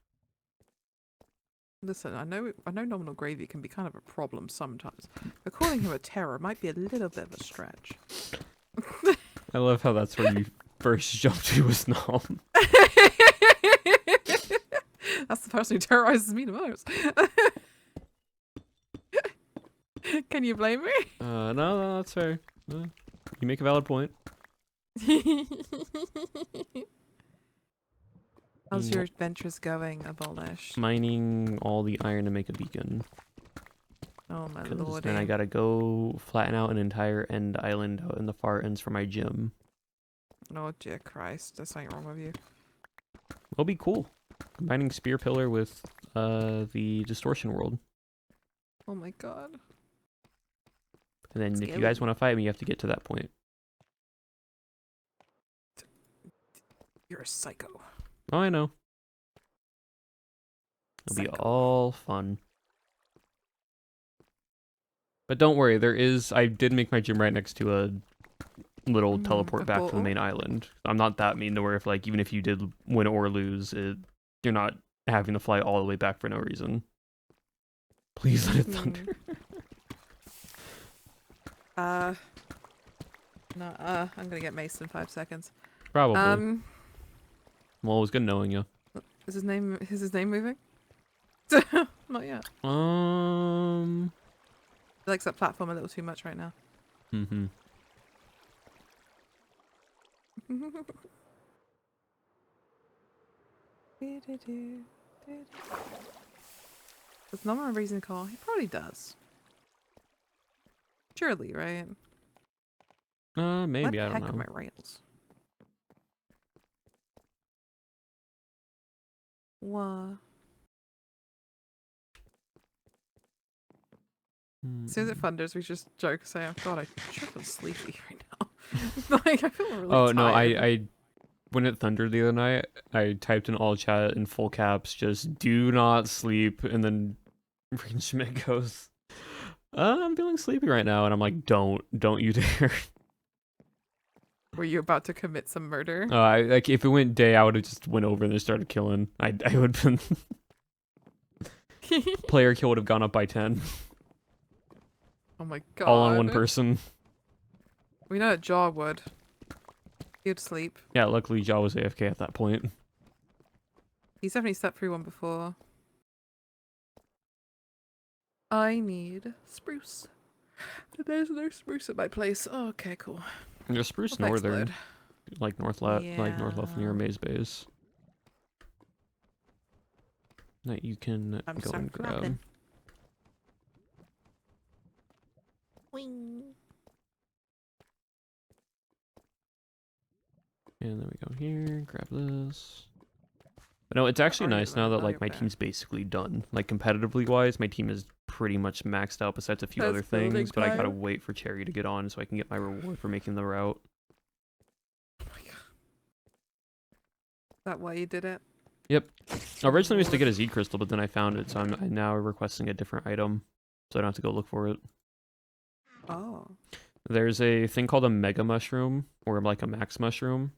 Listen, I know Nominal Gravy can be kind of a problem sometimes, but calling him a terror might be a little bit of a stretch. I love how that's where you first jumped to was Nom. That's the person who terrorizes me the most. Can you blame me? No, that's fair. You make a valid point. How's your adventures going, Abolish? Mining all the iron to make a beacon. Oh my 'Cause lordy. then I gotta go flatten out an entire end island out in the far ends for my gym. Oh dear Christ, there's something wrong with you. It'll be cool. Combining Spear Pillar with the Distortion World. Oh my god. And then if you Scary. guys want to fight me, you have to get to that point. You're a psycho. Oh, I know. It'll be Psycho. all fun. But don't worry, I did make my gym right next to a little teleport a back to the portal? main island. I'm not that mean to where if even if you did win or lose, you're not having to fly all the way back for no reason. Please let it thunder. No, I'm gonna get maced in 5 seconds. Probably. Well, it was good knowing you. Is his name moving? Not yet. He likes that platform a little too much right now. Mm-hmm. Does no one have a reason to call? He probably does. Surely, right? Maybe, What I the heck don't are know. my rails? What? As soon as it thunders, we just joke, say, "Oh God, I sure feel sleepy right now." Like I feel really Oh no, tired. I when it thundered the other night, I typed in all chat in full caps, just do not sleep, and then freaking Schmidt goes, I'm feeling sleepy right now, and I'm like, don't you dare. Were you about to commit some murder? Like if it went day, I would have just went over and just started killing. I would have been player kill would have gone up by 10. Oh my god. all on one person. We know that Jaw would. He'd sleep. Yeah, luckily Jaw was AFK at that point. He's definitely slept through one before. I need spruce. There's no spruce at my place. Oh, okay, cool. And there's Spruce I'll Northern, explode. like north left near Yeah. Maze Base. That you can I'm go start and grab. clapping. Wing. And then we go here, grab this. But no, it's actually Are you nice now right? that Oh, like you're my fair. team's basically done. Like competitively wise, my team is pretty much maxed out besides a few That's other building things. But I gotta time. wait for Cherry to get on so I can get my reward for making the route. Oh my god. Is that why you did it? Yep. Originally I was to get a Z crystal, but then I found it, so I'm now requesting a different item, so I don't have to go look for it. Oh. There's a thing called a mega mushroom, or like a max mushroom,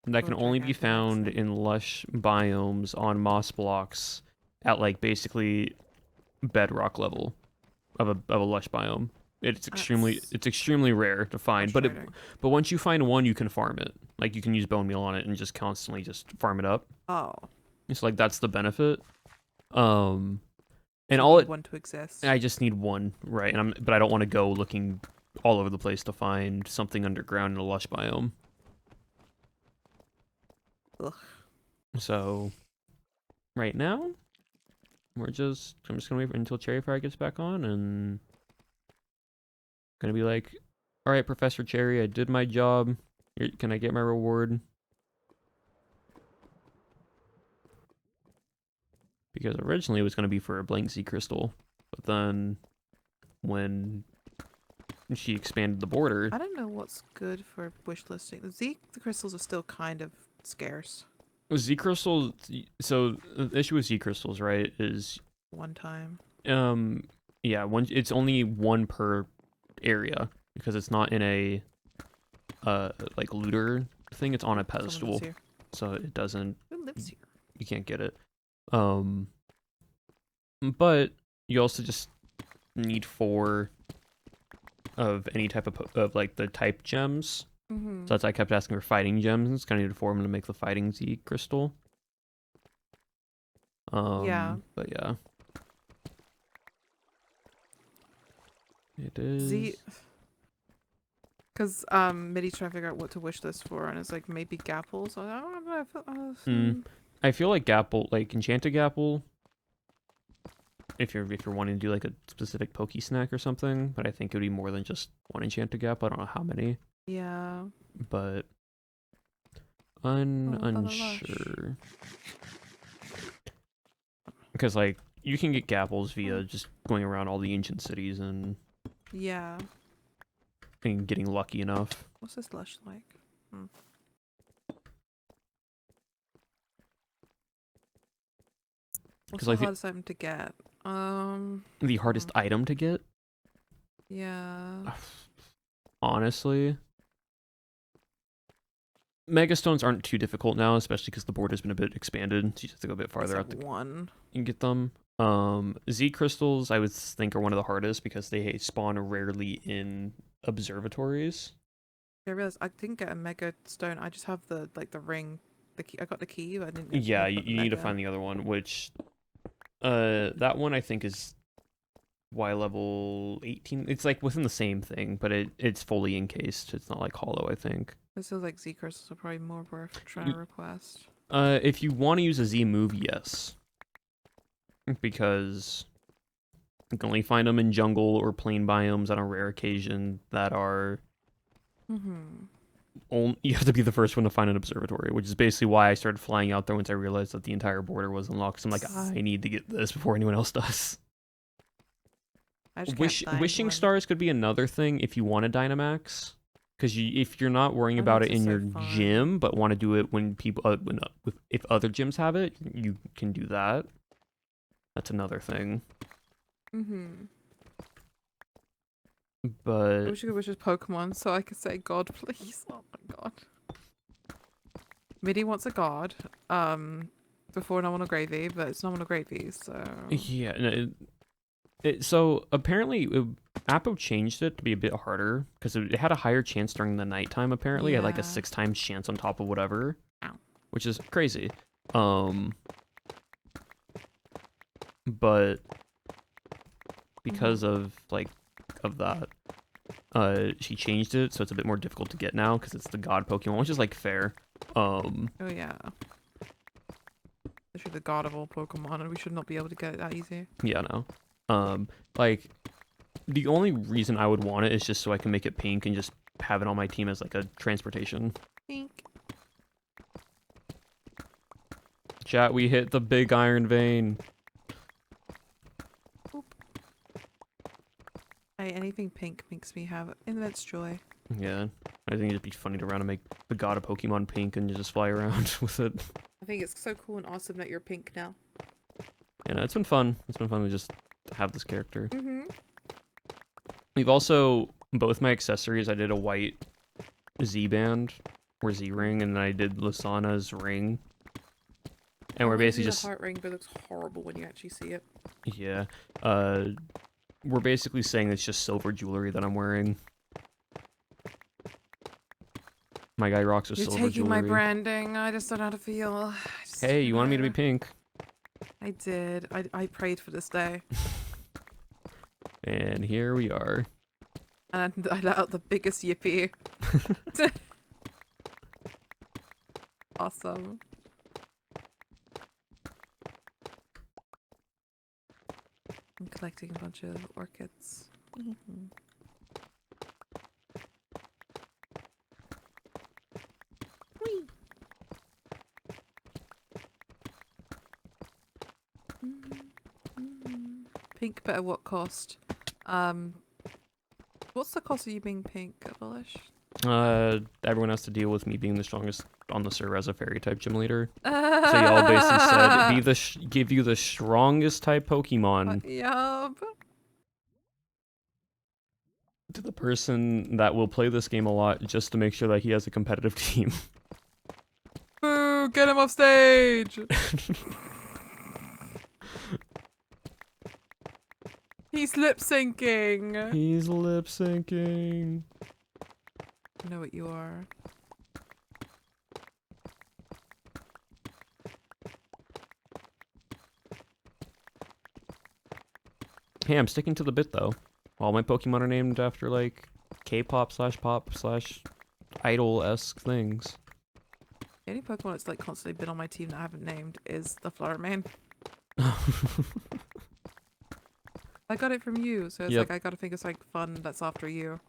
that can Oh, only be gigantic found thing. in lush biomes on moss blocks at like basically bedrock level of a lush biome. It's extremely rare to find, but Frustrating. once you find one, you can farm it. Like you can use bone meal on it and just constantly just farm it up. Oh. It's like that's the benefit. And So all you it want to exist. I just need one, right? But I don't want to go looking all over the place to find something underground in a lush biome. Ugh. So right now, I'm just gonna wait until Cherry Fire gets back on and gonna be like, all right, Professor Cherry, I did my job. Can I get my reward? Because originally it was gonna be for a blank Z crystal, but then when she expanded the border, I don't know what's good for wish listing. The crystals are still kind of scarce. Z crystals. So the issue with Z crystals, right, is One time. yeah, it's only one per area because it's not in a like looter thing. It's on a Someone lives pedestal, here. so it doesn't. Who lives here? You can't get it. But you also just need 4 of any type of like the type gems. Mm-hmm. So that's why I kept asking for fighting gems. It's kind of needed 4 of them to make the fighting Z crystal. Yeah. But yeah. It is. Because Middy's trying to figure out what to wish list for, and it's like maybe Gapple. So I don't know. I feel like Gapple, like Enchanted Gapple, if you're wanting to do like a specific Poke snack or something, but I think it would be more than just one Enchanted Gapple. I don't know how many, Yeah. but Oh, unsure. Because like you can get Gapples via just going around all the ancient cities and Yeah. getting lucky enough. What's this lush like? What's 'Cause, the like, hardest item to get? The hardest item to get, Yeah. honestly. Megastones aren't too difficult now, especially because the border's been a bit expanded. So you just have to go a bit farther out Except to one. get them. Z crystals, I would think, are one of the hardest because they spawn rarely in observatories. I realized I didn't get a mega stone. I just have the ring. The key. I got the key, but I didn't. Yeah, I you got the need to mega. find the other one, which that one I think is Y level 18. It's like within the same thing, but it's fully encased. It's not like hollow, I think. This feels like Z crystals are probably more worth trying to request. If you want to use a Z move, yes. Because you can only find them in jungle or plain biomes on a rare occasion that are you have to be the first one to find an observatory, which is basically why I started flying out there once I realized that the entire border was unlocked. So I'm like, I need to get this before anyone else does. I just can't find Wishing one. stars could be another thing if you want a Dynamax, because if you're not worrying about it Dynamax is in so your fun. gym, but want to do it when people if other gyms have it, you can do that. That's another thing. I But wish you could wish us Pokemon so I could say God, please. Oh my god. Middy wants a god. Before Nominal Gravy, but it's Nominal Gravy, so. yeah, no, so apparently Appo changed it to be a bit harder because it had a higher chance during the nighttime. Apparently, it had like a Yeah. 6 times chance on top of whatever, Ow. which is crazy. But because of that, she changed it so it's a bit more difficult to get now because it's the god Pokemon, which is like fair. Oh yeah. Literally the god of all Pokemon, and we should not be able to get it that easy. Yeah, no. Like the only reason I would want it is just so I can make it pink and just have it on my team as like a transportation. Pink. Chat, we hit the big iron vein. Hey, anything pink makes me have immense joy. Yeah, I think it'd be funny to run and make the god of Pokemon pink and just fly around with it. I think it's so cool and awesome that you're pink now. Yeah, it's been fun. It's been fun to just have this character. Mm-hmm. We've also, both my accessories, I did a white Z-band or Z-ring, and then I did Lasana's ring. And we're basically just... The heart ring, but it looks horrible when you actually see it. Yeah. We're basically saying it's just silver jewelry that I'm wearing. My guy rocks with You're silver taking jewelry. my branding. I just don't know how to feel. Hey, you wanted me to be pink. I did. I prayed for this day. And here we are. And I let out the biggest yippee. Awesome. I'm collecting a bunch of orchids. Whee! Pink, but at what cost? What's the cost of you being pink, Abolish? Everyone has to deal with me being the strongest on the server as a fairy type gym leader. So y'all basically said, give you the strongest type Pokemon Yup. to the person that will play this game a lot just to make sure that he has a competitive team. Boo! Get him off stage! He's lip syncing. He's lip syncing. I know what you are. Hey, I'm sticking to the bit though. All my Pokemon are named after like K-pop / pop / idol-esque things. The only Pokemon that's like constantly been on my team that I haven't named is the Fluttermane. I got it from you, so it's Yep. like I gotta think it's like fun that's after you.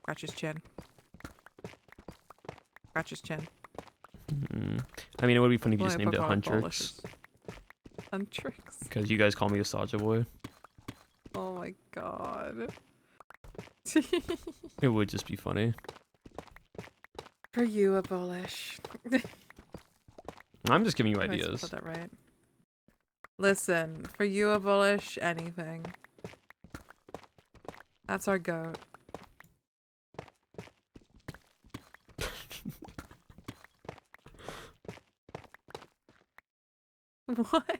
Scratch his chin. Scratch his chin. I mean, it would be funny if you Well, just named it Pokemon Huntrix. abolishes. Huntrix? Because you guys call me a Saja boy. Oh my god. It would just be funny. For you, Abolish. I'm just giving you I might ideas. put that right. Listen, for you, Abolish, anything. That's our goat. What?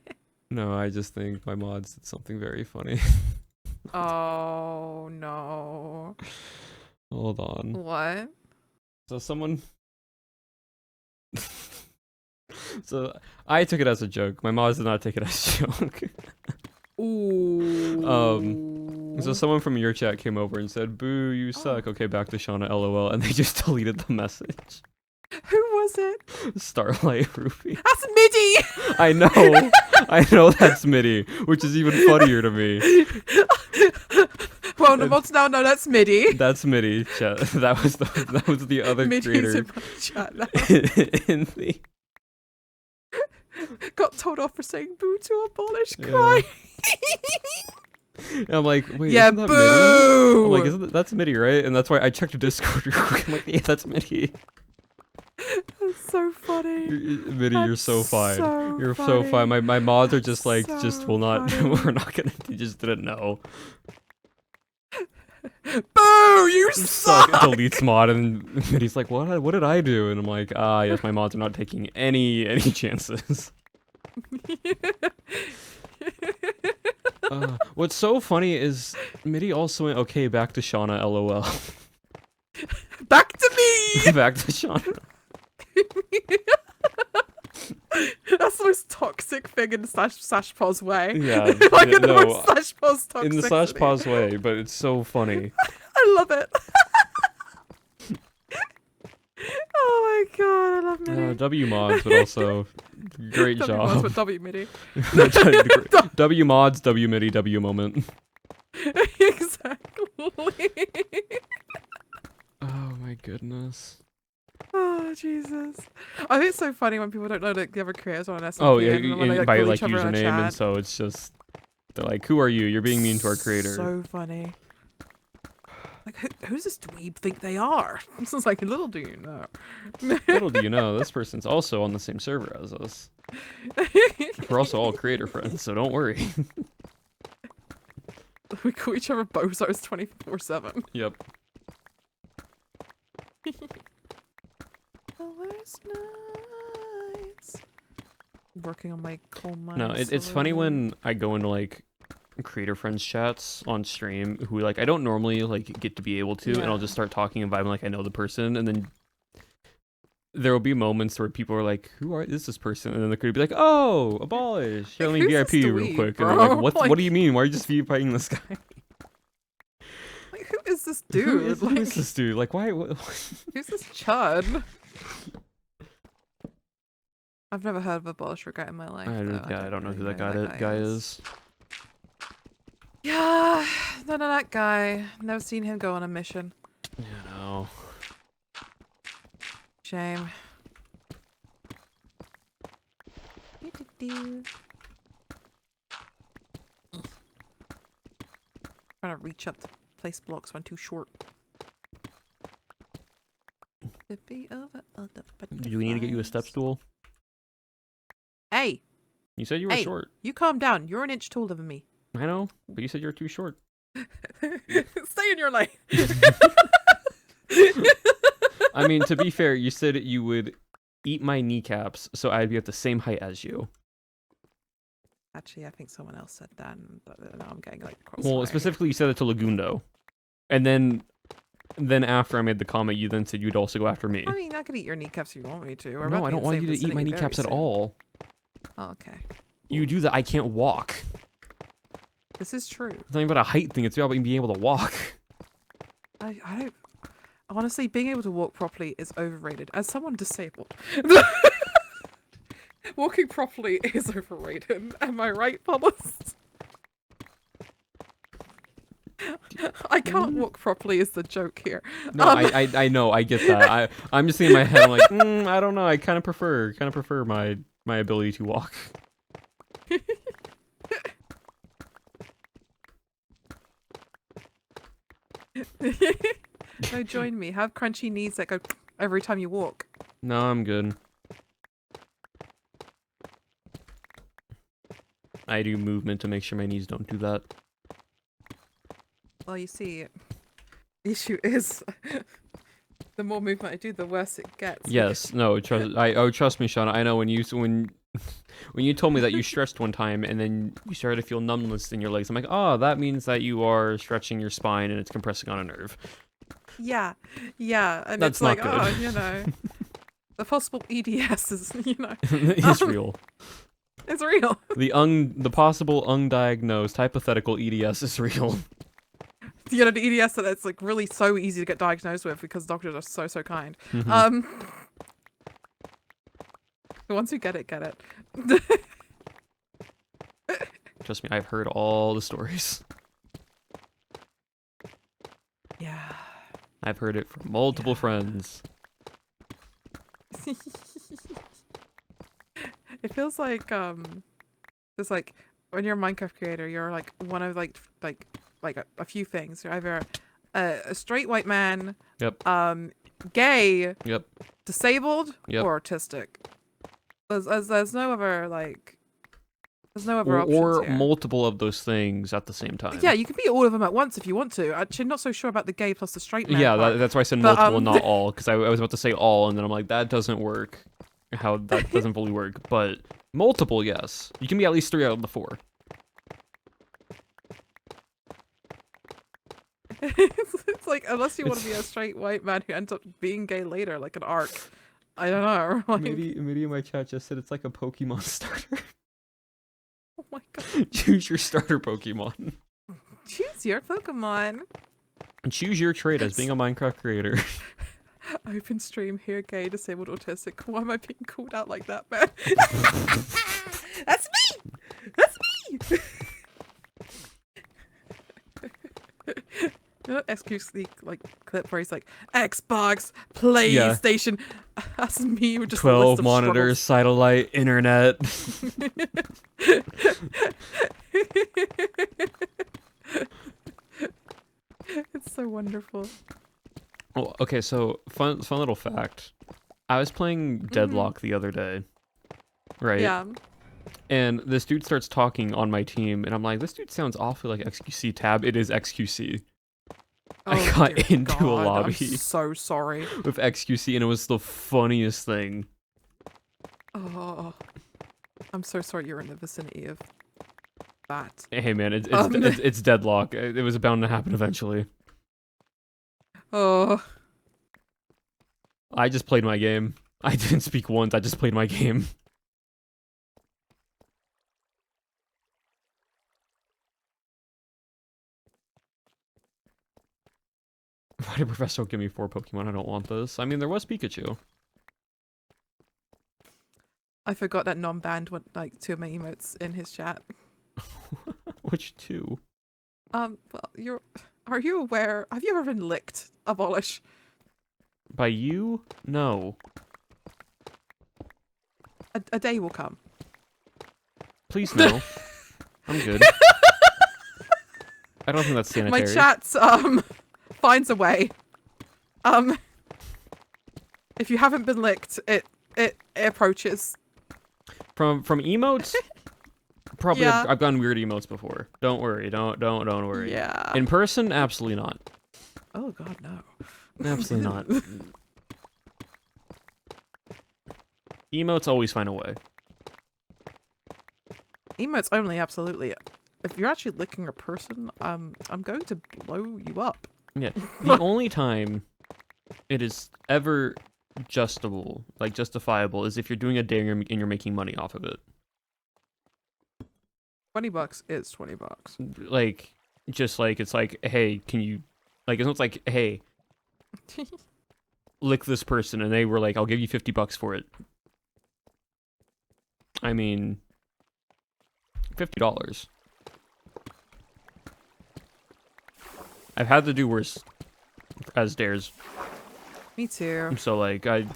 No, I just think my mods did something very funny. Oh no. Hold on. What? So someone... So I took it as a joke. My mods did not take it as a joke. Ooh. So someone from your chat came over and said, "Boo, you suck." Okay, back to Shauna, LOL. And they just deleted the message. Who was it? Starlight Ruby. That's MIDI! I know. I know that's MIDI, which is even funnier to me. Well, the mods now know that's MIDI. That's MIDI, chat. That was the other MIDI's creator in my chat now. in the... Got told off for saying boo to Abolish. Yeah. Cry. And I'm like, wait, Yeah, isn't that MIDI? boo! I'm like, that's MIDI, right? And that's why I checked Discord real quick. I'm like, yeah, that's MIDI. That's so funny. MIDI, you're so fine. so You're so fine. funny. My mods are just like, So just will not, funny. we're not gonna, you just didn't know. Boo! You suck. Deletes mod, and he's like, "What did I do?" And I'm like, "Ah, yes, my mods are not taking any chances." What's so funny is Mitty also went, "Okay, back to Shauna, lol." Back to me. Back to Shauna. That's the most toxic thing in Slash Pause way. Yeah, like yeah, in the no, most Slash Pause toxicity. in the slash pause way, but it's so funny. I love it. Oh my god, I love Mitty. W mods, but also great W job. mods with W MIDI. W mods, W MIDI, W moment. Exactly. Oh my goodness. Oh Jesus! I think it's so funny when people don't know that the other creators on an SMP. Oh yeah, and when they, by call like each other in a username, chat. and so it's just they're like, "Who are you? You're being mean to our creator." So funny. Like, who's this dweeb think they are? This is like, little do you know. Little do you know, this person's also on the same server as us. We're also all creator friends, so don't worry. We call each other bozos 24/7. Yep. The worst nights. Working on my coal mine. No, it's funny when I go into like creator friends chats on stream who like I don't normally like get to be able to, and I'll just start talking and vibing like I know the person, and then there will be moments where people are like, "Who is this person?" And then they could be like, "Oh, abolish. Show me VIP real quick." And they're like, "What do you mean? Why are you just VIPing this guy?" Like, who is this dude? Who is this dude? Like, why? Who's this chud? I've never heard of Abolish Regret in my life. I don't know who that guy is. Yeah, none of that guy. Never seen him go on a mission. Yeah, no. Shame. Trying to reach up to place blocks when too short. Do we need to get you a step stool? Hey! You said you were short. You calm down. You're an inch taller than me. I know, but you said you're too short. Stay in your lane. I mean, to be fair, you said you would eat my kneecaps, so I'd be at the same height as you. Actually, I think someone else said that, but now I'm getting like cross. Well, specifically, you said it to Lagundo, and then after I made the comment, you then said you'd also go after me. I mean, I could eat your kneecaps if you want me to. No, I don't want you to eat my kneecaps at all. Oh, okay. You do that, I can't walk. This is true. It's not even about a height thing, it's about being able to walk. I don't... Honestly, being able to walk properly is overrated. As someone disabled, walking properly is overrated. Am I right, Thomas? I can't walk properly is the joke here. No, I know, I get that. I'm just thinking in my head, I'm like, I don't know, I kind of prefer my ability to walk. No, join me. Have crunchy knees that go every time you walk. No, I'm good. I do movement to make sure my knees don't do that. Well, you see, the issue is the more movement I do, the worse it gets. Yes, no, trust me, Shauna. I know when you told me that you stretched one time and then you started to feel numbness in your legs. I'm like, oh, that means that you are stretching your spine and it's compressing on a nerve. Yeah, and That's it's like, not good. oh, you know, the possible EDS is, you know, It's real. It's real. The possible undiagnosed hypothetical EDS is real. You know, the EDS that's like really so easy to get diagnosed with because doctors are so kind. Mm-hmm. The ones who get it, get it. Trust me, I've heard all the stories. Yeah. I've heard it from multiple friends. It feels like it's like when you're a Minecraft creator, you're like one of like a few things. You're either a straight white man, Yep. Gay, Yep. disabled, Yep. or autistic. There's no other like There's no other options or here. multiple of those things at the same time. Yeah, you can be all of them at once if you want to. Actually, not so sure about the gay plus the straight man Yeah, part. that's why I said But, multiple, not all, because I was about to say all, and then I'm like, that doesn't work. How that doesn't fully work, but multiple, yes. You can be at least 3 out of the 4. It's like, unless you want to be a straight white man who ends up being gay later, like an arc. I don't know. Like, Maybe in my chat just said it's like a Pokemon starter. oh my god. Choose your starter Pokemon. Choose your Pokemon. And choose your trait as being a Minecraft creator. Open stream, here gay, disabled, autistic. Why am I being called out like that, man? That's me! That's me! You know that XQC like clip where he's like, Xbox, PlayStation. That's me with just a 12 list of monitors, satellite, internet. It's so wonderful. Oh, okay, so fun little fact. I was playing Deadlock the other day, right? Yeah. And this dude starts talking on my team, and I'm like, this dude sounds awfully like XQC tab. It is XQC. I Oh, got dear into a God, lobby I'm so sorry. with XQC, and it was the funniest thing. Oh, I'm so sorry you're in the vicinity of that. Hey man, it's Deadlock. It was bound to happen eventually. Oh, I just played my game. I didn't speak once. I just played my game. Why did Professor give me 4 Pokemon? I don't want this. I mean, there was Pikachu. I forgot that non-banned went like 2 of my emotes in his chat. Which 2? Well, are you aware? Have you ever been licked, Abolish? By you? No. A day will come. Please no. I'm good. I don't think that's sanitary. My chat's finds a way. If you haven't been licked, it approaches. From emotes? Probably Yeah. I've gotten weird emotes before. Don't worry. Don't worry. Yeah. In person, absolutely not. Oh god, no. Absolutely not. Emotes always find a way. Emotes only, absolutely. If you're actually licking a person, I'm going to blow you up. Yeah. The only time it is ever justifiable is if you're doing a day and you're making money off of it. $20 is $20. Like, just like, it's like, hey, can you, like, it's not like, hey, lick this person, and they were like, I'll give you $50 for it. I mean, $50. I've had to do worse as dares. Me too. So, like, I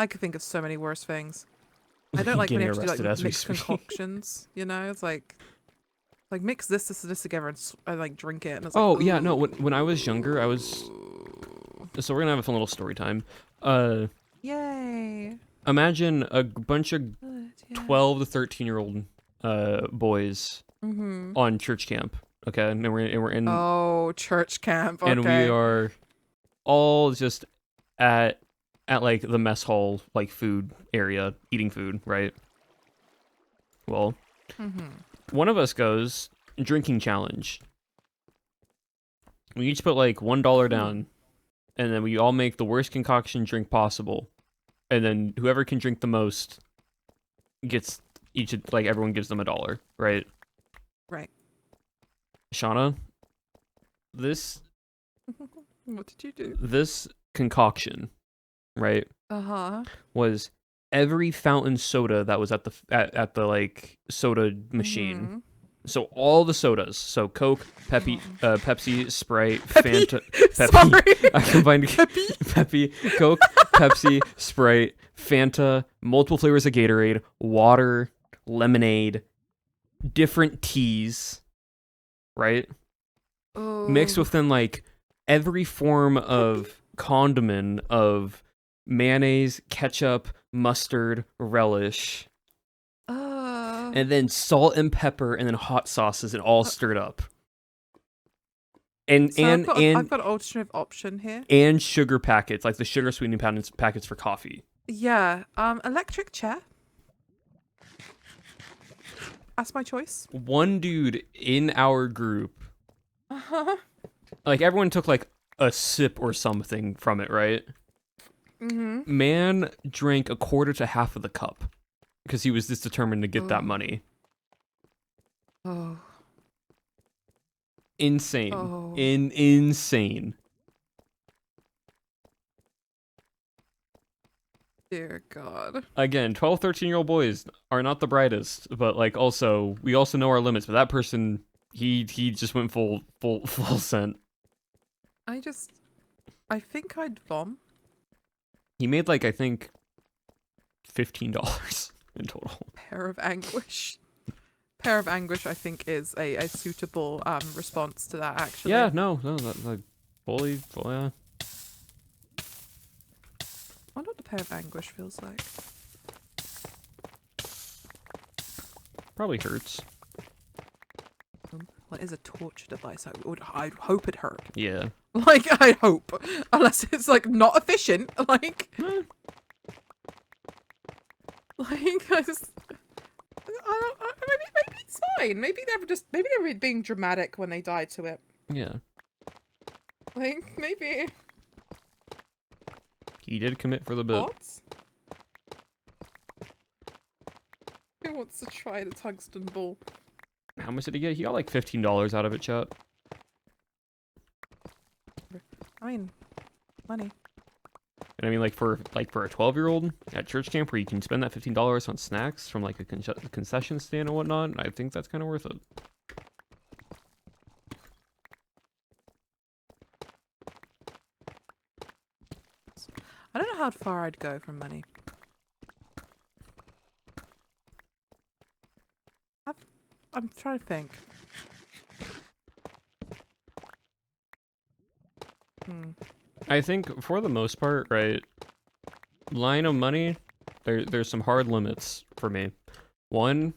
could think of so many worse things. I don't like when you Getting have to do arrested as like we mix speak. concoctions, you know? It's like mix this together and like drink it. And it's oh, like, yeah, no, ooh. when I was younger, I was, so we're gonna have a fun little story time. Yay. Imagine a bunch of Good, yeah. 12 to 13-year-old boys Mm-hmm. on church camp, okay? And we're in, Oh, church camp. Okay. and we are all just at like the mess hall, like food area, eating food, right? Well, Mm-hmm. one of us goes drinking challenge. We each put like $1 down, and then we all make the worst concoction drink possible, and then whoever can drink the most gets each, like, everyone gives them $1, right? Right. Shauna, this What did you do? this concoction, right, Uh-huh. was every fountain soda that was at the like soda machine. Mm-hmm. So all the sodas, so Coke, Pepsi, Sprite, Peppy? Fanta, Peppy. Sorry. I combined Peppy? Peppy, Coke, Pepsi, Sprite, Fanta, multiple flavors of Gatorade, water, lemonade, different teas, right? Oh. Mixed within like every form of condiment of mayonnaise, ketchup, mustard, relish, and then salt and pepper, and then hot sauces, and all stirred up. And So and I've got an alternative option here. and sugar packets, like the sugar sweetening packets for coffee. Yeah. Electric chair. That's my choice. One dude in our group, Uh-huh. like everyone took like a sip or something from it, right? Mm-hmm. Man drank a quarter to half of the cup because he was just determined to get that money. Oh. Insane. Oh. Insane. Dear God. Again, 12, 13-year-old boys are not the brightest, but like also we also know our limits. But that person, he just went full scent. I think I'd vom. He made like, I think, $15 in total. Pair of anguish. Pair of anguish, I think, is a suitable response to that. Actually. Yeah, no, that, like fully, yeah. I wonder what the pair of anguish feels like. Probably hurts. Well, it is a torture device. I'd hope it hurt. Yeah. Like, I hope. Unless it's, like, not efficient. Like... Like, I just... maybe it's fine. Maybe they were being dramatic when they died to it. Yeah. Like, maybe... He did commit for the bit. What? Who wants to try the tungsten ball? How much did he get? He got like $15 out of it, chat. I mean, money. And I mean, like for a 12-year-old at church camp where you can spend that $15 on snacks from like a concession stand and whatnot, I think that's kind of worth it. I don't know how far I'd go for money. I'm trying to think. I think for the most part, right, line of money, there's some hard limits for me. One,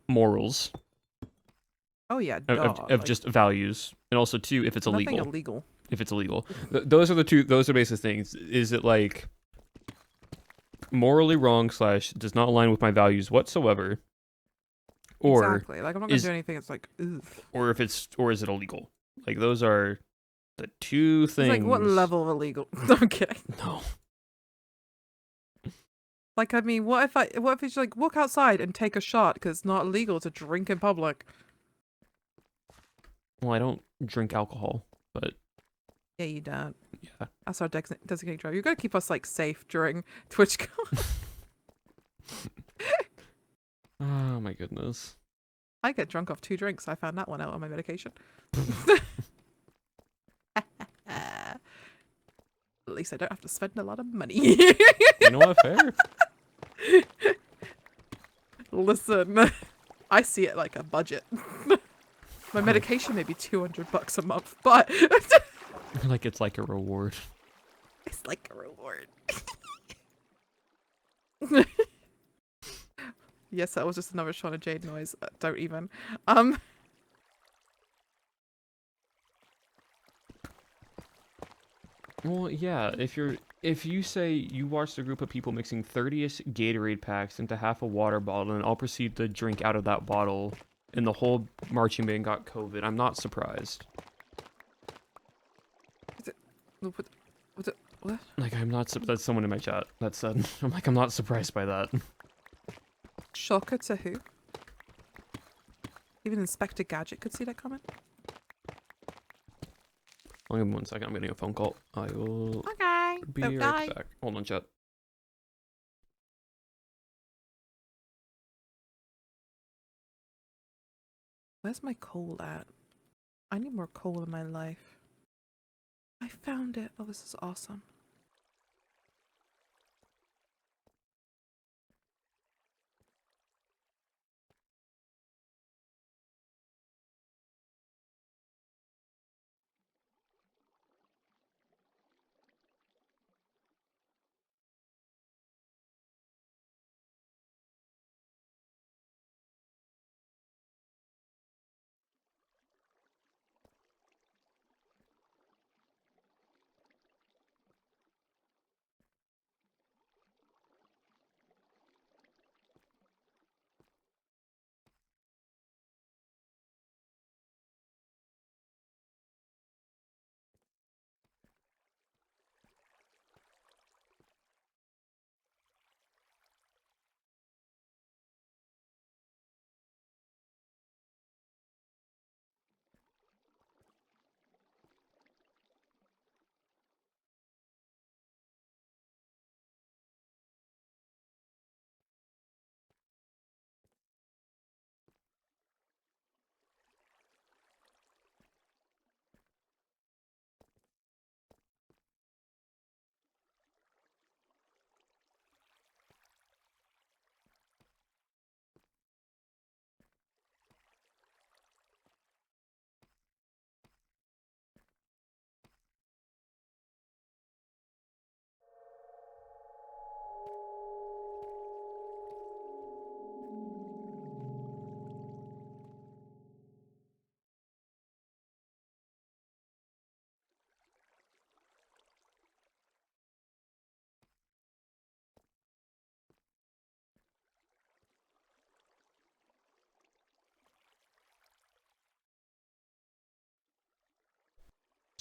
morals. Oh yeah, Of like, just values, and also two, if it's nothing illegal. illegal. If it's illegal, those are the two. Those are basic things. Is it like morally wrong / does not align with my values whatsoever, or Exactly. Like I'm not gonna do anything. It's like, oof. or is it illegal? Like those are the two things. It's like what level of illegal? Okay. No. Like I mean, what if it's like walk outside and take a shot because it's not illegal to drink in public? Well, I don't drink alcohol, but Yeah, you don't. yeah. That's our designated driver. You gotta keep us like safe during TwitchCon. Oh my goodness. I get drunk off 2 drinks. I found that one out on my medication. At least I don't have to spend a lot of money. You know what? Fair. Listen, I see it like a budget. My medication may be $200 a month, but Like it's like a reward. it's like a reward. Yes, that was just another Shauna Jade noise. Don't even. Well, yeah. If you say you watched a group of people mixing 30-ish Gatorade packs into half a water bottle and all proceed to drink out of that bottle, and the whole marching band got COVID, I'm not surprised. What? Like I'm not. That's someone in my chat that said. I'm like I'm not surprised by that. Shocker to who? Even Inspector Gadget could see that comment. I'll give me 1 second. I'm getting a phone call. I will Okay. be Okay. right back. Hold on, chat. Where's my coal at? I need more coal in my life. I found it. Oh, this is awesome.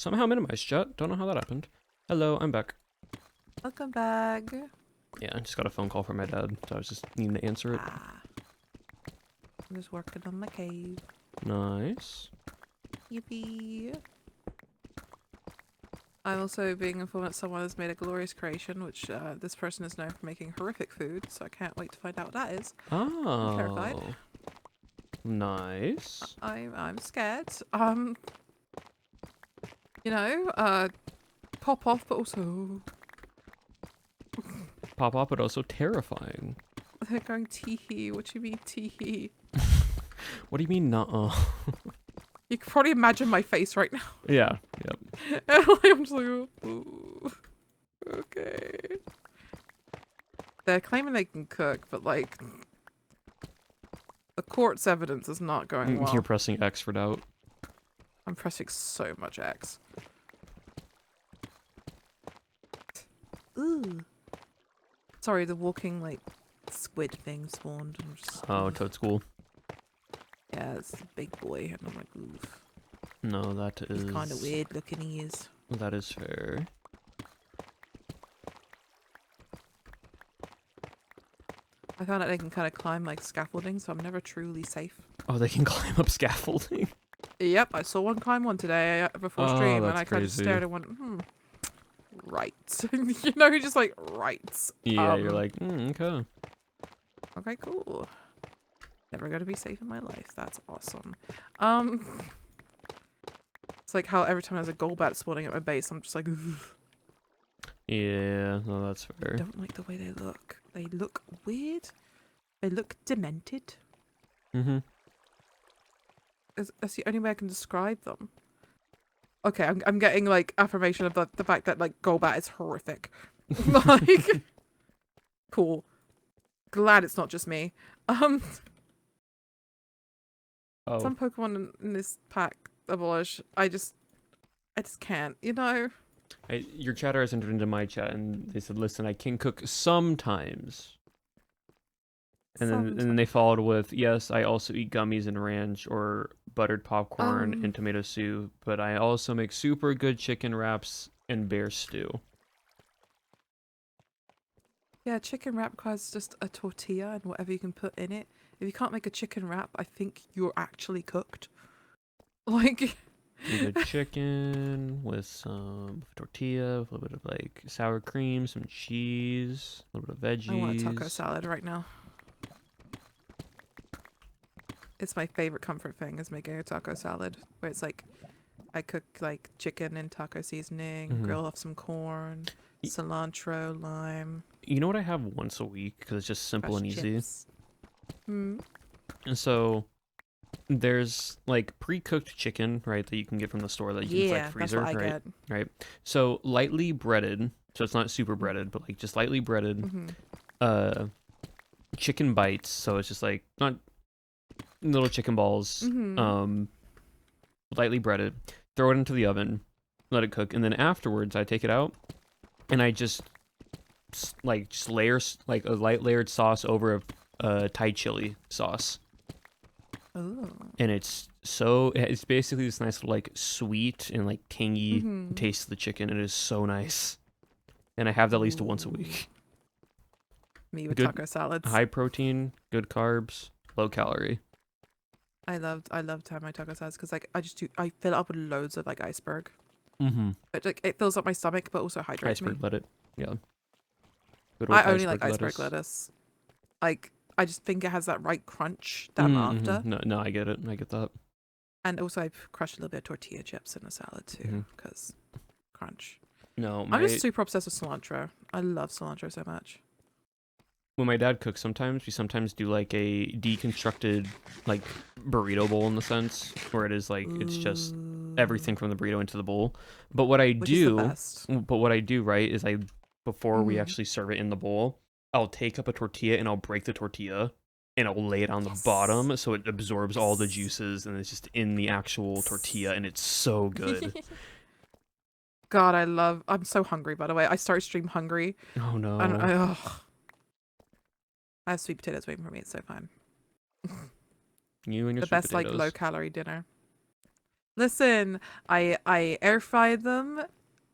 Somehow minimized, chat. Don't know how that happened. Hello, I'm back. Welcome back. Yeah, I just got a phone call from my dad, so I was just needing to answer it. I'm just working on my cave. Nice. Yippee. I'm also being informed that someone has made a glorious creation, which this person is known for making horrific food, so I can't wait to find out what that is. Oh. terrified. Nice. I'm scared. You know, pop off, but also Pop up, but also terrifying. they're going tee-hee. What do you mean tee-hee? What do you mean, nuh-uh? You can probably imagine my face right now. Yeah, yep. I'm just like, ooh, okay. They're claiming they can cook, but like, the court's evidence is not going well. You're pressing X for doubt. I'm pressing so much X. Ooh. Sorry, the walking like squid thing spawned. And just, Oh, Toad School. yeah, it's a big boy, and I'm like, oof. No, that is... He's kind of weird looking. He is. That is fair. I found out they can kind of climb like scaffolding, so I'm never truly safe. Oh, they can climb up scaffolding? Yep, I saw one climb one today before Oh, stream, and that's I kind of crazy. stared and went, right. You know, you're just like, right. Yeah, you're like, okay. Okay, cool. Never gonna be safe in my life. That's awesome. It's like how every time there's a golbat spawning at my base, I'm just like, ugh. Yeah, no, that's I fair. don't like the way they look. They look weird. They look demented. Mm-hmm. That's the only way I can describe them. Okay, I'm getting like affirmation of the fact that like Golbat is horrific. Like, cool. Glad it's not just me. Oh, Some Pokemon in this pack abolish. I just can't. You know. your chatter has entered into my chat, and they said, "Listen, I can cook sometimes." And then they followed with, "Yes, I also eat gummies and ranch or buttered popcorn and tomato soup, but I also make super good chicken wraps and bear stew." Yeah, chicken wrap requires just a tortilla and whatever you can put in it. If you can't make a chicken wrap, I think you're actually cooked. Like, Good chicken with some tortilla, with a little bit of like sour cream, some cheese, a little bit of veggies. I want a taco salad right now. It's my favorite comfort thing is making a taco salad, where it's like I cook like chicken in taco seasoning, grill off some corn, cilantro, lime. You know what I have once a week because it's just simple and easy. Hmm. And so there's like pre-cooked chicken, right, that you can get from the store that you can like freezer, that's what I right? get. Right. So lightly breaded, so it's not super breaded, but like just lightly breaded. Chicken bites, so it's just like not little chicken balls, lightly breaded. Throw it into the oven, let it cook, and then afterwards I take it out and I just layer like a light layered sauce over a Thai chili sauce. Oh. And it's basically this nice like sweet and like tangy taste of the chicken. It is so nice, and I have that at least once a week. Me with Good, taco salads. high protein, good carbs, low calorie. I love to have my taco salads because like I fill it up with loads of like iceberg. It fills up my stomach, but also hydrates me. Iceberg lettuce, yeah. Good I old only like iceberg lettuce. Like I just think it has that right crunch that I'm after. No, I get it. I get that. And also I crushed a little bit of tortilla chips in the salad too, because crunch. No, I'm just super obsessed with cilantro. I love cilantro so much. When my dad cooks, we sometimes do like a deconstructed like burrito bowl in the sense where it is like it's just everything from the burrito into the bowl. But what I do, right, is before we actually serve it in the bowl, I'll take up a tortilla and I'll break the tortilla and I'll lay it on the bottom so it absorbs all the juices and it's just in the actual tortilla and it's so good. God, I'm so hungry, by the way. I started stream hungry. Oh no. And I have sweet potatoes waiting for me. It's so fine. You and your The sweet best potatoes. like low calorie dinner. Listen, I air fried them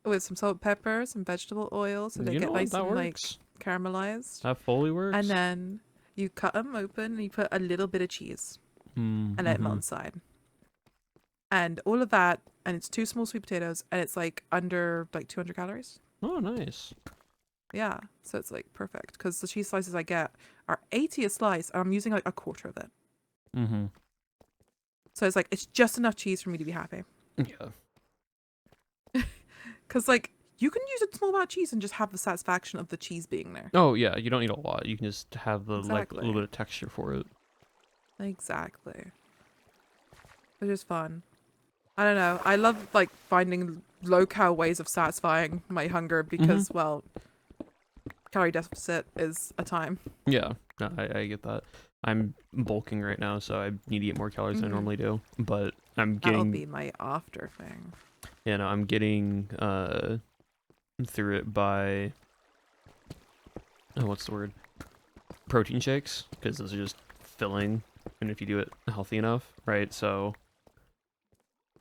with some salt, pepper, some vegetable oil, so they You get know what? nice That and like works. caramelized. That fully works. And then you cut them open and you put a little bit of cheese and let it melt inside. And all of that, and it's 2 small sweet potatoes, and it's like under like 200 calories. Oh, nice. Yeah, so it's like perfect because the cheese slices I get are 80 a slice, and I'm using like a quarter of it. Mm-hmm. So it's like it's just enough cheese for me to be happy. Yeah. Because like you can use a small amount of cheese and just have the satisfaction of the cheese being there. Oh, yeah. You don't need a lot. You can just have the like a Exactly. little bit of texture for it. Exactly. Which is fun. I don't know. I love like finding low-cal ways of satisfying my hunger because, well, calorie deficit is a time. Yeah. No, I get that. I'm bulking right now, so I need to eat more calories than I normally do. But I'm That'll getting be my after thing. Yeah, no, I'm getting through it by what's the word? Protein shakes, because those are just filling, and if you do it healthy enough, right? So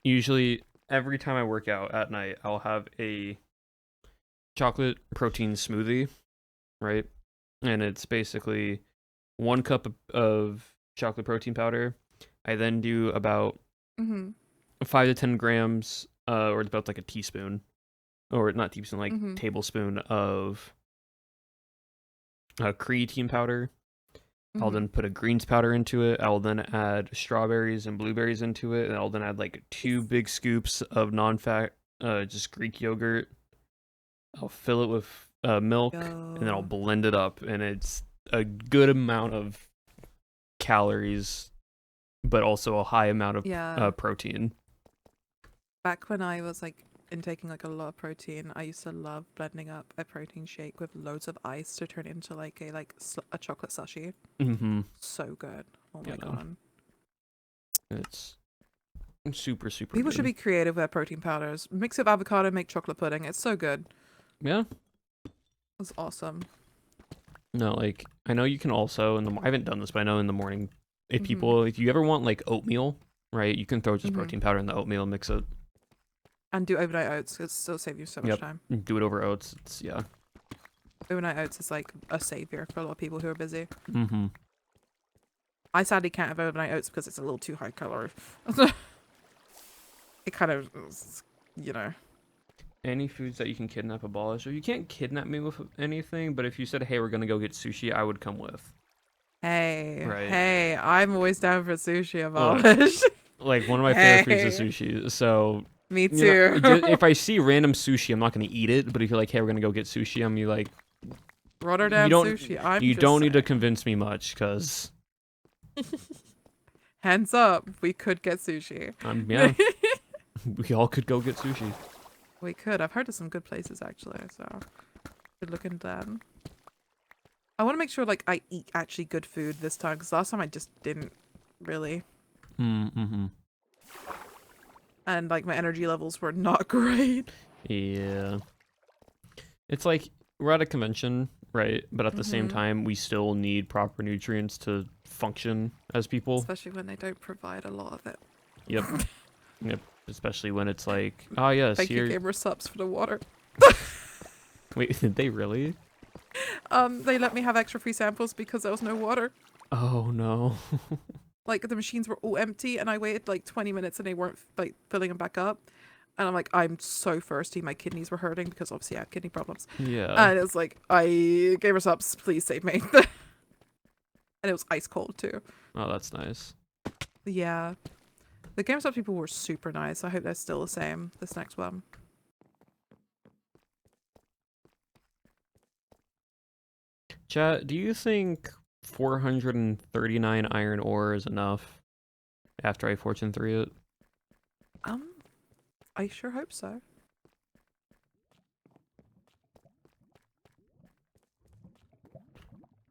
usually every time I work out at night, I'll have a chocolate protein smoothie, right? And it's basically 1 cup of chocolate protein powder. I then do about 5 to 10 grams, or it's about like a teaspoon, or not teaspoon, like tablespoon of creatine powder. I'll then put a greens powder into it. I'll then add strawberries and blueberries into it, and I'll then add like 2 big scoops of non-fat, just Greek yogurt. I'll fill it with milk, and then I'll blend it up, and it's a good amount of calories, but also a high amount of protein. Back when I was like intaking like a lot of protein, I used to love blending up a protein shake with loads of ice to turn it into like a chocolate slushy. So good. Oh my god. It's super People good. should be creative with their protein powders. Mix it with avocado, make chocolate pudding. It's so good. Yeah. It's awesome. No, like I know you can also I haven't done this, but I know in the morning if you ever want like oatmeal, right? You can throw just protein powder in the oatmeal, mix it. And do overnight oats. It'll still save you so much time. Do it over oats. It's Overnight oats is like a savior for a lot of people who are busy. Mm-hmm. I sadly can't have overnight oats because it's a little too high calorie. It kind of, you know. Any foods that you can kidnap abolish. So you can't kidnap me with anything, but if you said, hey, we're gonna go get sushi, I would come with. Hey, right. Hey, I'm always down for sushi abolish. Like one of my favorite foods is sushi. So me too. If I see random sushi, I'm not gonna eat it. But if you're like, hey, we're gonna go get sushi, I'm like, Rotterdam sushi. You don't need to convince me much, cause hands up, we could get sushi. Yeah, we all could go get sushi. We could. I've heard of some good places actually, so could look into that. I want to make sure like I eat actually good food this time because last time I just didn't really. And like my energy levels were not great. Yeah. It's like we're at a convention, right? But at the same time, we still need proper nutrients to function as people. Especially when they don't provide a lot of it. Yep. Yep. Especially when it's like, oh yes, thank here. you, gamer subs, for the water. Wait, did they really? They let me have extra free samples because there was no water. Oh no. Like the machines were all empty, and I waited like 20 minutes, and they weren't like filling them back up. And I'm like, I'm so thirsty. My kidneys were hurting because obviously I have kidney problems. Yeah. And it's like, gamer subs, please save me. And it was ice cold too. Oh, that's nice. Yeah. The gamer subs people were super nice. I hope they're still the same this next one. Chat, do you think 439 iron ore is enough after I fortune 3 it? I sure hope so.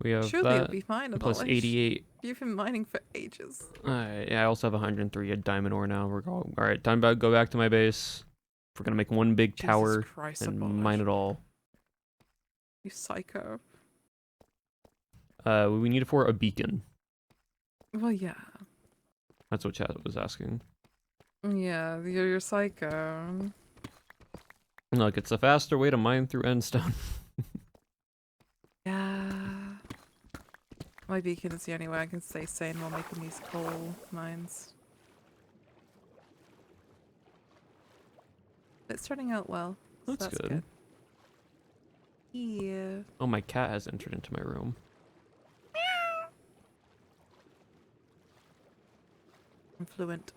We have Surely that it'll be fine. plus 88. You've been mining for ages. Yeah, I also have 103 diamond ore now. We're all right. Time to go back to my base. We're gonna make one big tower and mine it all. You psycho. We need it for a beacon. Well, yeah. That's what chat was asking. Yeah, you're psycho. Look, it's a faster way to mine through endstone. Yeah. My beacon is the only way I can stay sane while making these coal mines. It's turning out well. So That's good. good. Yeah. Oh, my cat has entered into my room. I'm fluent.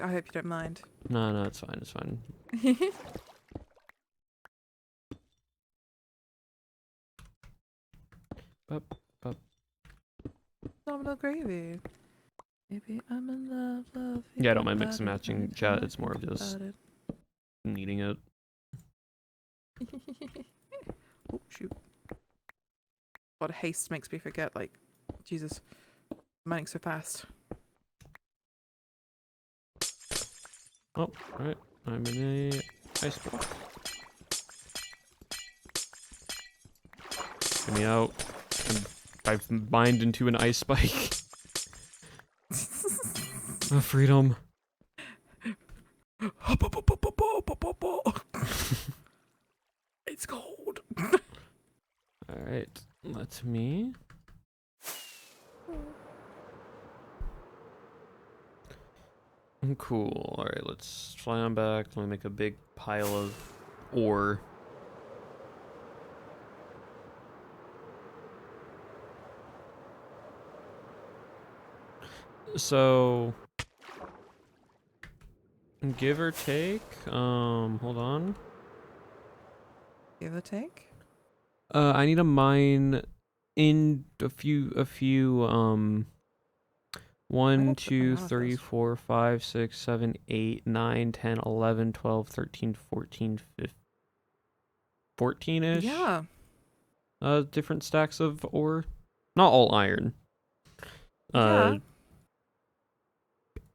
I hope you don't mind. No, it's fine. It's fine. Bup, bup. Domino gravy. Maybe I'm in love. Yeah, I don't mind mix and matching chat. It's more of just needing it. Oh, shoot. A lot of haste makes me forget, like, Jesus, mining so fast. Oh, alright. I'm in a ice block. Get me out. I've mined into an ice spike. Freedom. It's cold. Alright, let me. Cool. Alright, let's fly on back. Let me make a big pile of ore. So, give or take, hold on. Give or take? I need to mine in a few, 1, don't 2, know if 3, that's- 4, 5, 6, 7, 8, 9, 10, 11, 12, 13, 14, 15, 14-ish. Yeah. Different stacks of ore. Not all iron. Yeah.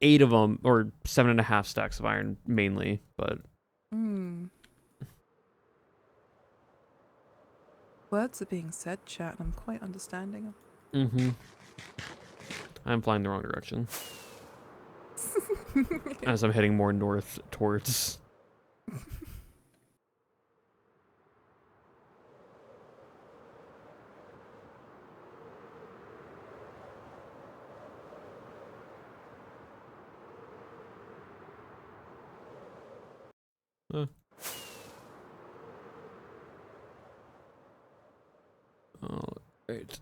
8 of them, or 7.5 stacks of iron mainly, but Hmm. Words are being said, chat, and I'm quite understanding them. I'm flying the wrong direction. As I'm heading more north towards. All right.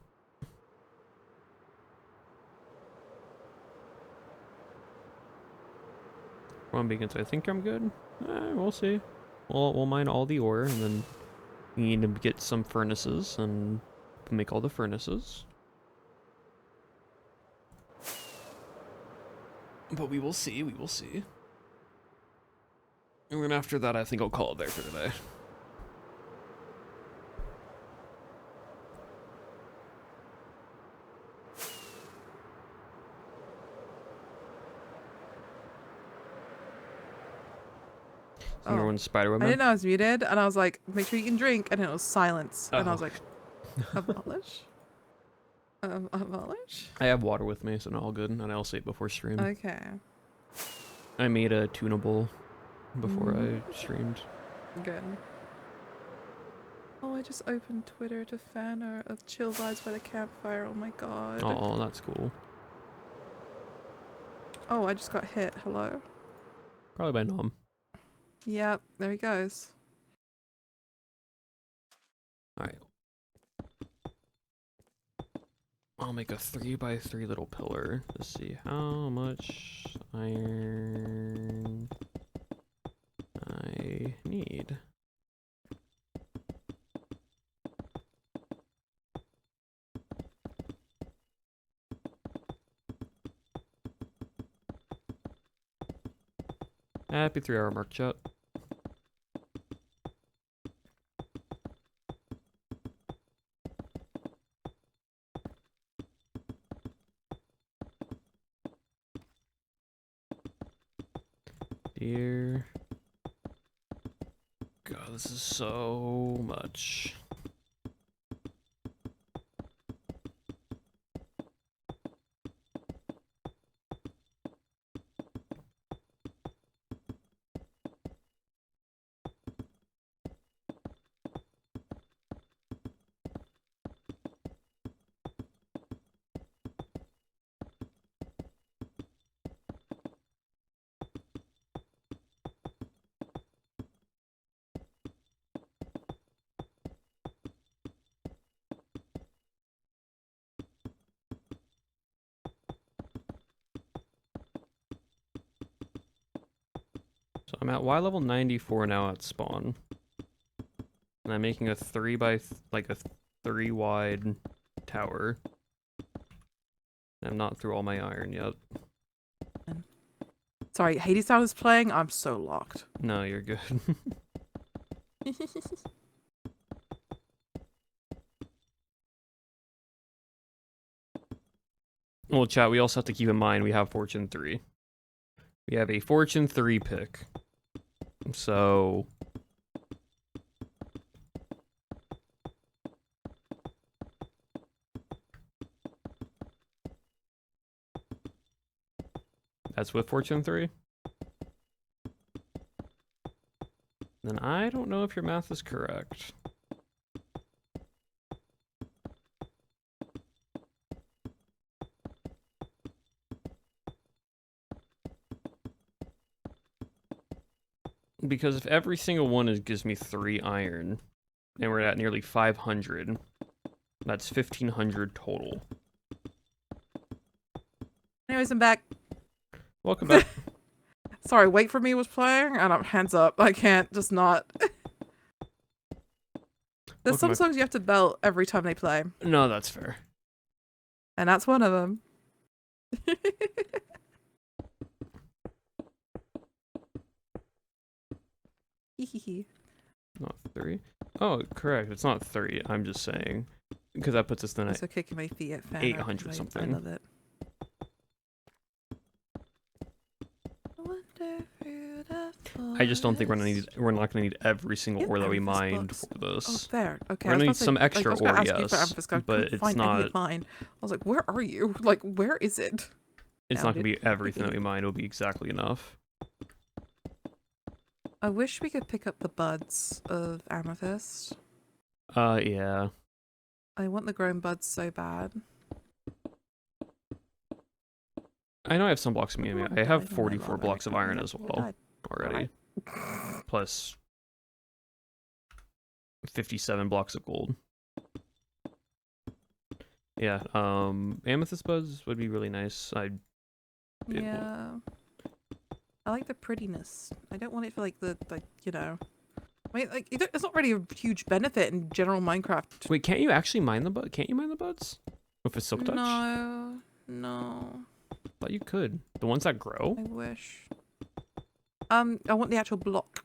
One beacon, so I think I'm good. We'll see. We'll mine all the ore, and then we need to get some furnaces and make all the furnaces. But we will see. We will see. And then after that, I think I'll call it there for today. Remember when Spider-Man? I didn't know I was muted, and I was like, make sure you can drink, and it was silence. And I was like, abolish? Abolish? I have water with me, so no, all good, and I'll say it before stream. Okay. I made a tuna bowl before I streamed. Good. Oh, I just opened Twitter to fan her of chill vibes by the campfire. Oh my god. Oh, that's cool. Oh, I just got hit. Hello? Probably by Nom. Yep, there he goes. Alright. I'll make a 3x3 little pillar to see how much iron I need. Happy 3-hour mark, chat. Dear God, this is so much. So I'm at Y level 94 now at spawn. And I'm making a 3 by like a 3 wide tower. I'm not through all my iron yet. Sorry, Hades Town is playing. I'm so locked. No, you're good. Well, chat, we also have to keep in mind we have Fortune 3. We have a Fortune 3 pick. So... That's with Fortune 3? Then I don't know if your math is correct. Because if every single one gives me 3 iron, and we're at nearly 500, that's 1,500 total. Anyways, I'm back. Welcome back. Sorry, Wait For Me was playing, and I'm hands up. I can't just not. There's some songs you have to belt every time they play, No, that's fair. and that's one of them. Not 3. Oh, correct. It's not 3. I'm just saying. Because that puts us then at So kicking my feet at fan 800 I something. love it. I just don't think we're not gonna need every single Get ore that we amethyst mined blocks. for this. Oh, there. Okay. We're I gonna was need about to some say, extra I was gonna ore, ask you for yes, amethyst, I but couldn't it's find any not. of mine. I was like, where are you? Like, where is it? It's Found not gonna it. be everything that we mine. It'll be exactly enough. I wish we could pick up the buds of amethyst. Yeah. I want the grown buds so bad. I know I have some blocks of me. Everyone I have died on my 44 lava. blocks of iron Everyone as well died. already. Plus 57 blocks of gold. Yeah, amethyst buds would be really nice. Yeah. I like the prettiness. I don't want it for like the you know. I mean, like it's not really a huge benefit in general Minecraft. Wait, can't you actually mine the bud? Can't you mine the buds with a silk touch? No, no. Thought you could. The ones that grow. I wish. I want the actual block.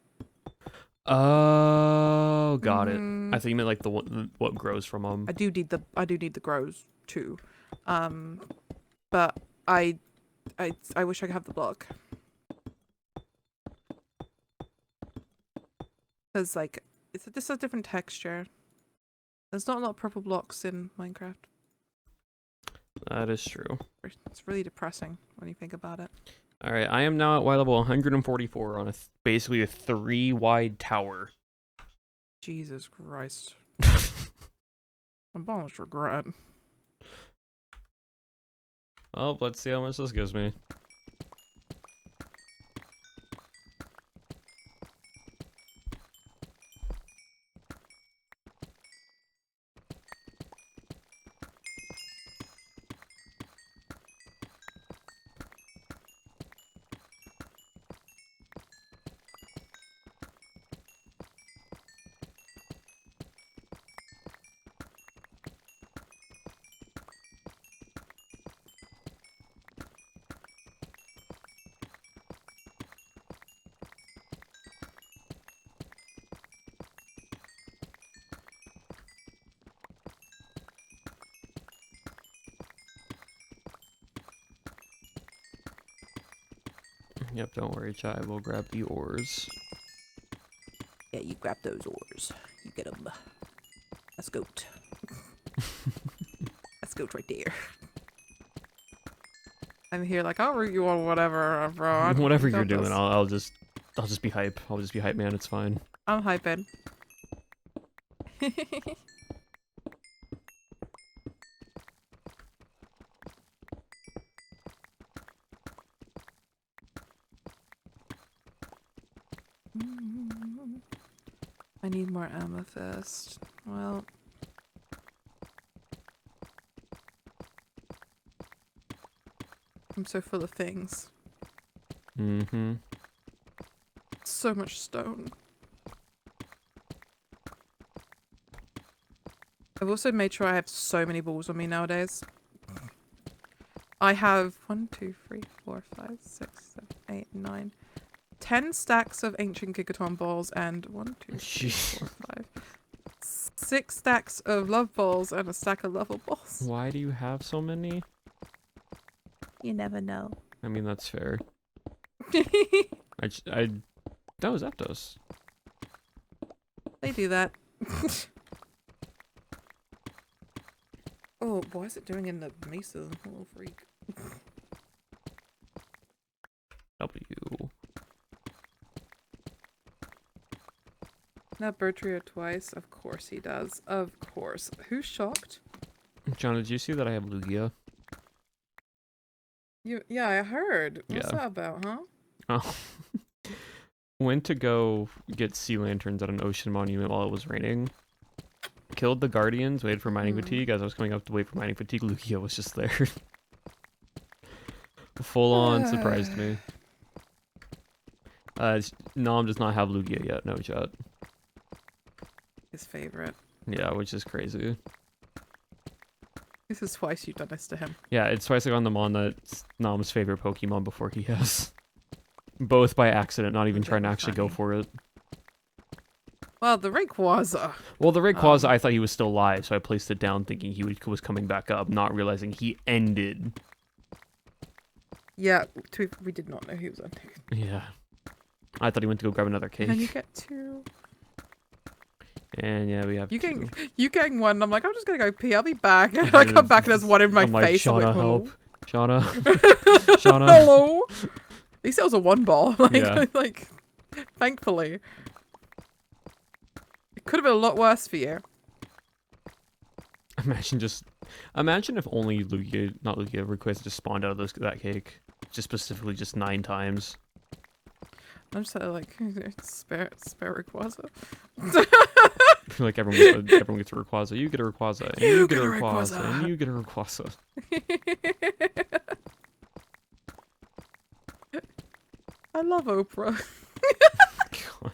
Oh, got it. Mhm. I thought you meant like the what grows from them. I do need the grows too. But I wish I could have the block. Because like it's just a different texture. There's not a lot of purple blocks in Minecraft. That is true. It's really depressing when you think about it. All right, I am now at Y level 144 on basically a 3 wide tower. Jesus Christ. I'm almost regret. Oh, let's see how much this gives me. Yep, don't worry, chat. We'll grab the ores. Yeah, you grab those ores. You get them. That's goat. That's goat right there. I'm here like, I'll root you on whatever, bro. Whatever You you're got doing, this. I'll just be hype. I'll just be hype, man. It's fine. I'm hyping. I need more amethyst. Well, I'm so full of things. Mm-hmm. so much stone. I've also made sure I have so many balls on me nowadays. I have 1, 2, 3, 4, 5, 6, 7, 8, 9, 10 stacks of ancient gigaton balls and 1, 2, 3, 4, 5, 6 stacks of love balls and a stack of level balls. Why do you have so many? You never know. I mean, that's fair. That was Aptos. They do that. Oh, why is it doing in the mesa? Little freak. W. Now Bertria twice. Of course he does. Of course. Who's shocked? John, did you see that I have Lugia? Yeah, I heard. What's Yeah. that about, huh? Oh. Went to go get sea lanterns at an ocean monument while it was raining. Killed the guardians, waited for mining fatigue. As I was coming up to wait for mining fatigue, Lugia was just there. Full on surprised me. Nom does not have Lugia yet, no chat. His favorite. Yeah, which is crazy. This is twice you've done this to him. Yeah, it's twice I got them on that's Nom's favorite Pokemon before he has. Both by accident, not even trying to actually go for it. Well, the Rayquaza. Well, the Rayquaza, I thought he was still alive, so I placed it down thinking he was coming back up, not realizing he ended. Yeah, we did not know he was on two. Yeah. I thought he went to go grab another cake. And you get 2. And yeah, we have You two. getting 1, and I'm like, I'm just gonna go pee, I'll be back. And I come back and there's 1 in my I'm like, face. I'm Shauna, like, help. "Hello?" Shauna. Shauna. Hello? At least it was a 1 ball. Like, Yeah. like, thankfully. It could have been a lot worse for you. Imagine if only Rayquaza just spawned out of that cake. Just specifically just 9 times. I'm just like, spare Rayquaza. Like everyone gets a Rayquaza. You get a Rayquaza. And you get a Rayquaza. And you get a Rayquaza. I love Oprah. God.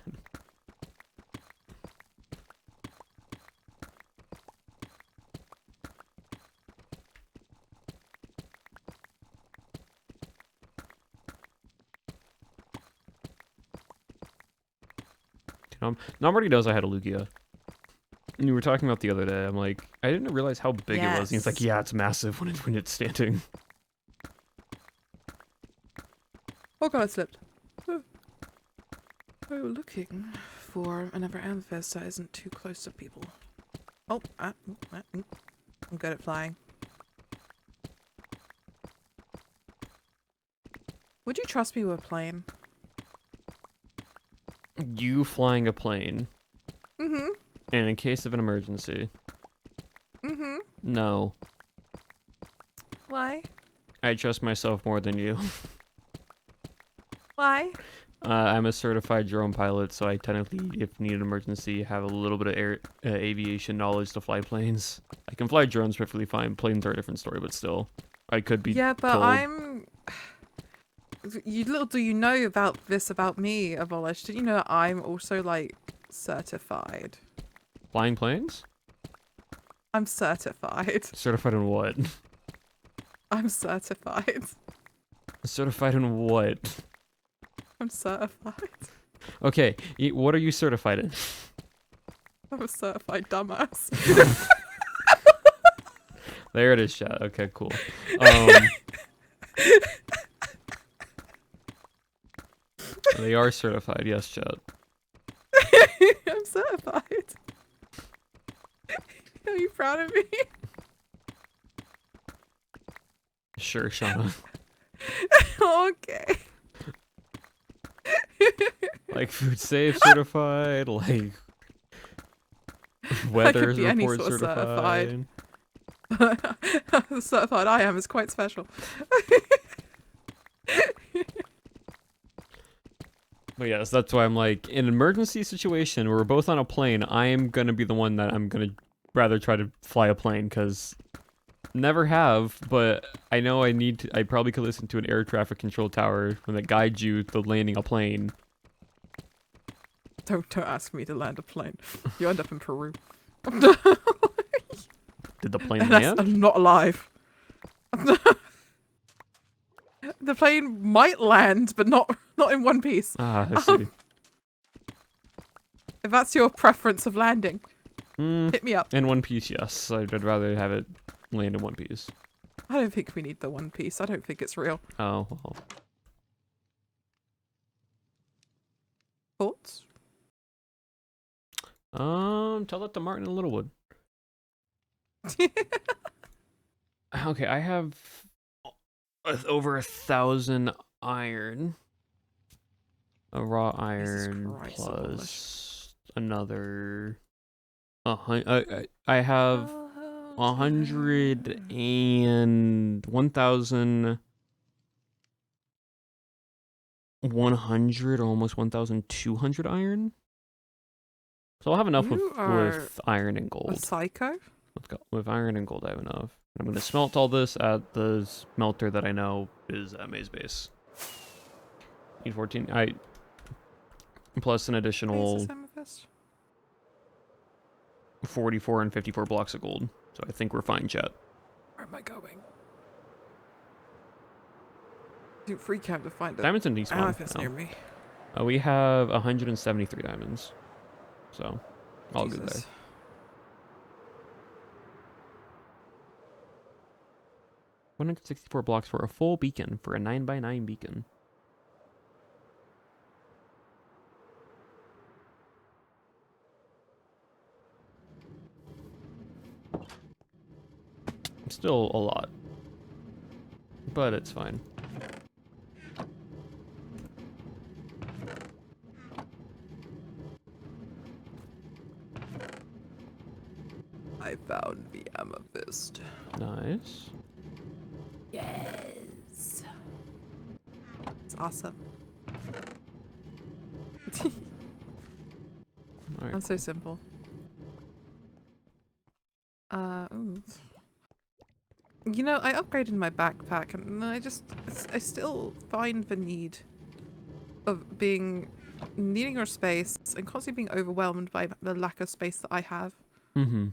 Nom already knows I had a Lugia. And you were talking about the other day. I'm like, I didn't realize how big it was. And he's like, yeah, it's massive when it's standing. Oh god, I slipped. Oh, looking for another amethyst that isn't too close to people. Oh, I'm good at flying. Would you trust me with a plane? You flying a plane. Mm-hmm. And in case of an emergency. Mm-hmm. No. Why? I trust myself more than you. Why? I'm a certified drone pilot, so I technically, if need an emergency, have a little bit of aviation knowledge to fly planes. I can fly drones perfectly fine. Planes are a different story, but still. I could be Yeah, but told. Little do you know about me, Abolish. Did you know that I'm also, like, certified? Flying planes? I'm certified. Certified in what? I'm certified. Certified in what? I'm certified. Okay, what are you certified in? I'm a certified dumbass. There it is, chat. Okay, cool. They are certified, yes, chat. I'm certified. Are you proud of me? Sure, Shauna. Okay. Like food safe certified, like weather be any report sort of certified. The certified I am is quite special. But yes, that's why I'm like, in an emergency situation where we're both on a plane, I am gonna be the one that I'm gonna rather try to fly a plane, because never have, but I know I probably could listen to an air traffic control tower when that guides you to landing a plane. Don't ask me to land a plane. You end up in Peru. Did the plane And land? I'm not alive. The plane might land, but not in one piece. Ah, I see. If that's your preference of landing, hit me up. In one piece, yes. I'd rather have it land in one piece. I don't think we need the one piece. I don't think it's real. Oh, well. Thoughts? Tell that to Martin and Littlewood. Okay, I have over 1,000 iron. A raw iron Christ, plus another. I have 100 and 1,100, almost 1,200 iron. So I'll have enough You with iron and A gold. psycho? With iron and gold, I have enough. I'm going to smelt all this at the smelter that I know is at Maze Base. Need 14. Plus an additional Aces, amethyst? 44 and 54 blocks of gold. So I think we're fine, chat. Where am I going? Don't freak out to find it. Diamonds in these spawn. Amethyst near me. We have 173 diamonds. So, all good there. Jesus. 164 blocks for a full beacon, for a 9x9 beacon. Still a lot. But it's fine. I found the amethyst. Nice. Yes. It's awesome. Alright. I'm so simple. Ooh. You know, I upgraded my backpack and I still find the need of needing more space and constantly being overwhelmed by the lack of space that I have. Mm-hmm.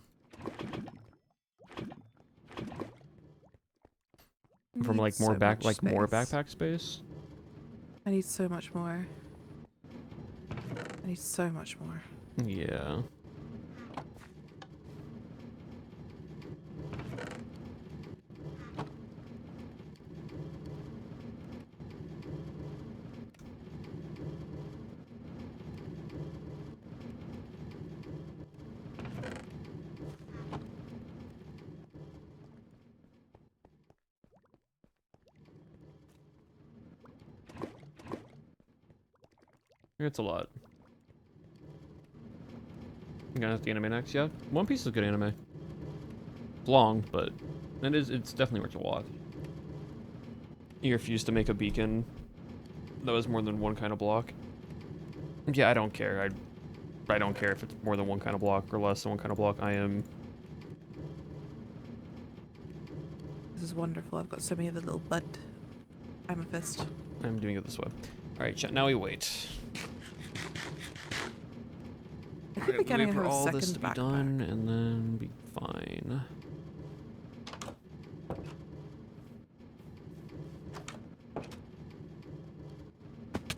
From Need like more so more much space. backpack space. I need so much more. I need so much more. Yeah. It's a lot. You gonna have the anime next? Yeah. One Piece is a good anime. It's long, but it's definitely worth a watch. You refuse to make a beacon that was more than one kind of block. Yeah, I don't care. I don't care if it's more than one kind of block or less than one kind of block. I am. This is wonderful. I've got so many of the little bud amethyst. I'm doing it this way. All right, chat. Now we wait. I could be getting Wait for her a all second this to be backpack. done and then be fine.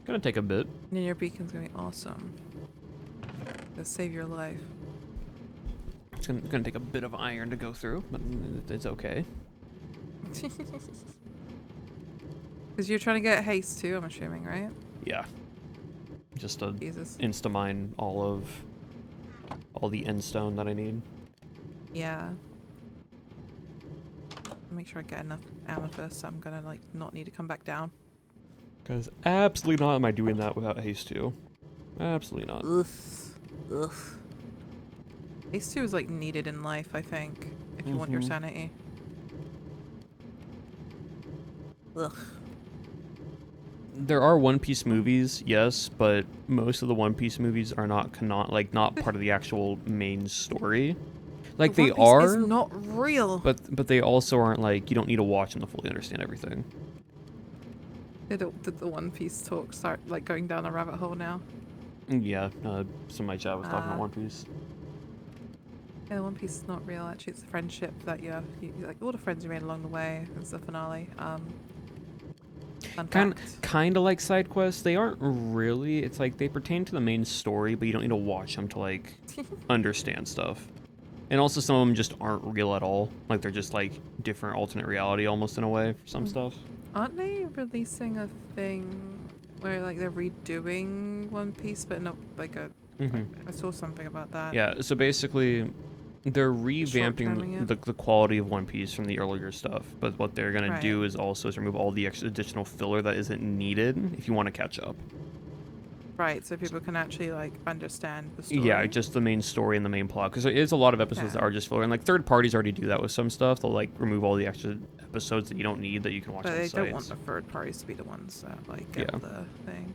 Gonna take a bit. And your beacon's gonna be awesome. It'll save your life. It's gonna take a bit of iron to go through, but it's okay. Because you're trying to get haste too, I'm assuming, right? Yeah. Just to Jesus. insta-mine all the end stone that I need. Yeah. Make sure I get enough amethyst. I'm gonna like not need to come back down. Because absolutely not am I doing that without haste 2. Absolutely not. Ugh. Ugh. Haste 2 is like needed in life, I think, if you want your Mhm. sanity. Ugh. There are One Piece movies, yes, but most of the One Piece movies are not part of the actual main story. Like The they One Piece are, is not real. but they also aren't like you don't need to watch them to fully understand everything. Did the One Piece talk start like going down a rabbit hole now? Yeah, some of my chat was talking about Ah. One Piece. Yeah, One Piece is not real. Actually, it's a friendship that you like all the friends you made along the way. It's the finale. Fun fact. Kind of like side quests. They aren't really. It's like they pertain to the main story, but you don't need to watch them to like understand stuff. And also some of them just aren't real at all. Like they're just like different alternate reality almost in a way for some stuff. Aren't they releasing a thing where like they're redoing One Piece, but not like a? I saw something about that. Yeah, so basically they're Short-terming revamping it. the quality of One Piece from the earlier stuff, but what they're gonna Right. do is also remove all the extra additional filler that isn't needed if you want to catch up. Right, so people can actually like understand the story. Yeah, just the main story and the main plot, because there is a lot of episodes that Okay. are just filler, and like third parties already do that with some stuff. They'll like remove all the extra episodes that you don't need that you can watch But on they sites. don't want the third parties to be the ones that like get Yeah. the thing.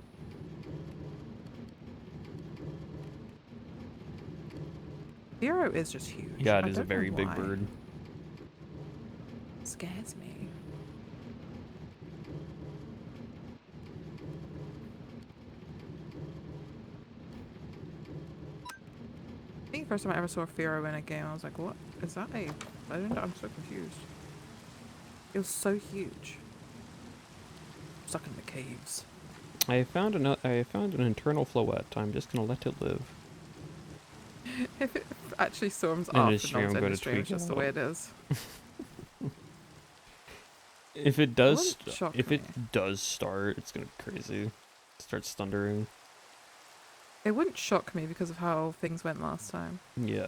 Zero is just huge. Yeah, it I is a don't know very big why. bird. Scares me. I think the first time I ever saw Firo in a game, I was like, what? Is that a legend? I'm so confused. It was so huge. Stuck in the caves. I found an internal flowette. I'm just gonna let it live. If it actually storms In off, industry, I'm not gonna industry, it's tweak just it the way out. it is. If it does, wouldn't shock if me. it does start, it's gonna be crazy. It starts thundering. It wouldn't shock me because of how things went last time. Yeah.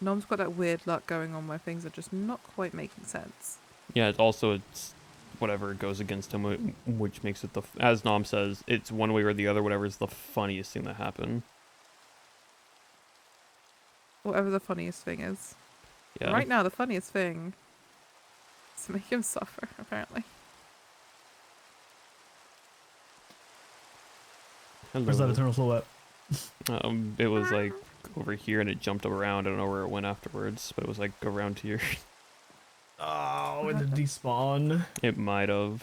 Nom's got that weird luck going on where things are just not quite making sense. Yeah. It's whatever it goes against him, which makes it as Nom says, it's one way or the other. Whatever is the funniest thing that happened. Whatever the funniest thing is. Yeah. Right now, the funniest thing is to make him suffer, apparently. Where's that Hello. eternal flow at? It was like over here and it jumped around. I don't know where it went afterwards, but it was like around here. Oh, it did despawn. It might have.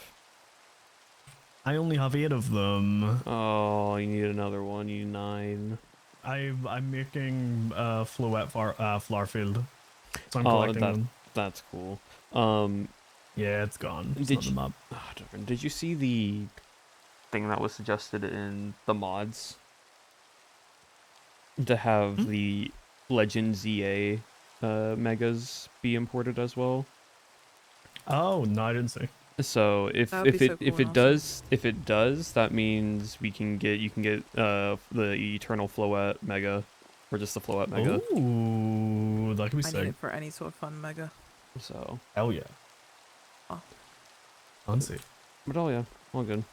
I only have 8 of them. Oh, you need another one. You need 9. I'm making Floette Flarfield. So I'm Oh, collecting them. That's cool. Yeah, it's gone. It's Did not in the map. Different. Did you see the thing that was suggested in the mods to have the Legend ZA megas be imported as well? Oh, no, I didn't see. So if That would be so cool if and it does, that means you can get the Eternal Floette mega, or just the Floette mega. Ooh, that could be I need sick. it for any sort of fun mega. So, Hell yeah. Oh. Fancy. but oh yeah, all good.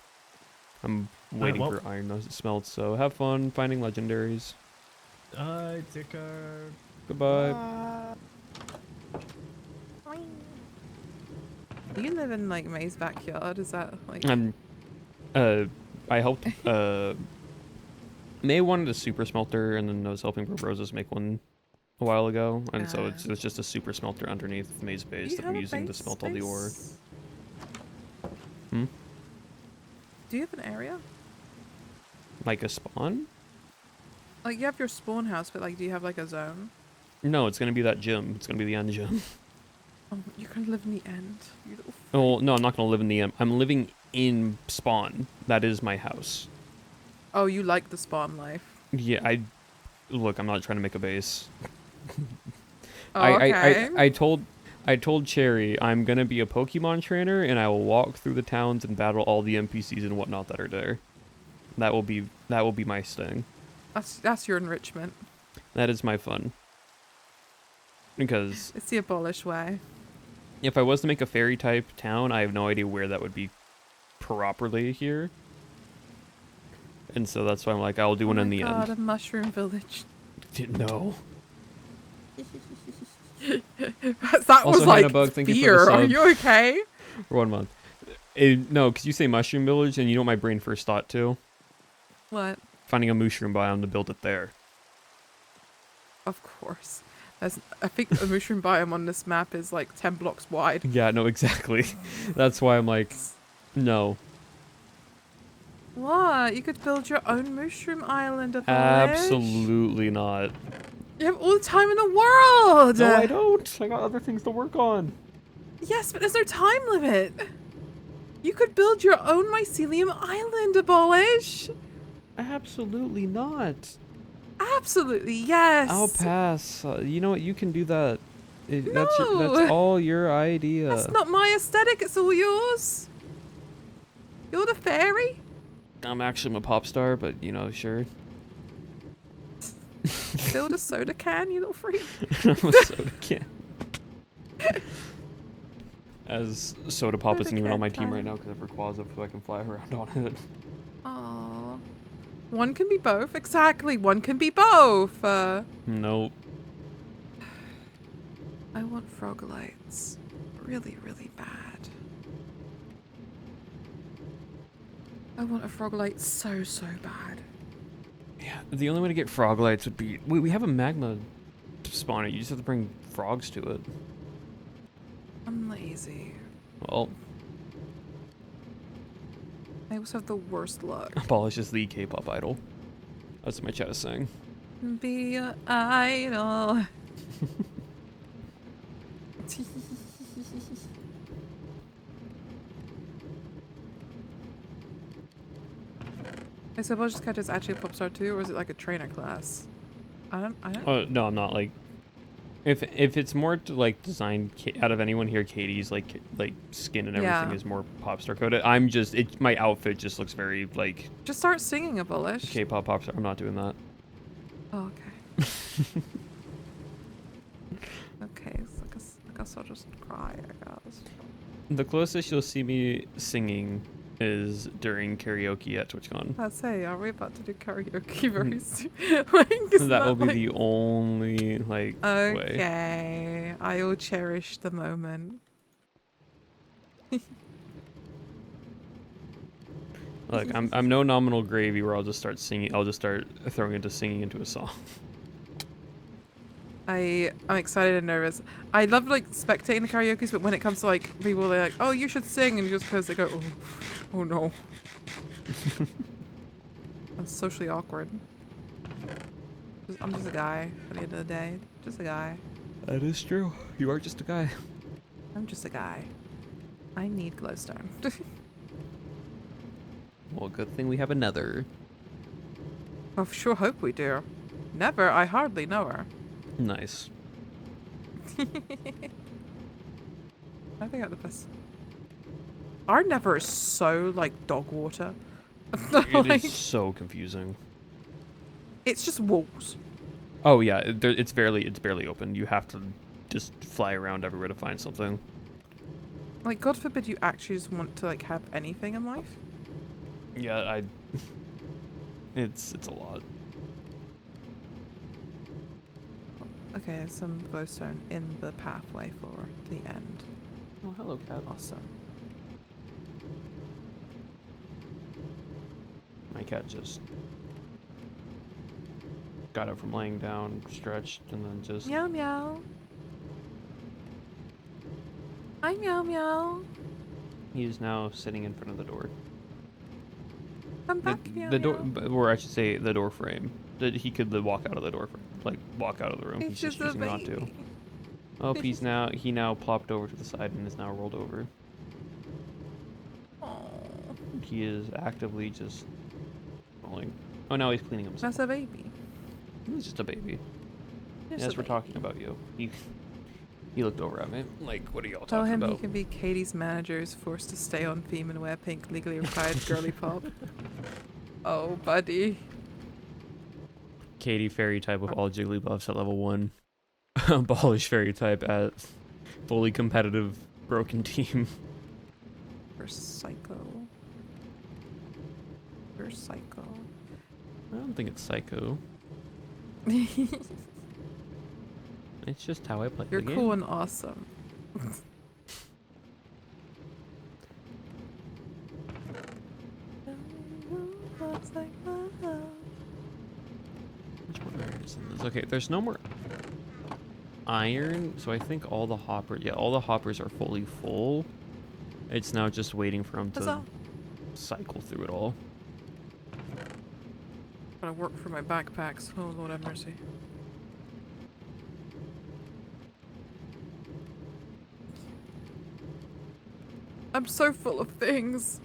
I'm waiting well- for Iron to smelt. So have fun finding legendaries. Take care. Goodbye. Do you live in like May's backyard? Is that like I helped May wanted a super smelter, and then I was helping Roses make one a while ago, and so it's just a super smelter underneath May's do base you that have I'm a using to base smelt all the ore. space? Hmm? Do you have an area? Like a spawn? Like you have your spawn house, but like do you have like a zone? No, it's gonna be that gym. It's gonna be the end gym. Oh, you're gonna live in the end. You little Oh no, I'm not gonna live in the end. I'm living in spawn. That is my house. Oh, you like the spawn life. Yeah, look. I'm not trying to make a base. Oh, okay. I told Cherry I'm gonna be a Pokemon trainer, and I will walk through the towns and battle all the NPCs and whatnot that are there. That will be my sting. That's your enrichment. That is my fun. Because It's the abolished way. if I was to make a fairy type town, I have no idea where that would be properly here. And so that's why I'm like, I'll do one oh in my the God, end. a mushroom village. No. That Also, was like Hannah-Bug, thank you for the fear. Are sub. you okay? For 1 month. No, because you say mushroom village, and you know what my brain first thought to? What? Finding a mushroom biome to build it there. Of course. I think the mushroom biome on this map is like 10 blocks wide. Yeah, no, exactly. That's why I'm like, no. What? You could build your own mushroom island, Abolish. Absolutely not. You have all the time in the world! No, I don't. I got other things to work on. Yes, but there's no time limit. You could build your own mycelium island, Abolish. Absolutely not. Absolutely, yes. I'll pass. You know what? You can do that. That's No. that's all your idea. That's not my aesthetic, it's all yours. You're the fairy. I'm actually a pop star, but you know, sure. Build a soda can, you little freak. I'm a soda can. As Soda Pop isn't even on my team right now because of her Quasar, so I can fly around on it. Aww. One can be both. Exactly, one can be both. Nope. I want frogolites. Really, really bad. I want a frogolite so, so bad. Yeah, the only way to get froglights would be... We have a magma spawner. You just have to bring frogs to it. I'm lazy. Well, I also have the worst luck. Abolish is the K-pop idol. That's what my chat is saying. Be an idol. I suppose this cat is actually a pop star too, or is it like a trainer class? I don't. No, I'm not like... If it's more to like designed out of anyone here, Katie's like skin and everything Yeah. is more pop star coded. I'm just my outfit just looks very like Just start singing, Abolish. K-pop pop star. I'm not doing that. Oh, okay. Okay, so I guess I'll just cry, I guess. The closest you'll see me singing is during karaoke at TwitchCon. I'd say, are we about to do karaoke very soon? Like, isn't That will be like... the only like way. Okay, I'll cherish the moment. Like I'm no nominal gravy where I'll just start singing. I'll just start throwing into singing into a song. I'm excited and nervous. I love like spectating the karaoke's, but when it comes to like people, they're like, "Oh, you should sing," and you just close. They go, "Oh no." That's socially awkward. I'm just a guy at the end of the day. Just a guy. That is true. You are just a guy. I'm just a guy. I need glowstone. Well, good thing we have another. I sure hope we do. Never. I hardly know her. Nice. I think I got the best. Our never is so like dog water. It Like, is so confusing. it's just walls. Oh yeah, it's barely open. You have to just fly around everywhere to find something. Like, God forbid you actually just want to like have anything in life. Yeah, it's a lot. Okay, there's some glowstone in the pathway for the end. Oh, hello, cat. Awesome. My cat just got up from laying down, stretched, and then just... Meow meow. Hi meow meow. He is now sitting in front of the door. Come back meow The door, meow. or I should say the door frame. That he could walk out of the door, like walk out of the room. He's He's just just a choosing not to. baby. Oh, he now plopped over to the side and is now rolled over. Aw, He is actively just rolling. Oh, now he's cleaning himself. that's a baby. He's just a baby. Just Yes, a we're baby. talking about you. He looked over at me like, "What are y'all Tell talking him about?" he can be Katie's manager who's forced to stay on theme and wear pink legally required girly pop. Oh, buddy. Katie fairy type with all Jigglypuffs at level 1. Abolish fairy type at fully competitive broken team. You're psycho. You're psycho. I don't think it's psycho. It's just how I play You're the game. cool and awesome. Which one is in this? Okay, there's no more iron, so I think all the hoppers are fully full. It's now just waiting for them to Huzzah. cycle through it all. Gotta work for my backpacks. Oh, Lord have mercy. I'm so full of things.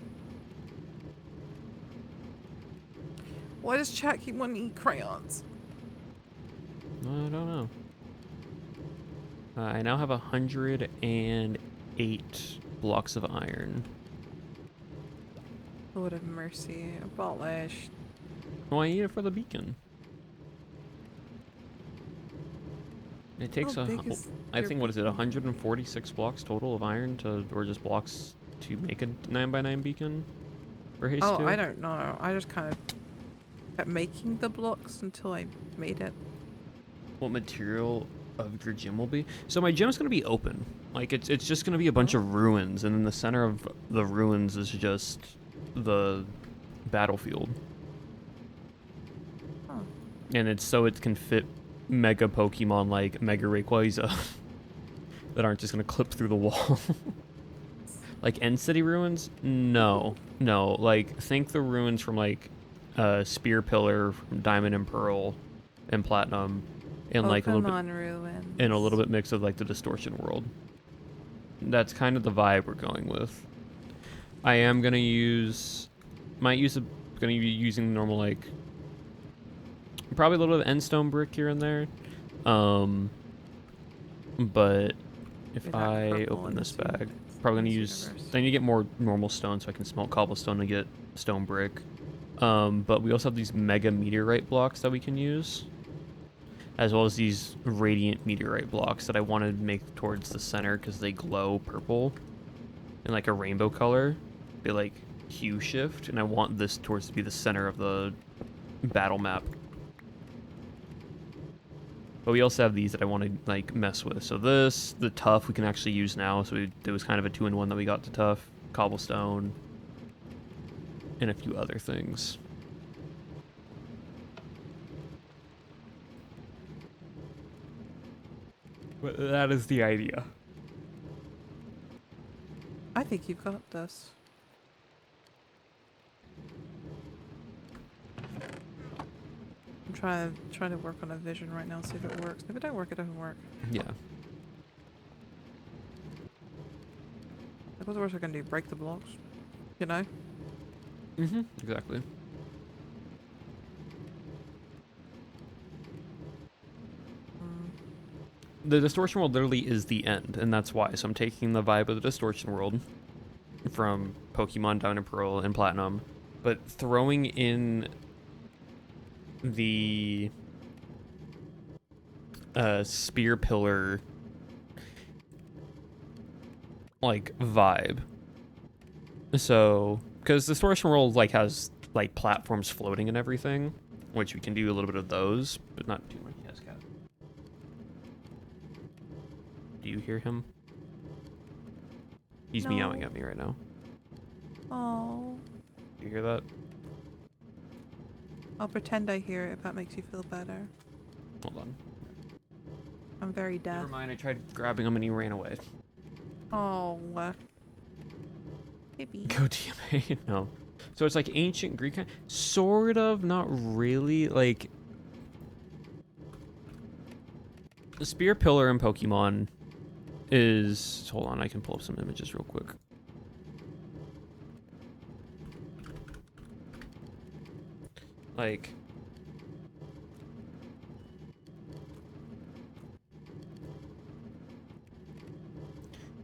Why does chat keep wanting to eat crayons? I don't know. I now have 108 blocks of iron. Lord have mercy. Abolished. Oh, I need it for the beacon. It takes How big is I your think, what is it, beacon? 146 blocks total of iron to, or just blocks to make a 9x9 beacon for haste Oh, 2? I don't know. I just kind of kept making the blocks until I made it. What material of your gym will be? So my gym's gonna be open. Like it's just gonna be a bunch of ruins, and in the center of the ruins is just the battlefield. Huh. And it's so it can fit mega Pokemon like Mega Rayquaza that aren't just gonna clip through the wall. Like End City ruins? No. Like think the ruins from like Spear Pillar, from Diamond and Pearl, and Platinum, and like a little bit, Pokemon ruins. and a little bit mix of like the Distortion world. That's kind of the vibe we're going with. I am gonna use, gonna be using the normal like, probably a little bit of Endstone brick here and there. But if You're not I purple open in this this bag, uni- probably in gonna this use, universe. I need to get more normal stone so I can smelt cobblestone to get stone brick. But we also have these mega meteorite blocks that we can use, as well as these radiant meteorite blocks that I want to make towards the center because they glow purple in like a rainbow color. They like hue shift, and I want this towards to be the center of the battle map. But we also have these that I want to like mess with. So this, the tough, we can actually use now. So it was kind of a 2-in-1 that we got to tough, cobblestone, and a few other things. But that is the idea. I think you've got this. I'm trying to work on a vision right now, see if it works. If it don't work, it doesn't work. Yeah. Like, what's the worst I can do? Break the blocks? You know? Exactly. The Distortion world literally is the end, and that's why. So I'm taking the vibe of the Distortion world from Pokemon Diamond and Pearl and Platinum, but throwing in the Spear Pillar like vibe. So, because the Distortion world like has like platforms floating and everything, which we can do a little bit of those, but not too much. Yes, cat. Do you hear him? He's meowing No. at me right now. Oh. Do you hear that? I'll pretend I hear it if that makes you feel better. Hold on. I'm very deaf. Never mind, I tried grabbing him and he ran away. Oh. Maybe. Go DMA. No. So it's like ancient Greek, sort of, not really. Like the Spear Pillar in Pokemon is, hold on, I can pull up some images real quick. Like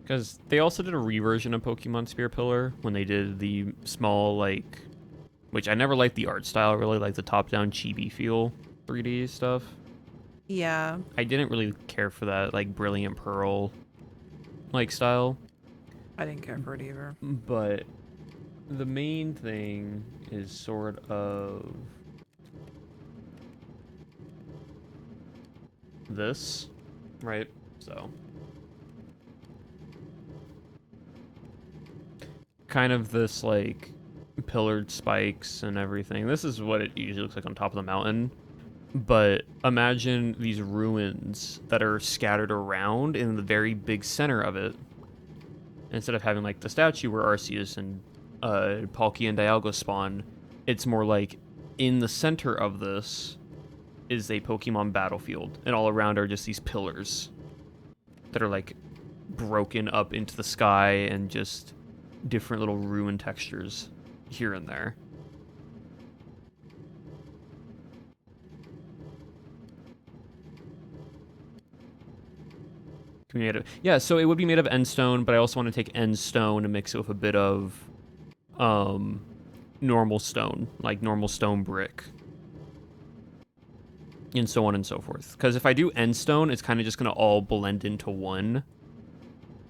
because they also did a reversion of Pokemon Spear Pillar when they did the small, like, which I never liked the art style, really like the top-down chibi feel 3D stuff. Yeah. I didn't really care for that, like, Brilliant Pearl, like, style. I didn't care for it either. But the main thing is sort of this, right? So kind of this like pillared spikes and everything. This is what it usually looks like on top of the mountain. But imagine these ruins that are scattered around in the very big center of it. Instead of having like the statue where Arceus and Palkia and Dialga spawn, it's more like in the center of this is a Pokemon battlefield, and all around are just these pillars that are like broken up into the sky and just different little ruin textures here and there. Yeah, so it would be made of end stone, but I also want to take end stone and mix it with a bit of normal stone, like normal stone brick, and so on and so forth. Because if I do end stone, it's kind of just going to all blend into one,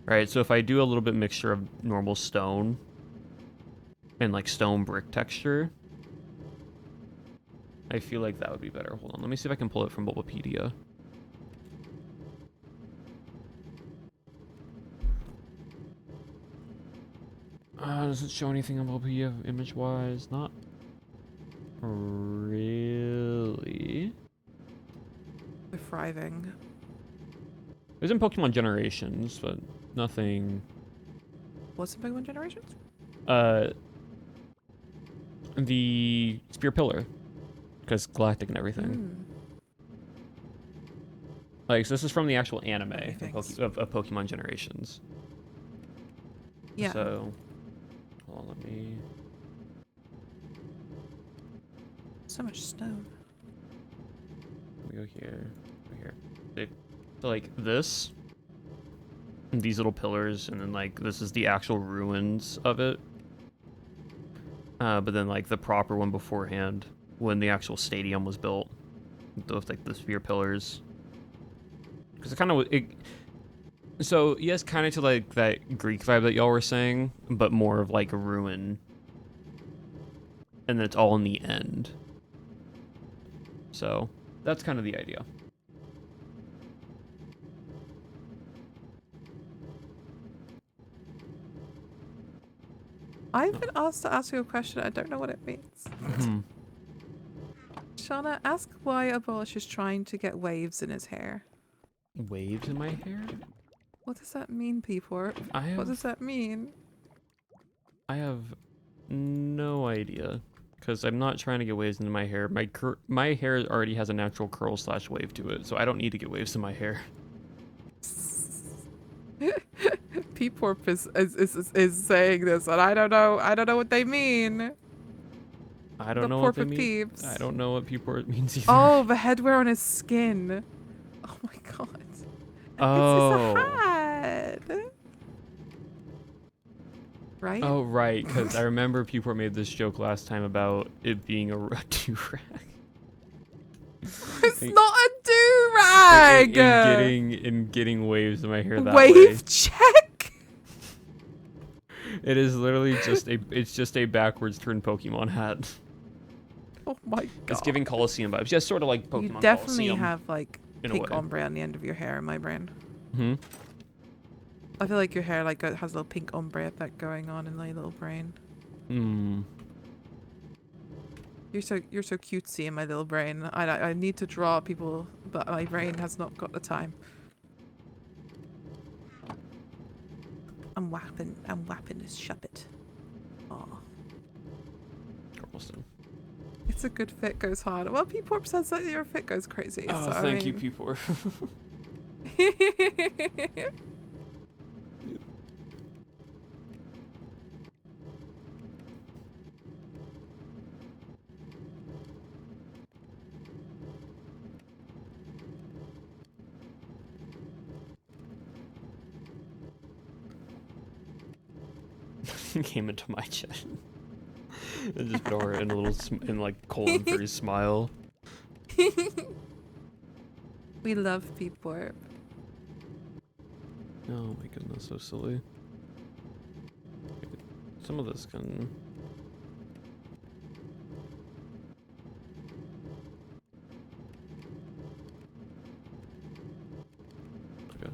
right? So if I do a little bit mixture of normal stone and like stone brick texture, I feel like that would be better. Hold on, let me see if I can pull it from Bulbapedia. Does it show anything on Bulbapedia image-wise? Not really. We're thriving. It was in Pokemon Generations, but nothing. What's in Pokemon Generations? The Spear Pillar, because Galactic and everything. Like, so this is from the actual anime of Pokemon Generations. Yeah. So, hold on, let me. So much stone. Let me go here. Go here. So like this, these little pillars, and then like this is the actual ruins of it. But then like the proper one beforehand, when the actual stadium was built, those like the sphere pillars. Because it kind of so yes, kind of to like that Greek vibe that y'all were saying, but more of like a ruin, and then it's all in the end. So that's kind of the idea. I've been asked to ask you a question. I don't know what it means. Shauna, ask why Abolish is trying to get waves in his hair. Waves in my hair? What does that mean, Peeport? What does that mean? I have no idea, because I'm not trying to get waves into my hair. My hair already has a natural curl / wave to it, so I don't need to get waves in my hair. Peeport is saying this, and I don't know what they mean. I don't know what they mean. Peeps. I don't know what Peeport means either. Oh, the headwear on his skin. Oh my god. Oh. It's a hat. Right? Oh, right, because I remember Peeport made this joke last time about it being a do-rag. It's not a do-rag! In getting waves in my hair that way. Wave check? It is literally just a backwards turned Pokemon hat. Oh my god. It's giving Coliseum vibes. Yeah, sort of like Pokemon You definitely Coliseum, have like pink ombre on the end of your hair in my brain. I feel like your hair like has a little pink ombre effect going on in my little brain. You're so cutesy in my little brain. I need to draw people, but my brain has not got the time. I'm whapping this shuppet. Aw. Carlson. It's a good fit goes hard. Well, Peeport says that your fit goes crazy. Oh, so, thank you, Peeport. Came into my chest and just put her in a little like colon for his smile. We love Peeport. Oh my goodness, so silly. Some of this can. Okay.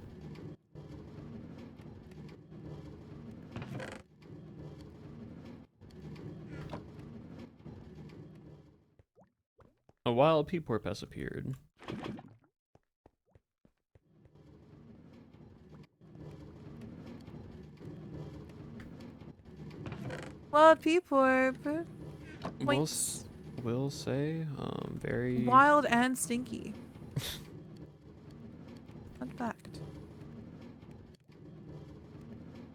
A wild Peeport has appeared. Wild Peeport. will say, very Wild and stinky. Fun fact.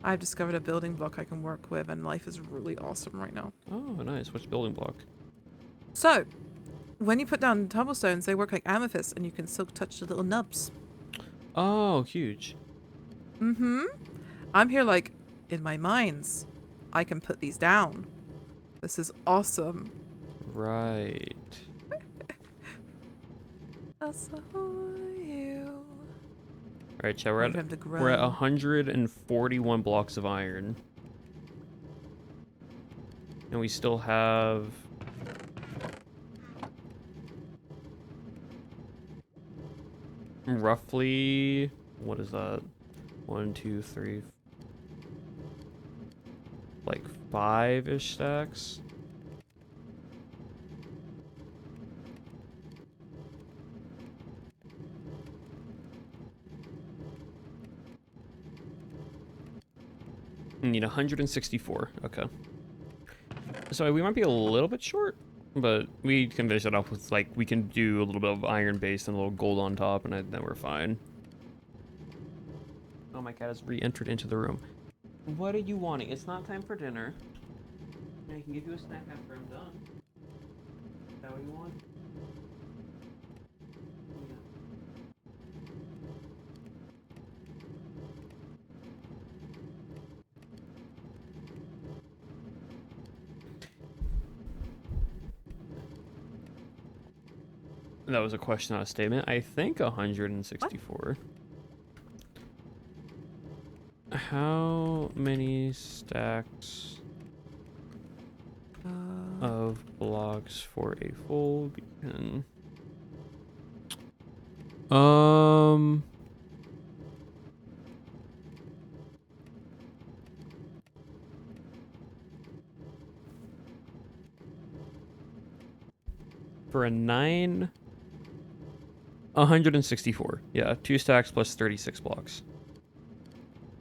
I've discovered a building block I can work with, and life is really awesome right now. Oh, nice. Which building block? So, when you put down tumblestones, they work like amethyst, and you can silk touch the little nubs. Oh, huge. Mm-hmm. I'm here like, in my mines, I can put these down. This is awesome. Right. I saw you. All right, chat. Time for him to grow. We're at 141 blocks of iron, and we still have roughly, what is that? 1, 2, 3, like 5-ish stacks. We need 164. Okay. So we might be a little bit short, but we can finish it off with, like, we can do a little bit of iron base and a little gold on top, and then we're fine. Oh, my cat has re-entered into the room. What are you wanting? It's not time for dinner. I can give you a snack after I'm done. Is that what you want? Yeah. That was a question, not a statement. I think 164. How many stacks of blocks for a full beacon? For a 9, 164. Yeah, 2 stacks plus 36 blocks.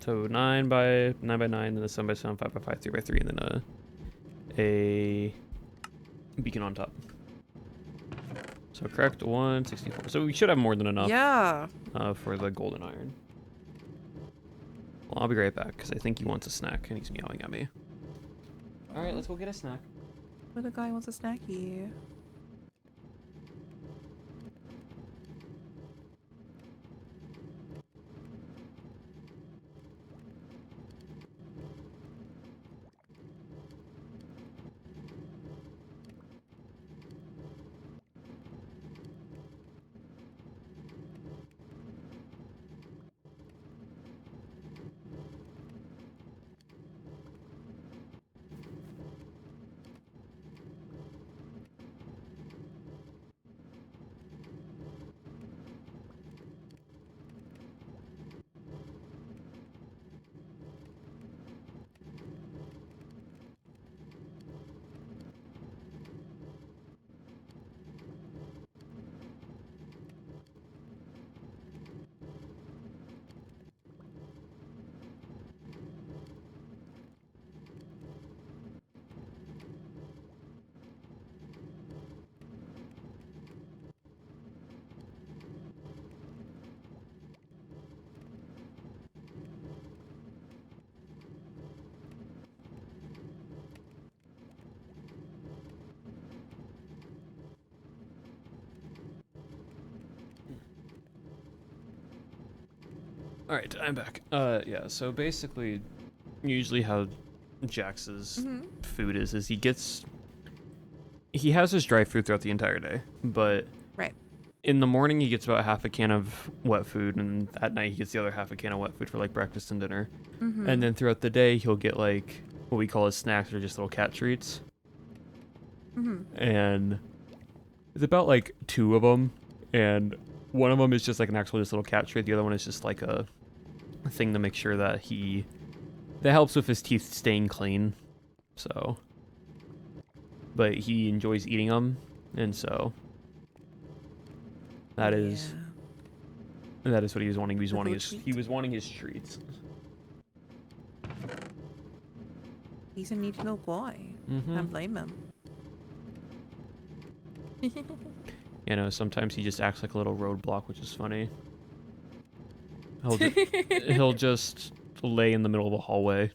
So 9 by 9 by 9, then a 7 by 7, 5 by 5, 3 by 3, and then a beacon on top. So correct, 164. So we should have more than enough. Yeah. For the golden iron. Well, I'll be right back because I think he wants a snack and he's meowing at me. All right, let's go get a snack. Little guy wants a snacky. All right, I'm back. Yeah. So basically, usually how Jax's food is he has his dry food throughout the entire day, but Right. in the morning he gets about half a can of wet food, and at night he gets the other half a can of wet food for like breakfast and dinner. And then throughout the day he'll get like what we call his snacks, or just little cat treats. And it's about like 2 of them, and one of them is just like an actual just little cat treat. The other one is just like a thing to make sure that that helps with his teeth staying clean. So, but he enjoys eating them, and so that is what he was wanting. He was wanting his treats. He's a neat little boy. Can't blame him. You know, sometimes he just acts like a little roadblock, which is funny. He'll just lay in the middle of a hallway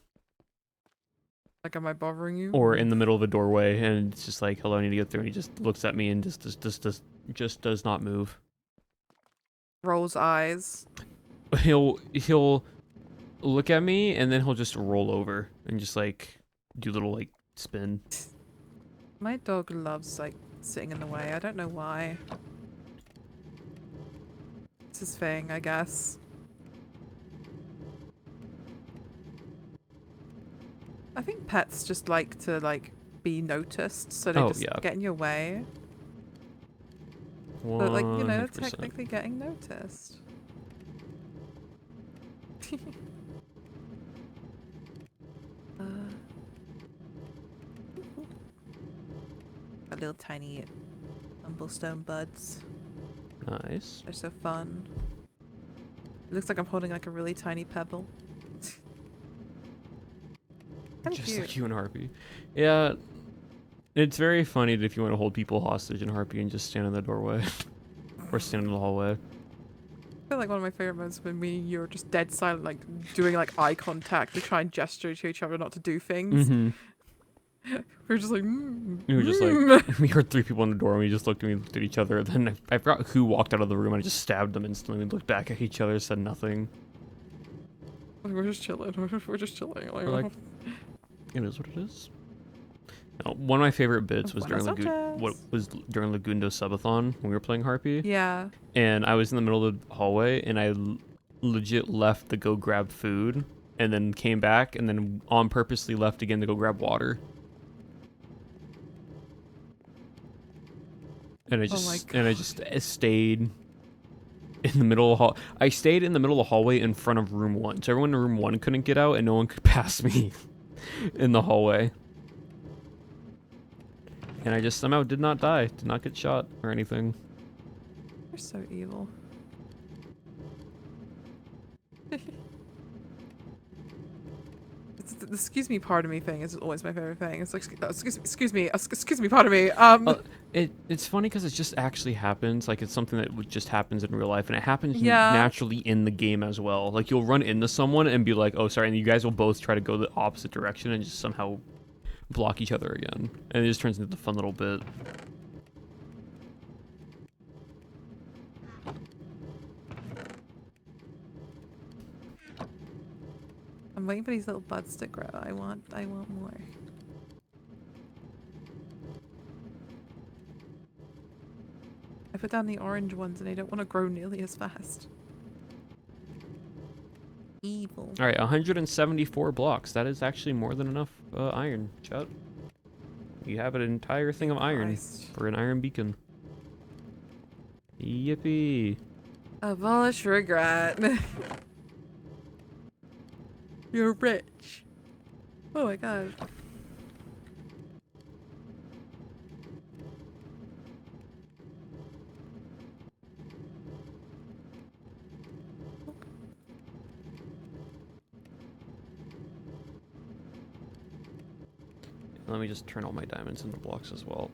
Like, am I bothering you? or in the middle of a doorway, and it's just like, hello, I need to get through, and he just looks at me and just does not move. Rolls eyes. He'll look at me, and then he'll just roll over and just like do a little like spin. My dog loves like sitting in the way. I don't know why. It's his thing, I guess. I think pets just like to like be noticed, so they just get in your way. But like, you know, 100%. technically getting noticed. A little tiny tumblestone buds. Nice. They're so fun. It looks like I'm holding like a really tiny pebble. Just like you and Harpy. Yeah. It's very funny if you want to hold people hostage in Harpy and just stand in the doorway. Or stand in the hallway. I feel like one of my favorite moments when me and you are just dead silent, like doing like eye contact to try and gesture to each other not to do things. Mm-hmm. We were just like, We were just like, we heard 3 people in the door and we just looked at each other. Then I forgot who walked out of the room and I just stabbed them instantly. We looked back at each other, said nothing. We're just chilling. We're just chilling. We're like, it is what it is. One of my favorite bits was during Lagundo Subathon when we were playing Harpy. Yeah. And I was in the middle of the hallway and I legit left to go grab food and then came back and then on purposely left again to go grab water. And I just stayed in the middle of I stayed in the middle of the hallway in front of room 1. So everyone in room 1 couldn't get out and no one could pass me in the hallway. And I just somehow did not die, did not get shot or anything. You're so evil. The excuse me, pardon me thing is always my favorite thing. It's like, excuse me, pardon me. It's funny because it just actually happens. Like, it's something that just happens in real life, and it happens naturally in the game as well. Like, you'll run into someone and be like, oh, sorry, and you guys will both try to go the opposite direction and just somehow block each other again. And it just turns into the fun little bit. I'm waiting for these little buds to grow. I want more. I put down the orange ones and they don't want to grow nearly as fast. Evil. All right, 174 blocks. That is actually more than enough iron, chat. You have an entire thing of iron for an iron beacon. Yippee. Abolish regret. You're rich. Oh my god. Let me just turn all my diamonds into blocks as well.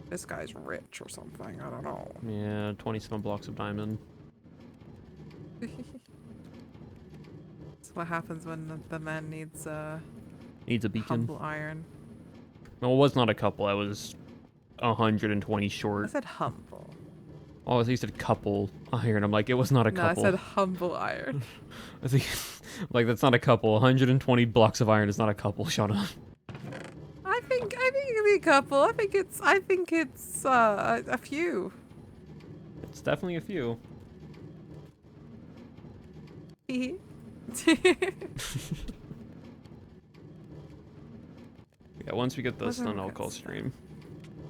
This guy's rich or something. I don't know. Yeah, 27 blocks of diamond. That's what happens when the man needs a beacon. humble iron. No, it was not a couple. I was 120 short. I said humble. Oh, I think you said couple iron. I'm like, it was not a couple. No, I said humble iron. I think, like, that's not a couple. 120 blocks of iron is not a couple, Shauna. I think it could be a couple. I think it's a few. It's definitely a few. Yeah, once we get this done, I'll call stream.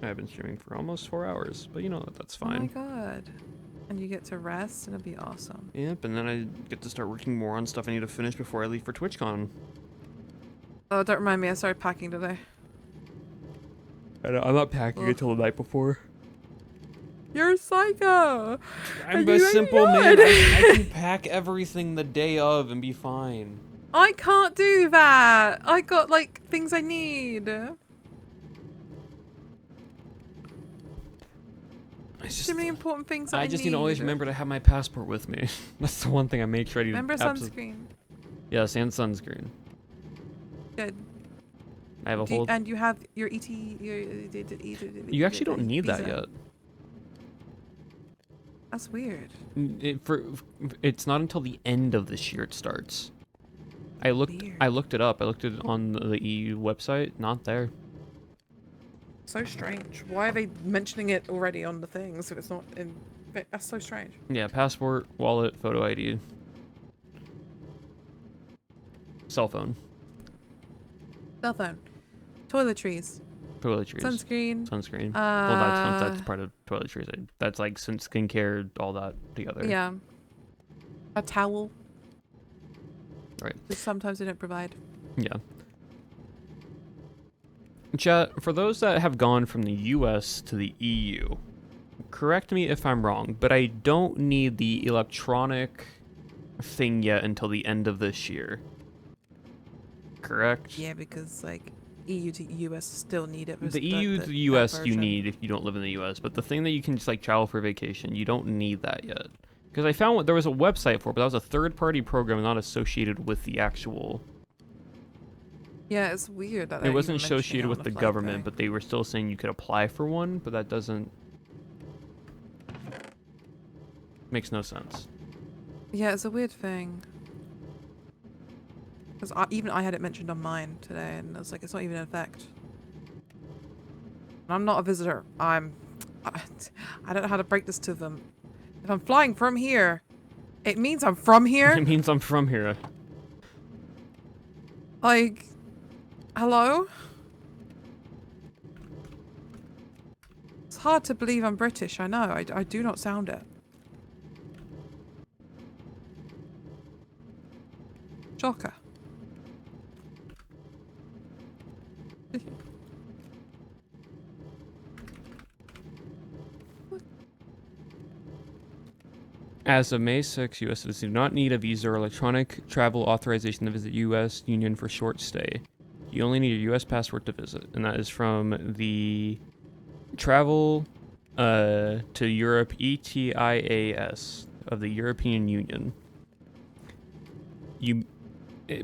I've been streaming for almost 4 hours, but you know, that's fine. Oh my god. And you get to rest, and it'll be awesome. Yep, and then I get to start working more on stuff I need to finish before I leave for TwitchCon. Oh, don't remind me, I started packing today. I'm not packing until the night before. You're a psycho! I'm a simple man. I can pack everything the day of and be fine. I can't do that! I got, like, things I need. It's just, Too many important things. That I just need to always need. remember to have my passport with me. That's the one thing I make sure I do. Remember sunscreen. Yes, and sunscreen. Good. I have a whole. And you have your ET. You actually don't need that visa. yet. That's weird. It's not until the end of this year it starts. I looked Weird. it up. I looked it on the EU website. Not there. So strange. Why are they mentioning it already on the things if it's not in? That's so strange. Yeah, passport, wallet, photo ID, cell phone, Cell phone, toiletries, toiletries, sunscreen. sunscreen. Well, that's part of toiletries. That's like skincare, all that together. Yeah. A towel. Right. Which sometimes they don't provide. Yeah. Chat, for those that have gone from the US to the EU, correct me if I'm wrong, but I don't need the electronic thing yet until the end of this year. Correct? Yeah, because like EU to US still need it. The EU to the US you need if you don't live in the US, but the thing that you can just like travel for vacation, you don't need that yet. Because I found there was a website for it, but that was a third-party program not associated with the actual. Yeah, it's weird that It wasn't associated with the government, but they were still saying you could apply for one, but that doesn't. Makes no sense. Yeah, it's a weird thing. Because even I had it mentioned on mine today, and I was like, it's not even in effect. And I'm not a visitor. I don't know how to break this to them. If I'm flying from here, it means I'm from here. It means I'm from here. Like, hello? It's hard to believe I'm British, I know. I do not sound it. Shocker. As of May 6, U.S. citizens do not need a visa or electronic travel authorization to visit U.S. Union for short stay. You only need a U.S. passport to visit, and that is from the Travel to Europe ETIAS of the European Union.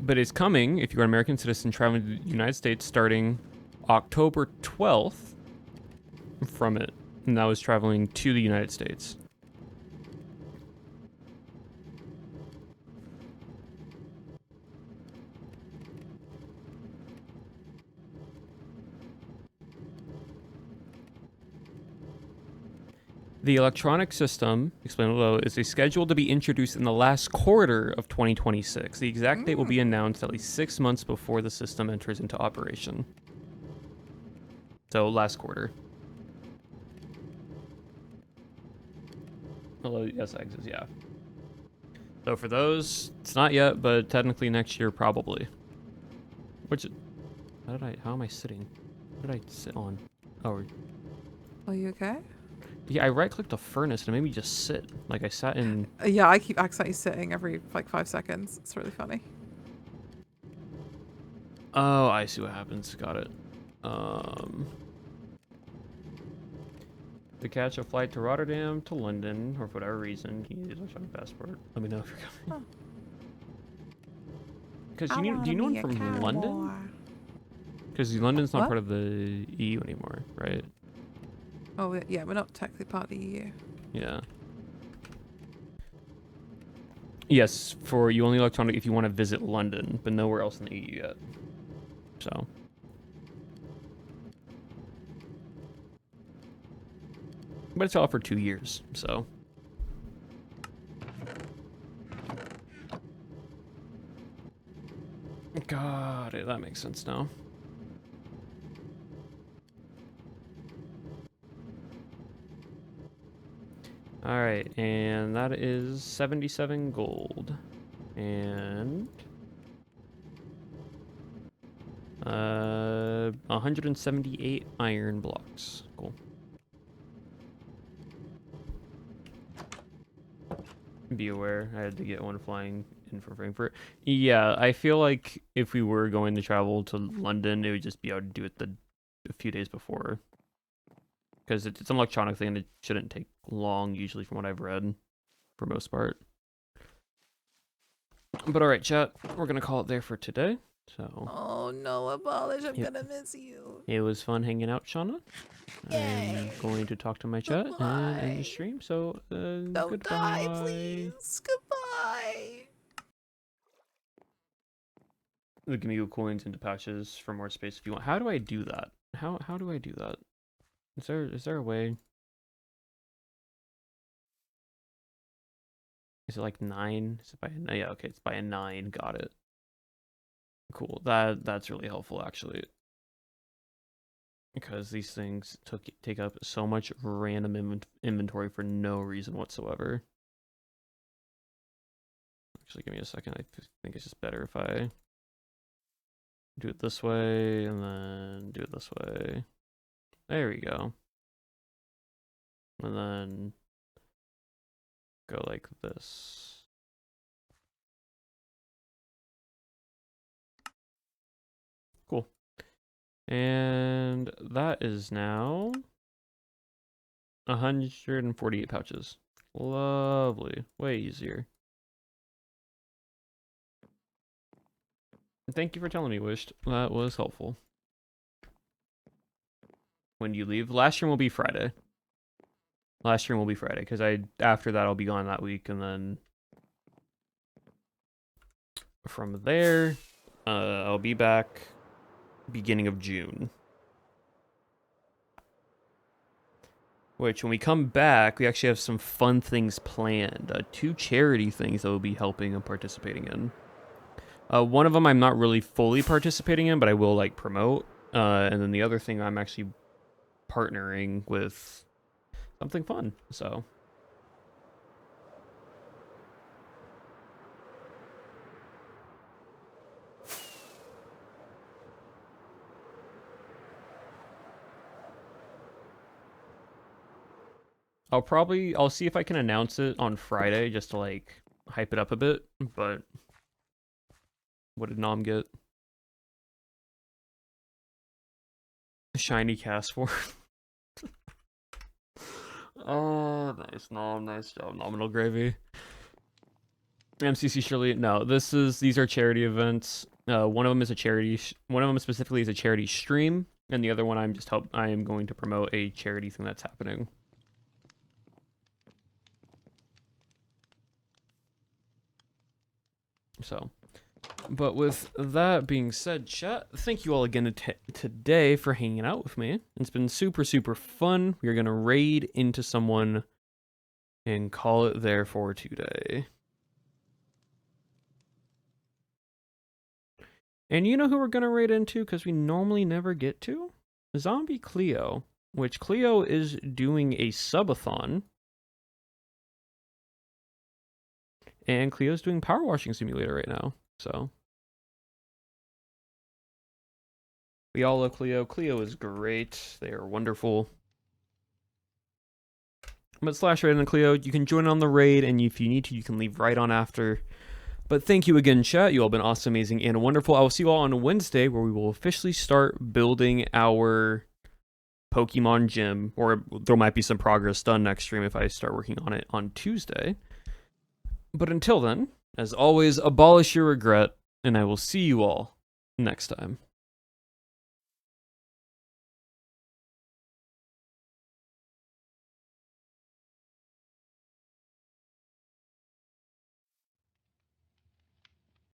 But it's coming if you're an American citizen traveling to the United States starting October 12th from it, and that was traveling to the United States. The electronic system, explained below, is scheduled to be introduced in the last quarter of 2026. The exact date will be announced at least 6 months before the system enters into operation. So, last quarter. Hello, yes, exits, yeah. So for those, it's not yet, but technically next year probably. How am I sitting? What did I sit on? Oh, Are you okay? yeah, I right-clicked the furnace and it made me just sit. Like I sat in. Yeah, I keep accidentally sitting every like 5 seconds. It's really funny. Oh, I see what happens. Got it. To catch a flight to Rotterdam to London, or for whatever reason, you need an electronic passport. Let me know if you're coming. Because do you know one from London? Because London's not What? part of the EU anymore, right? Oh, yeah, we're not technically part of the EU. Yeah. Yes, for you only electronic if you want to visit London, but nowhere else in the EU yet. So. But it's all for 2 years, so. Got it, that makes sense now. Alright, and that is 77 gold. And 178 iron blocks. Cool. Be aware, I had to get one flying in from Frankfurt. Yeah, I feel like if we were going to travel to London, it would just be able to do it a few days before. because it's an electronic thing and it shouldn't take long usually from what I've read for most part. But all right, chat, we're gonna call it there for today. So Oh no, Abolish, I'm Yep. gonna miss you. it was fun hanging out, Shauna. Yay. I'm going to talk to my chat and end Goodbye. the stream. So Don't goodbye. die, please. Goodbye. Give me your coins into pouches for more space if you want. How do I do that? How do I do that? Is there a way? Is it like 9? Is it by a, yeah, okay, it's by a 9. Got it. Cool. That's really helpful actually. Because these things take up so much random inventory for no reason whatsoever. Actually, give me a second. I think it's just better if I do it this way and then do it this way. There we go. And then go like this. Cool. And that is now 148 pouches. Lovely. Way easier. Thank you for telling me, Wished. That was helpful. When you leave, last stream will be Friday. Last stream will be Friday, because after that I'll be gone that week, and then from there, I'll be back beginning of June. Which, when we come back, we actually have some fun things planned. 2 charity things that we'll be helping and participating in. One of them I'm not really fully participating in, but I will like promote. And then the other thing I'm actually partnering with something fun. So I'll see if I can announce it on Friday just to like hype it up a bit, but what did Nom get? Shiny cast form. Oh, nice Nom, nice job, Nominal Gravy. MCC Shirley, no, these are charity events. One of them is a charity. One of them specifically is a charity stream, and the other one I am going to promote a charity thing that's happening. So, but with that being said, chat, thank you all again today for hanging out with me. It's been super, super fun. We are going to raid into someone and call it there for today. And you know who we're going to raid into because we normally never get to? Zombie Cleo, which Cleo is doing a subathon. And Cleo's doing Power Washing Simulator right now, so. We all love Cleo. Cleo is great. They are wonderful. But slash raid on Cleo, you can join on the raid, and if you need to, you can leave right on after. But thank you again, chat. You all been awesome, amazing, and wonderful. I will see you all on Wednesday, where we will officially start building our Pokemon gym, or there might be some progress done next stream if I start working on it on Tuesday. But until then, as always, abolish your regret, and I will see you all next time.